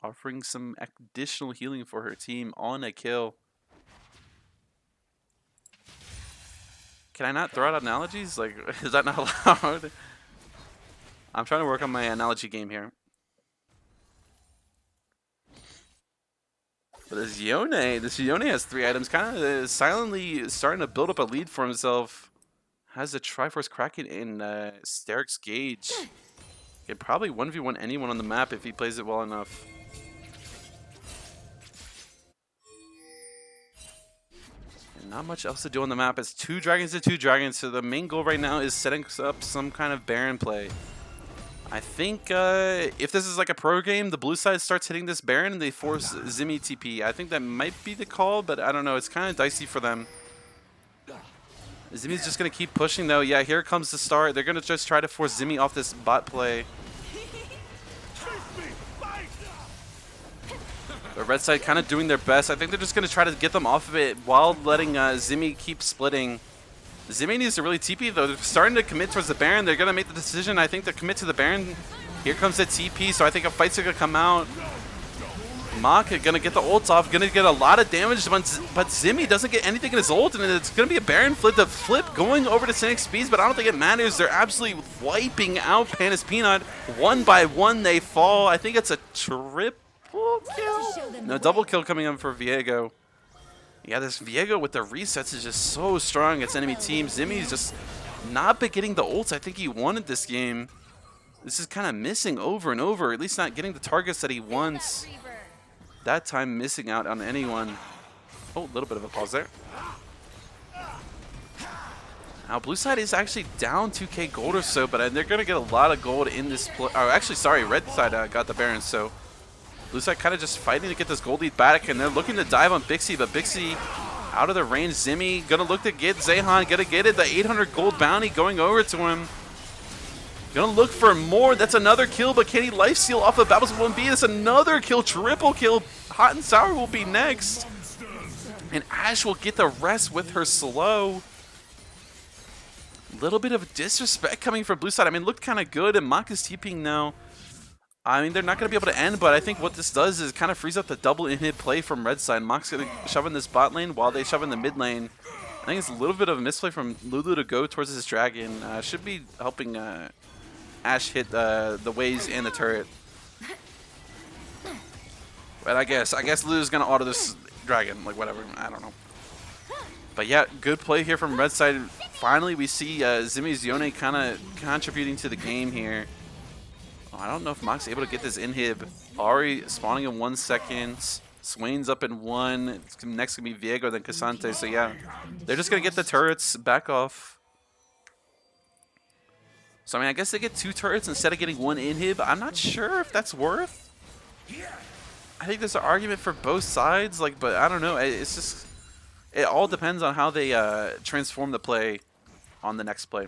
offering some additional healing for her team on a kill. Can I not throw out analogies? Like, is that not allowed? I'm trying to work on my analogy game here. But this Yone has 3 items, kind of silently starting to build up a lead for himself. Has a Triforce Kraken in Steric's Gauge. Can probably 1v1 anyone on the map if he plays it well enough. And not much else to do on the map. It's 2 dragons to 2 dragons, so the main goal right now is setting up some kind of Baron play. I think if this is like a pro game, the blue side starts hitting this Baron and they force Zimmy TP. I think that might be the call, but I don't know. It's kind of dicey for them. Zimmy's just going to keep pushing, though. Yeah, here comes the start. They're going to just try to force Zimmy off this bot play. The red side kind of doing their best. I think they're just going to try to get them off of it while letting Zimmy keep splitting. Zimmy needs to really TP, though. They're starting to commit towards the Baron. They're going to make the decision, I think, to commit to the Baron. Here comes the TP, so I think a fight's going to come out. Mach going to get the ult off, going to get a lot of damage, but Zimmy doesn't get anything in his ult, and it's going to be a Baron flip. The flip going over to Cynic Speeds, but I don't think it matters. They're absolutely wiping out Panis Peanut. 1 by 1, they fall. I think it's a triple kill? No, double kill coming up for Viego. Yeah, this Viego with the resets is just so strong against enemy teams. Zimmy's just not been getting the ults I think he wanted this game. This is kind of missing over and over, at least not getting the targets that he wants. That time missing out on anyone. Oh, a little bit of a pause there. Now, blue side is actually down 2k gold or so, but they're going to get a lot of gold in this play. Oh, actually, sorry, red side got the Baron, so blue side kind of just fighting to get this gold lead back, and they're looking to dive on Bixie, but Bixie out of the range. Zimmy gonna look to get Zehan, gonna get it. The 800 gold bounty going over to him. Gonna look for more. That's another kill, but can he lifesteal off of Battles 1B? That's another kill, triple kill. Hot and Sour will be next. And Ash will get the rest with her slow. Little bit of disrespect coming from blue side. I mean, looked kind of good, and Mach is TPing now. I mean, they're not going to be able to end, but I think what this does is kind of frees up the double inhib play from red side. Mock's going to shove in this bot lane while they shove in the mid lane. I think it's a little bit of a misplay from Lulu to go towards this dragon. Should be helping Ashe hit the waves and the turret. But I guess Lulu's going to auto this dragon, like whatever, I don't know. But yeah, good play here from red side. Finally, we see Zimmy's Yone kind of contributing to the game here. Oh, I don't know if Mock's able to get this inhib. Ari spawning in 1 second. Swain's up in 1. Next gonna be Viego, then Cassante. So yeah, they're just gonna get the turrets back off. So I mean, I guess they get 2 turrets instead of getting 1 inhib. I'm not sure if that's worth. I think there's an argument for both sides, like, but I don't know. It's just, it all depends on how they transform the play on the next play.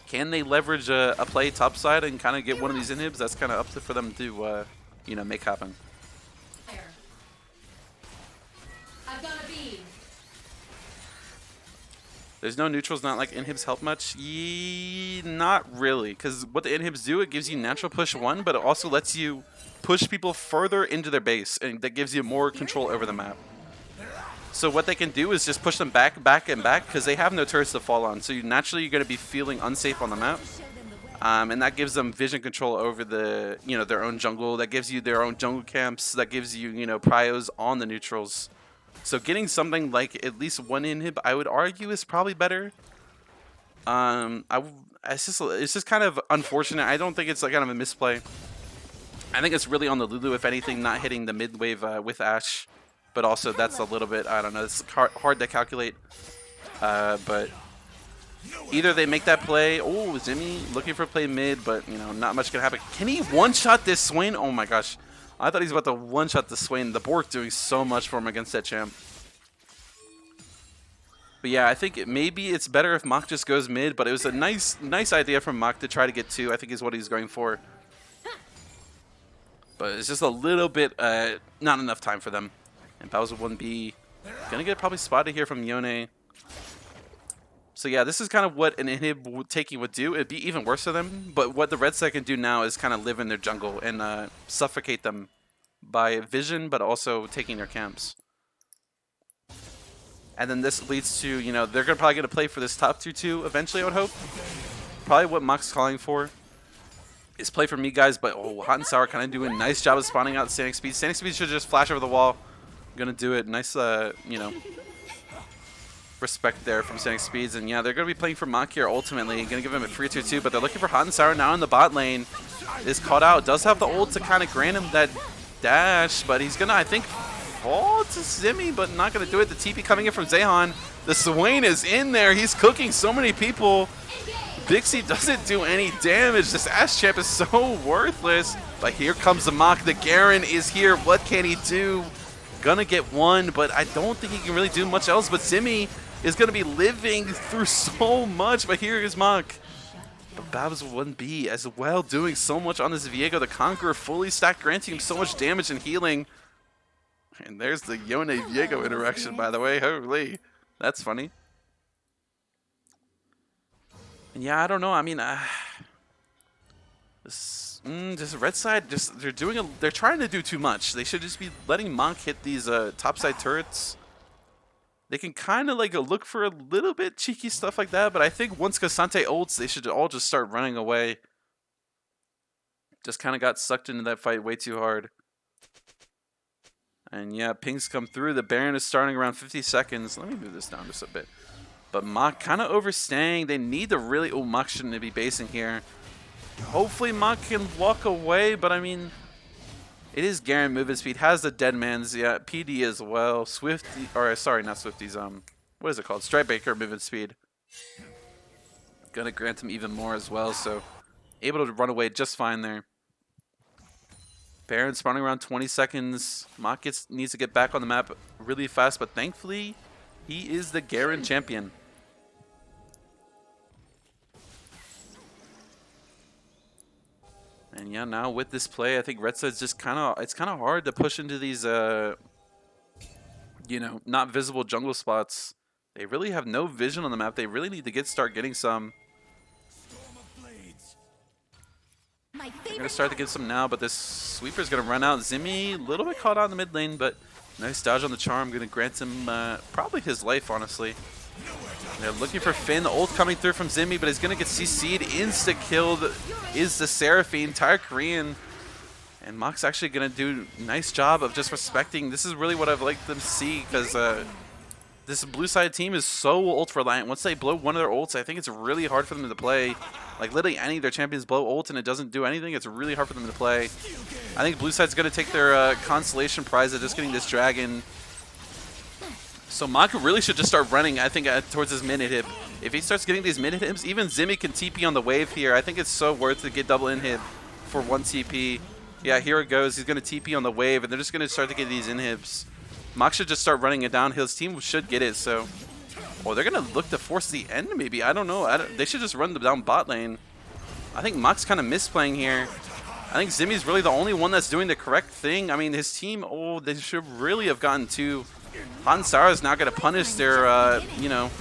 Can they leverage a play topside and kind of get one of these inhibs? That's kind of up to for them to, you know, make happen. There's no neutrals, not like inhibs help much? Not really, because what the inhibs do, it gives you natural push 1, but it also lets you push people further into their base, and that gives you more control over the map. So what they can do is just push them back, back, and back, because they have no turrets to fall on. So naturally you're going to be feeling unsafe on the map. And that gives them vision control over the, you know, their own jungle. That gives you their own jungle camps. That gives you, you know, pryos on the neutrals. So getting something like at least 1 inhib, I would argue, is probably better. It's just kind of unfortunate. I don't think it's like kind of a misplay. I think it's really on the Lulu, if anything, not hitting the mid wave with Ashe. But also that's a little bit, I don't know, it's hard to calculate. But either they make that play. Oh, Zimmy looking for play mid, but you know, not much can happen. Can he one-shot this Swain? Oh my gosh. I thought he was about to one-shot the Swain. The Bork doing so much for him against that champ. But yeah, I think maybe it's better if Mock just goes mid, but it was a nice idea from Mock to try to get 2, I think is what he's going for. But it's just a little bit, not enough time for them. And Bowser 1B gonna get probably spotted here from Yone. So yeah, this is kind of what an inhib taking would do. It'd be even worse for them, but what the red side can do now is kind of live in their jungle and suffocate them by vision, but also taking their camps. And then this leads to, you know, they're probably going to play for this top 2-2 eventually, I would hope. Probably what Mock's calling for is play for me, guys, but oh, Hot and Sour kind of doing a nice job of spawning out Standing Speed. Standing Speed should just flash over the wall. Gonna do it. Nice, you know, respect there from Standing Speeds. And yeah, they're going to be playing for Mock here ultimately. Going to give him a 3-2-2, but they're looking for Hot and Sour now in the bot lane. Is caught out. Does have the ult to kind of grant him that dash, but he's going to, I think, fall to Zimmy, but not going to do it. The TP coming in from Zehan. The Swain is in there. He's cooking so many people. Dixie doesn't do any damage. This Ashe champ is so worthless. But here comes the Mock. The Garen is here. What can he do? Gonna get 1, but I don't think he can really do much else. But Zimmy is gonna be living through so much. But here is Mock. But Babs 1B as well, doing so much on this Viego. The Conqueror fully stacked, granting him so much damage and healing. And there's the Yone Viego interaction, by the way. Holy, that's funny. And yeah, I don't know. I mean, this red side, they're trying to do too much. They should just be letting Mock hit these topside turrets. They can kind of like look for a little bit cheeky stuff like that, but I think once Cassante ults, they should all just start running away. Just kind of got sucked into that fight way too hard. And yeah, pings come through. The Baron is starting around 50 seconds. Let me move this down just a bit. But Mock kind of overstaying. They need to really... Oh, Mock shouldn't be basing here. Hopefully Mock can walk away, but I mean... It is Garen movement speed. Has the dead man's, yeah, PD as well. Swifty... Or, sorry, not Swifty's, what is it called? Strikebreaker movement speed. Gonna grant him even more as well, so... Able to run away just fine there. Baron spawning around 20 seconds. Mock needs to get back on the map really fast, but thankfully, he is the Garen champion. And yeah, now with this play, I think Red Side's just it's kind of hard to push into these, you know, not visible jungle spots. They really have no vision on the map. They really need to start getting some. My They're going to start to get some now, but this sweeper is going to run out. Zimmy, a little bit caught out in the mid lane, but nice dodge on the charm. Going to grant him probably his life, honestly. They're looking for Finn. The ult coming through from Zimmy, but he's going to get CC'd. Insta-killed is the Seraphine. Entire Korean. And Mock's actually going to do a nice job of just respecting. This is really what I've liked them to see, because this blue side team is so ult reliant. Once they blow one of their ults, I think it's really hard for them to play. Like literally any of their champions blow ult and it doesn't do anything. It's really hard for them to play. I think blue side's going to take their consolation prize of just getting this dragon. So Mock really should just start running, I think, towards his mid inhib. If he starts getting these mid inhibs, even Zimmy can TP on the wave here. I think it's so worth to get double inhib for 1 TP. Yeah, here it goes. He's going to TP on the wave, and they're just going to start to get these inhibs. Mock should just start running it down. His team should get it, so... Or they're going to look to force the end, maybe. I don't know. They should just run them down bot lane. I think Mock's kind of misplaying here. I think Zimmy's really the only one that's doing the correct thing. I mean, his team, oh, they should really have gotten 2. Hansara's now going to punish their, you know...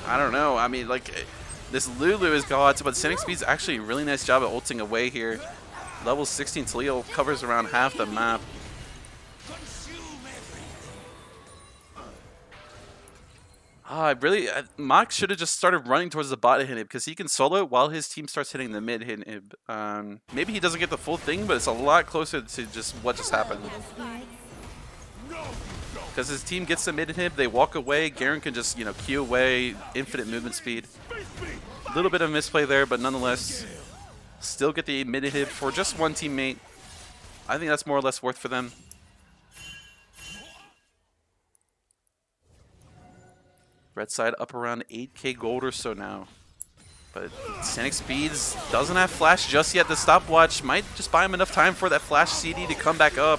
I don't know. I mean, like, this Lulu is got, but Scenic Speed's actually a really nice job at ulting away here. Level 16 Taliyah covers around half the map. Mock should have just started running towards the bot inhib because he can solo it while his team starts hitting the mid inhib. Maybe he doesn't get the full thing, but it's a lot closer to just what just happened. Because his team gets the mid inhib, they walk away. Garen can just, you know, Q away, infinite movement speed. A little bit of misplay there, but nonetheless, still get the mid inhib for just 1 teammate. I think that's more or less worth for them. Red side up around 8k gold or so now. But Scenic Speeds doesn't have flash just yet. The stopwatch might just buy him enough time for that flash CD to come back up.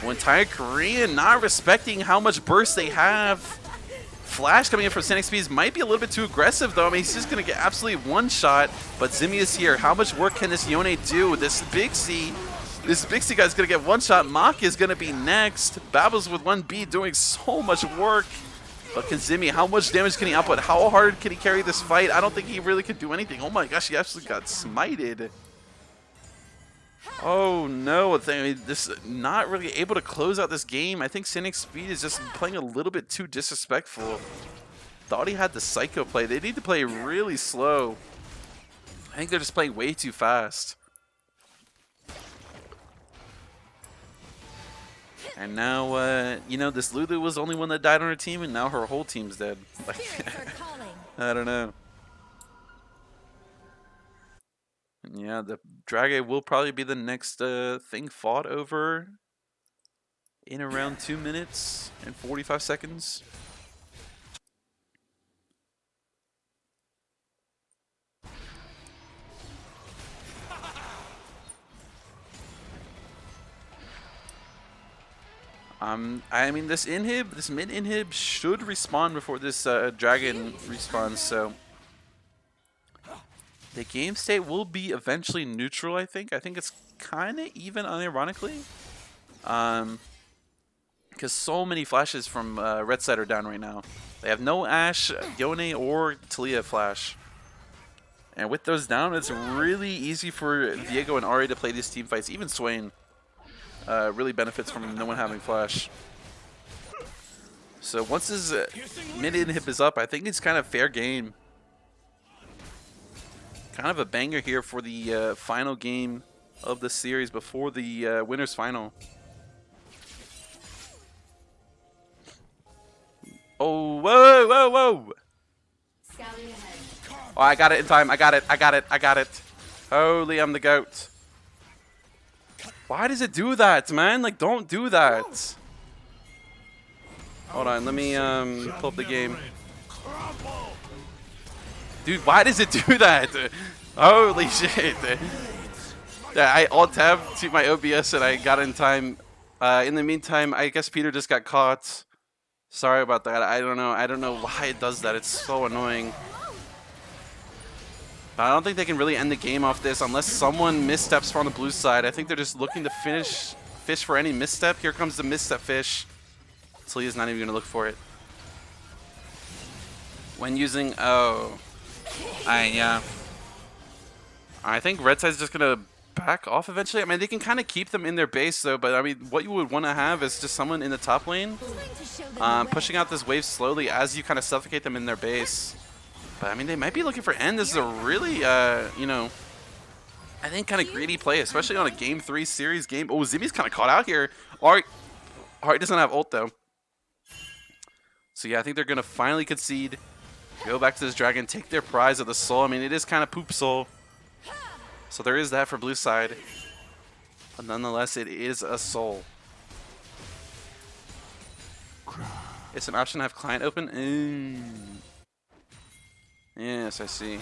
Well, entire Korean not respecting how much burst they have. Flash coming in from Scenic Speeds might be a little bit too aggressive though. I mean, he's just going to get absolutely one shot. But Zimmy is here. How much work can this Yone do? This Big C guy's going to get one shot. Mock is going to be next. Babbles with 1B doing so much work. But can Zimmy, how much damage can he output? How hard can he carry this fight? I don't think he really could do anything. Oh my gosh, he actually got smited. Oh no, this not really able to close out this game. I think Scenic Speed is just playing a little bit too disrespectful. Thought he had the Psycho play. They need to play really slow. I think they're just playing way too fast. And now, you know, this Lulu was the only one that died on her team, and now her whole team's dead. Like, I don't know. And yeah, the Drage will probably be the next thing fought over in around 2 minutes and 45 seconds. I mean, this mid inhib should respawn before this dragon respawns, so the game state will be eventually neutral, I think. I think it's kind of even, unironically. Because so many flashes from red side are down right now. They have no Ashe, Yone, or Taliyah flash. And with those down, it's really easy for Diego and Ari to play these team fights. Even Swain really benefits from no one having flash. So once his mid inhib is up, I think it's kind of fair game. Kind of a banger here for the final game of the series before the winners final. Oh, whoa, whoa, whoa! Oh, I got it in time. I got it. Holy, I'm the GOAT. Why does it do that, man? Like, don't do that. Hold on, let me pull up the game. Dude, why does it do that? Holy shit. Yeah, I alt-tab to my OBS and I got in time. In the meantime, I guess Peter just got caught. Sorry about that. I don't know why it does that. It's so annoying. But I don't think they can really end the game off this unless someone missteps from the blue side. I think they're just looking to fish for any misstep. Here comes the misstep fish. Taliyah's not even going to look for it. When using... Oh. Yeah. I think Red Side's just gonna back off eventually. I mean, they can kind of keep them in their base though, but I mean, what you would want to have is just someone in the top lane, pushing out this wave slowly as you kind of suffocate them in their base. But I mean, they might be looking for end. This is a really, you know, I think kind of greedy play, especially on a Game 3 series game. Oh, Zimmy's kind of caught out here. Art doesn't have ult though. So yeah, I think they're gonna finally concede, go back to this dragon, take their prize of the soul. I mean, it is kind of poop soul. So there is that for blue side. But nonetheless, it is a soul. It's an option to have client open. Yes, I see.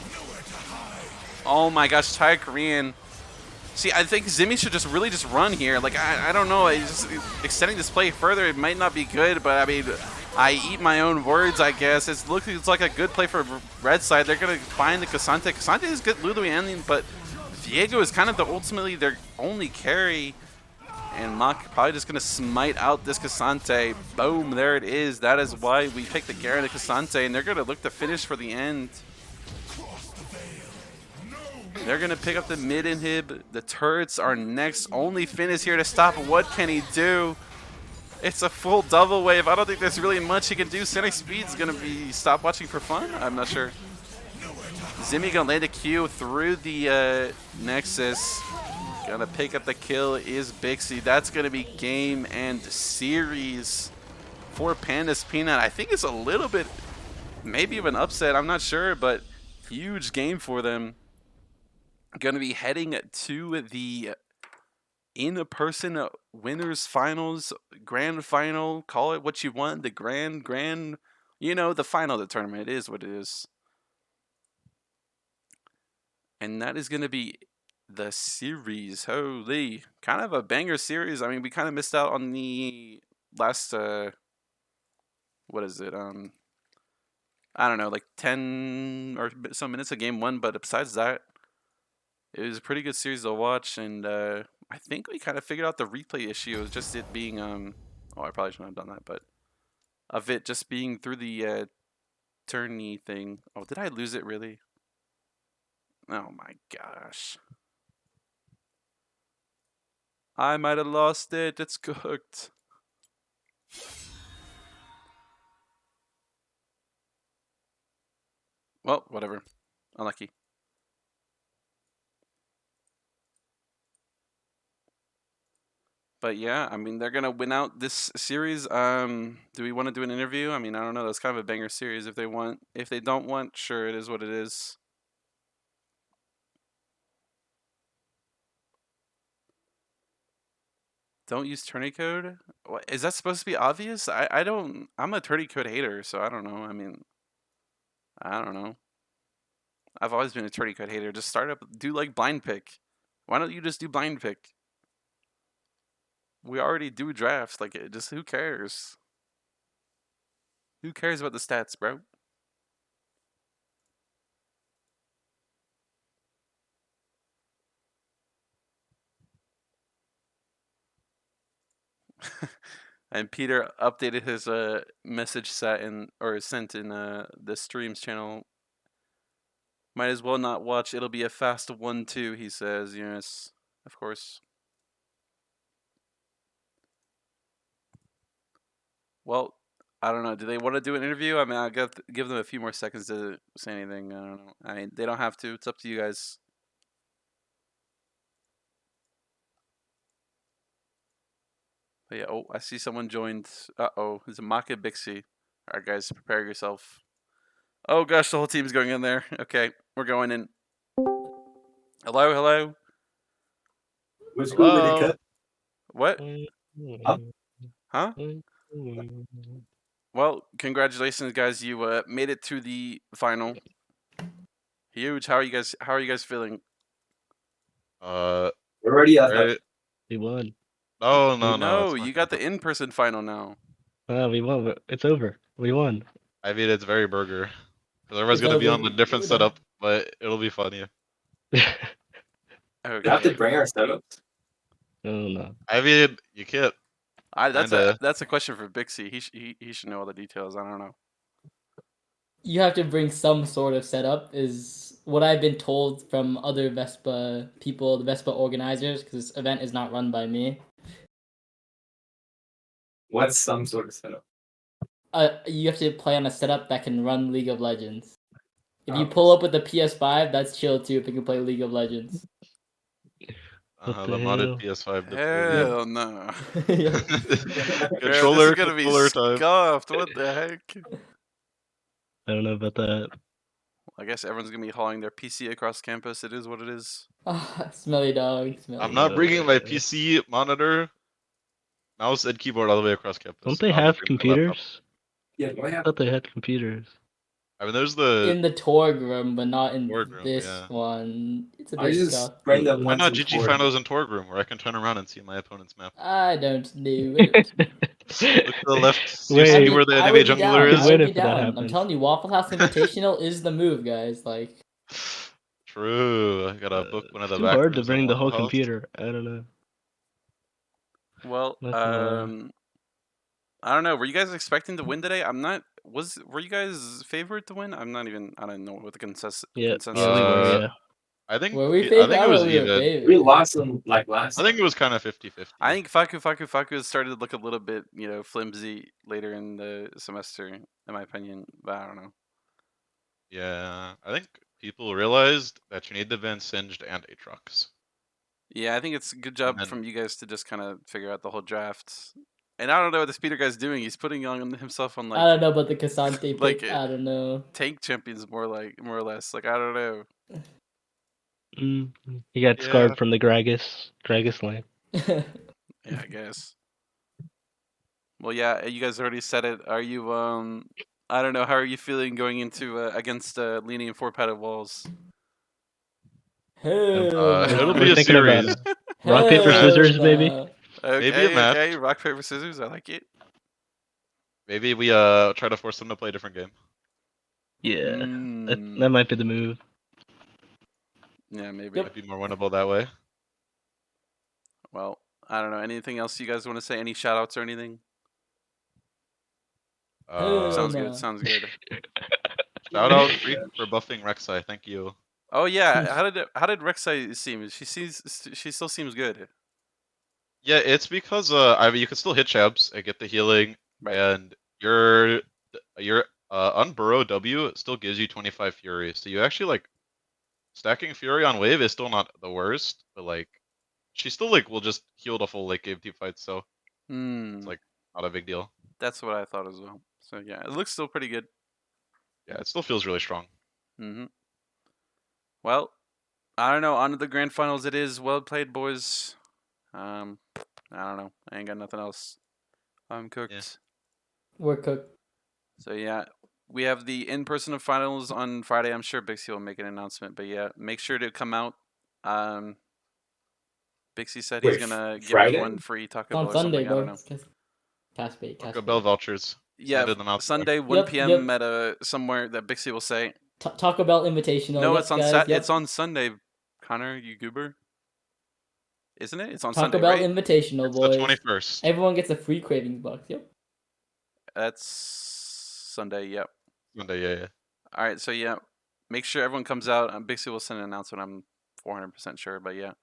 Oh my gosh, Thai Korean. See, I think Zimmy should just really just run here. Like, I don't know. Just extending this play further, it might not be good, but I mean, I eat my own words, I guess. It's like a good play for red side. They're going to find the Cassante. Cassante is good Lulu ending, but Viego is kind of ultimately their only carry. And Mach probably just going to smite out this Cassante. Boom, there it is. That is why we picked the Garen and Cassante, and they're going to look to finish for the end. They're going to pick up the mid inhib. The turrets are next. Only Finn is here to stop. What can he do? It's a full double wave. I don't think there's really much he can do. Scenic Speed's going to be stop watching for fun. I'm not sure. Zimmy going to land a Q through the Nexus. Going to pick up the kill is Bixie. That's going to be game and series for Panda's Peanut. I think it's a little bit, maybe of an upset. I'm not sure, but huge game for them. Going to be heading to the in-person winners finals, grand final, call it what you want, the grand, you know, the final of the tournament. It is what it is. And that is going to be the series. Holy, kind of a banger series. I mean, we kind of missed out on the last, what is it? I don't know, like 10 or some minutes of game one, but besides that, it was a pretty good series to watch, and I think we kind of figured out the replay issue. It was just it being, oh, I probably shouldn't have done that, but of it just being through the tourney thing. Oh, did I lose it really? Oh my gosh. I might have lost it. It's cooked. Well, whatever. Unlucky. But yeah, I mean, they're gonna win out this series. Do we want to do an interview? I mean, I don't know. That's kind of a banger series. If they want, if they don't want, sure, it is what it is. Don't use tourney code. What, is that supposed to be obvious? I don't. I'm a tourney code hater, so I don't know. I mean, I don't know. I've always been a tourney code hater. Just start up, do like blind pick. Why don't you just do blind pick? We already do drafts. Like, just who cares? Who cares about the stats, bro? And Peter updated his message set in or sent in the streams channel. Might as well not watch. It'll be a fast 1-2. He says. Yes, of course. Well, I don't know. Do they want to do an interview? I mean, I'll give them a few more seconds to say anything. I don't know. I mean, they don't have to. It's up to you guys. But yeah, oh, I see someone joined. Uh-oh, it's a Maka Bixie. All right, guys, prepare yourself. Oh gosh, the whole team's going in there. Okay, we're going in. Hello, hello. What's good with it, cut? What? Huh? Huh? Well, congratulations, guys. You made it to the final. Huge. How are you guys? How are you guys feeling? We're already at Right. We won. No, no, no. No, It's you not got the gonna- in-person final now. We won. It's over. We won. I mean, it's very burger. 'Cause everyone's It's gonna be over. on a different setup, but it'll be funny. We have to Okay. bring our setups. Oh no. I mean, you can't. Kinda. That's a question for Bixie. He should know all the details. I don't know. You have to bring some sort of setup. Is what I've been told from other Vespa people, the Vespa organizers, because this event is not run by me. What's some sort of setup? You have to play on a setup that can run League of Legends. If you Oh. pull up with the PS5, that's chill too. If you can play League of Legends. What The the modded hell? PS5 Hell no. Yep. Yeah, this is controller gonna be controller time. scuffed. What the heck? I don't know about that. I guess everyone's gonna be hauling their PC across campus. It is what it is. Smelly dog. Smelly I'm dog. not bringing my PC, monitor, mouse, and keyboard all the way across campus. Don't they I'll have bring my laptop. computers? Yeah, do I I have? thought they had computers. I mean, there's the In the Torg room, but not in Torg room, this yeah. one. It's a I bit just scuffed. bring them Why once not in GG Torg. Finals and Torg room where I can turn around and see my opponent's map? I don't know it. Look to the left. You Wait, see where the I enemy would be jungler down. You could is? I would win be if that down. I'm happens. telling you, Waffle House Invitational is the move, guys. Like, True. I gotta book one of It's the too back hard to rooms in bring the Waffle whole House. computer. I don't know. Well, Not gonna lie. I don't know. Were you guys expecting to win today? I'm not. Were you guys favored to win? I'm not even. I don't know what the consensus Yeah, consensus we were. was. Yeah. I think were we I favored? think I it was thought we were even. favored. We lost them like last. I think it was kind of 50-50. I think FAKU has started to look a little bit, flimsy later in the semester, in my opinion. But I don't know. Yeah, I think people realized that you need the van singed and Aatrox. Yeah, I think it's a good And job then from you guys to just kind of figure out the whole draft. And I don't know what the speeder guy's doing. He's putting on himself on I don't know about the Cassante like pick. I don't know. tank champions more or less. Like I don't know. He got Yeah. scarred from the Gragas lane. Yeah, I guess. Well, yeah, you guys already said it. Are you I don't know. How are you feeling going into against leaning and four padded walls? Hell it'll no. be We're a thinking about series. rock paper match. scissors, maybe. no. Maybe a Okay, match. okay. Rock paper scissors. I like it. Maybe we try to force them to play a different game. Yeah, that Mm, might be the move. yeah, maybe. Yep. Might be more winnable that way. Well, I don't know. Anything else you guys want to say? Any shout outs or anything? Hell Sounds no. good. Sounds good. Shout out Freak for buffing Rek'Sai. Thank you. Oh yeah, how did Rek'Sai seem? She still seems good. Yeah, it's because I mean you can still hit Shabs and get the healing, Right. and your unburrow W still gives you 25 Fury. So you actually like stacking Fury on wave is still not the worst, but like she still like will just heal the full late game team fight, so it's like not a big deal. That's what I thought as well. So yeah, it looks still pretty good. Yeah, it still feels really strong. Well, I don't know. On to the grand finals. It is. Well played, boys. I don't know. I ain't got nothing else. I'm cooked. Yeah. We're cooked. So yeah, we have the in-person finals on Friday. I'm sure Bixie will make an announcement, but yeah, make sure to come out. Bixie said he's gonna give everyone free Taco It's Bell on or Sunday, something. I don't bro. know. Casbait. Taco Bell vouchers. Yeah, Handed them out. Sunday 1 Yep, p.m. yep. at somewhere that Bixie will say. Taco Bell Invitational. No, Yep, it's on guys. Yep. It's on Sunday. Connor, you goober. Isn't it? It's on Taco Sunday, Bell right? Invitational, It's boys. the 21st. Everyone gets a free cravings box. Yep. That's Sunday. Yep. Monday, yeah. All right, so yeah, make sure everyone comes out. Bixie will send an announcement. I'm 400% sure, but yeah.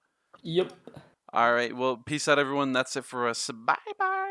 Yep. All right, well, peace out, everyone. That's it for us. Bye bye.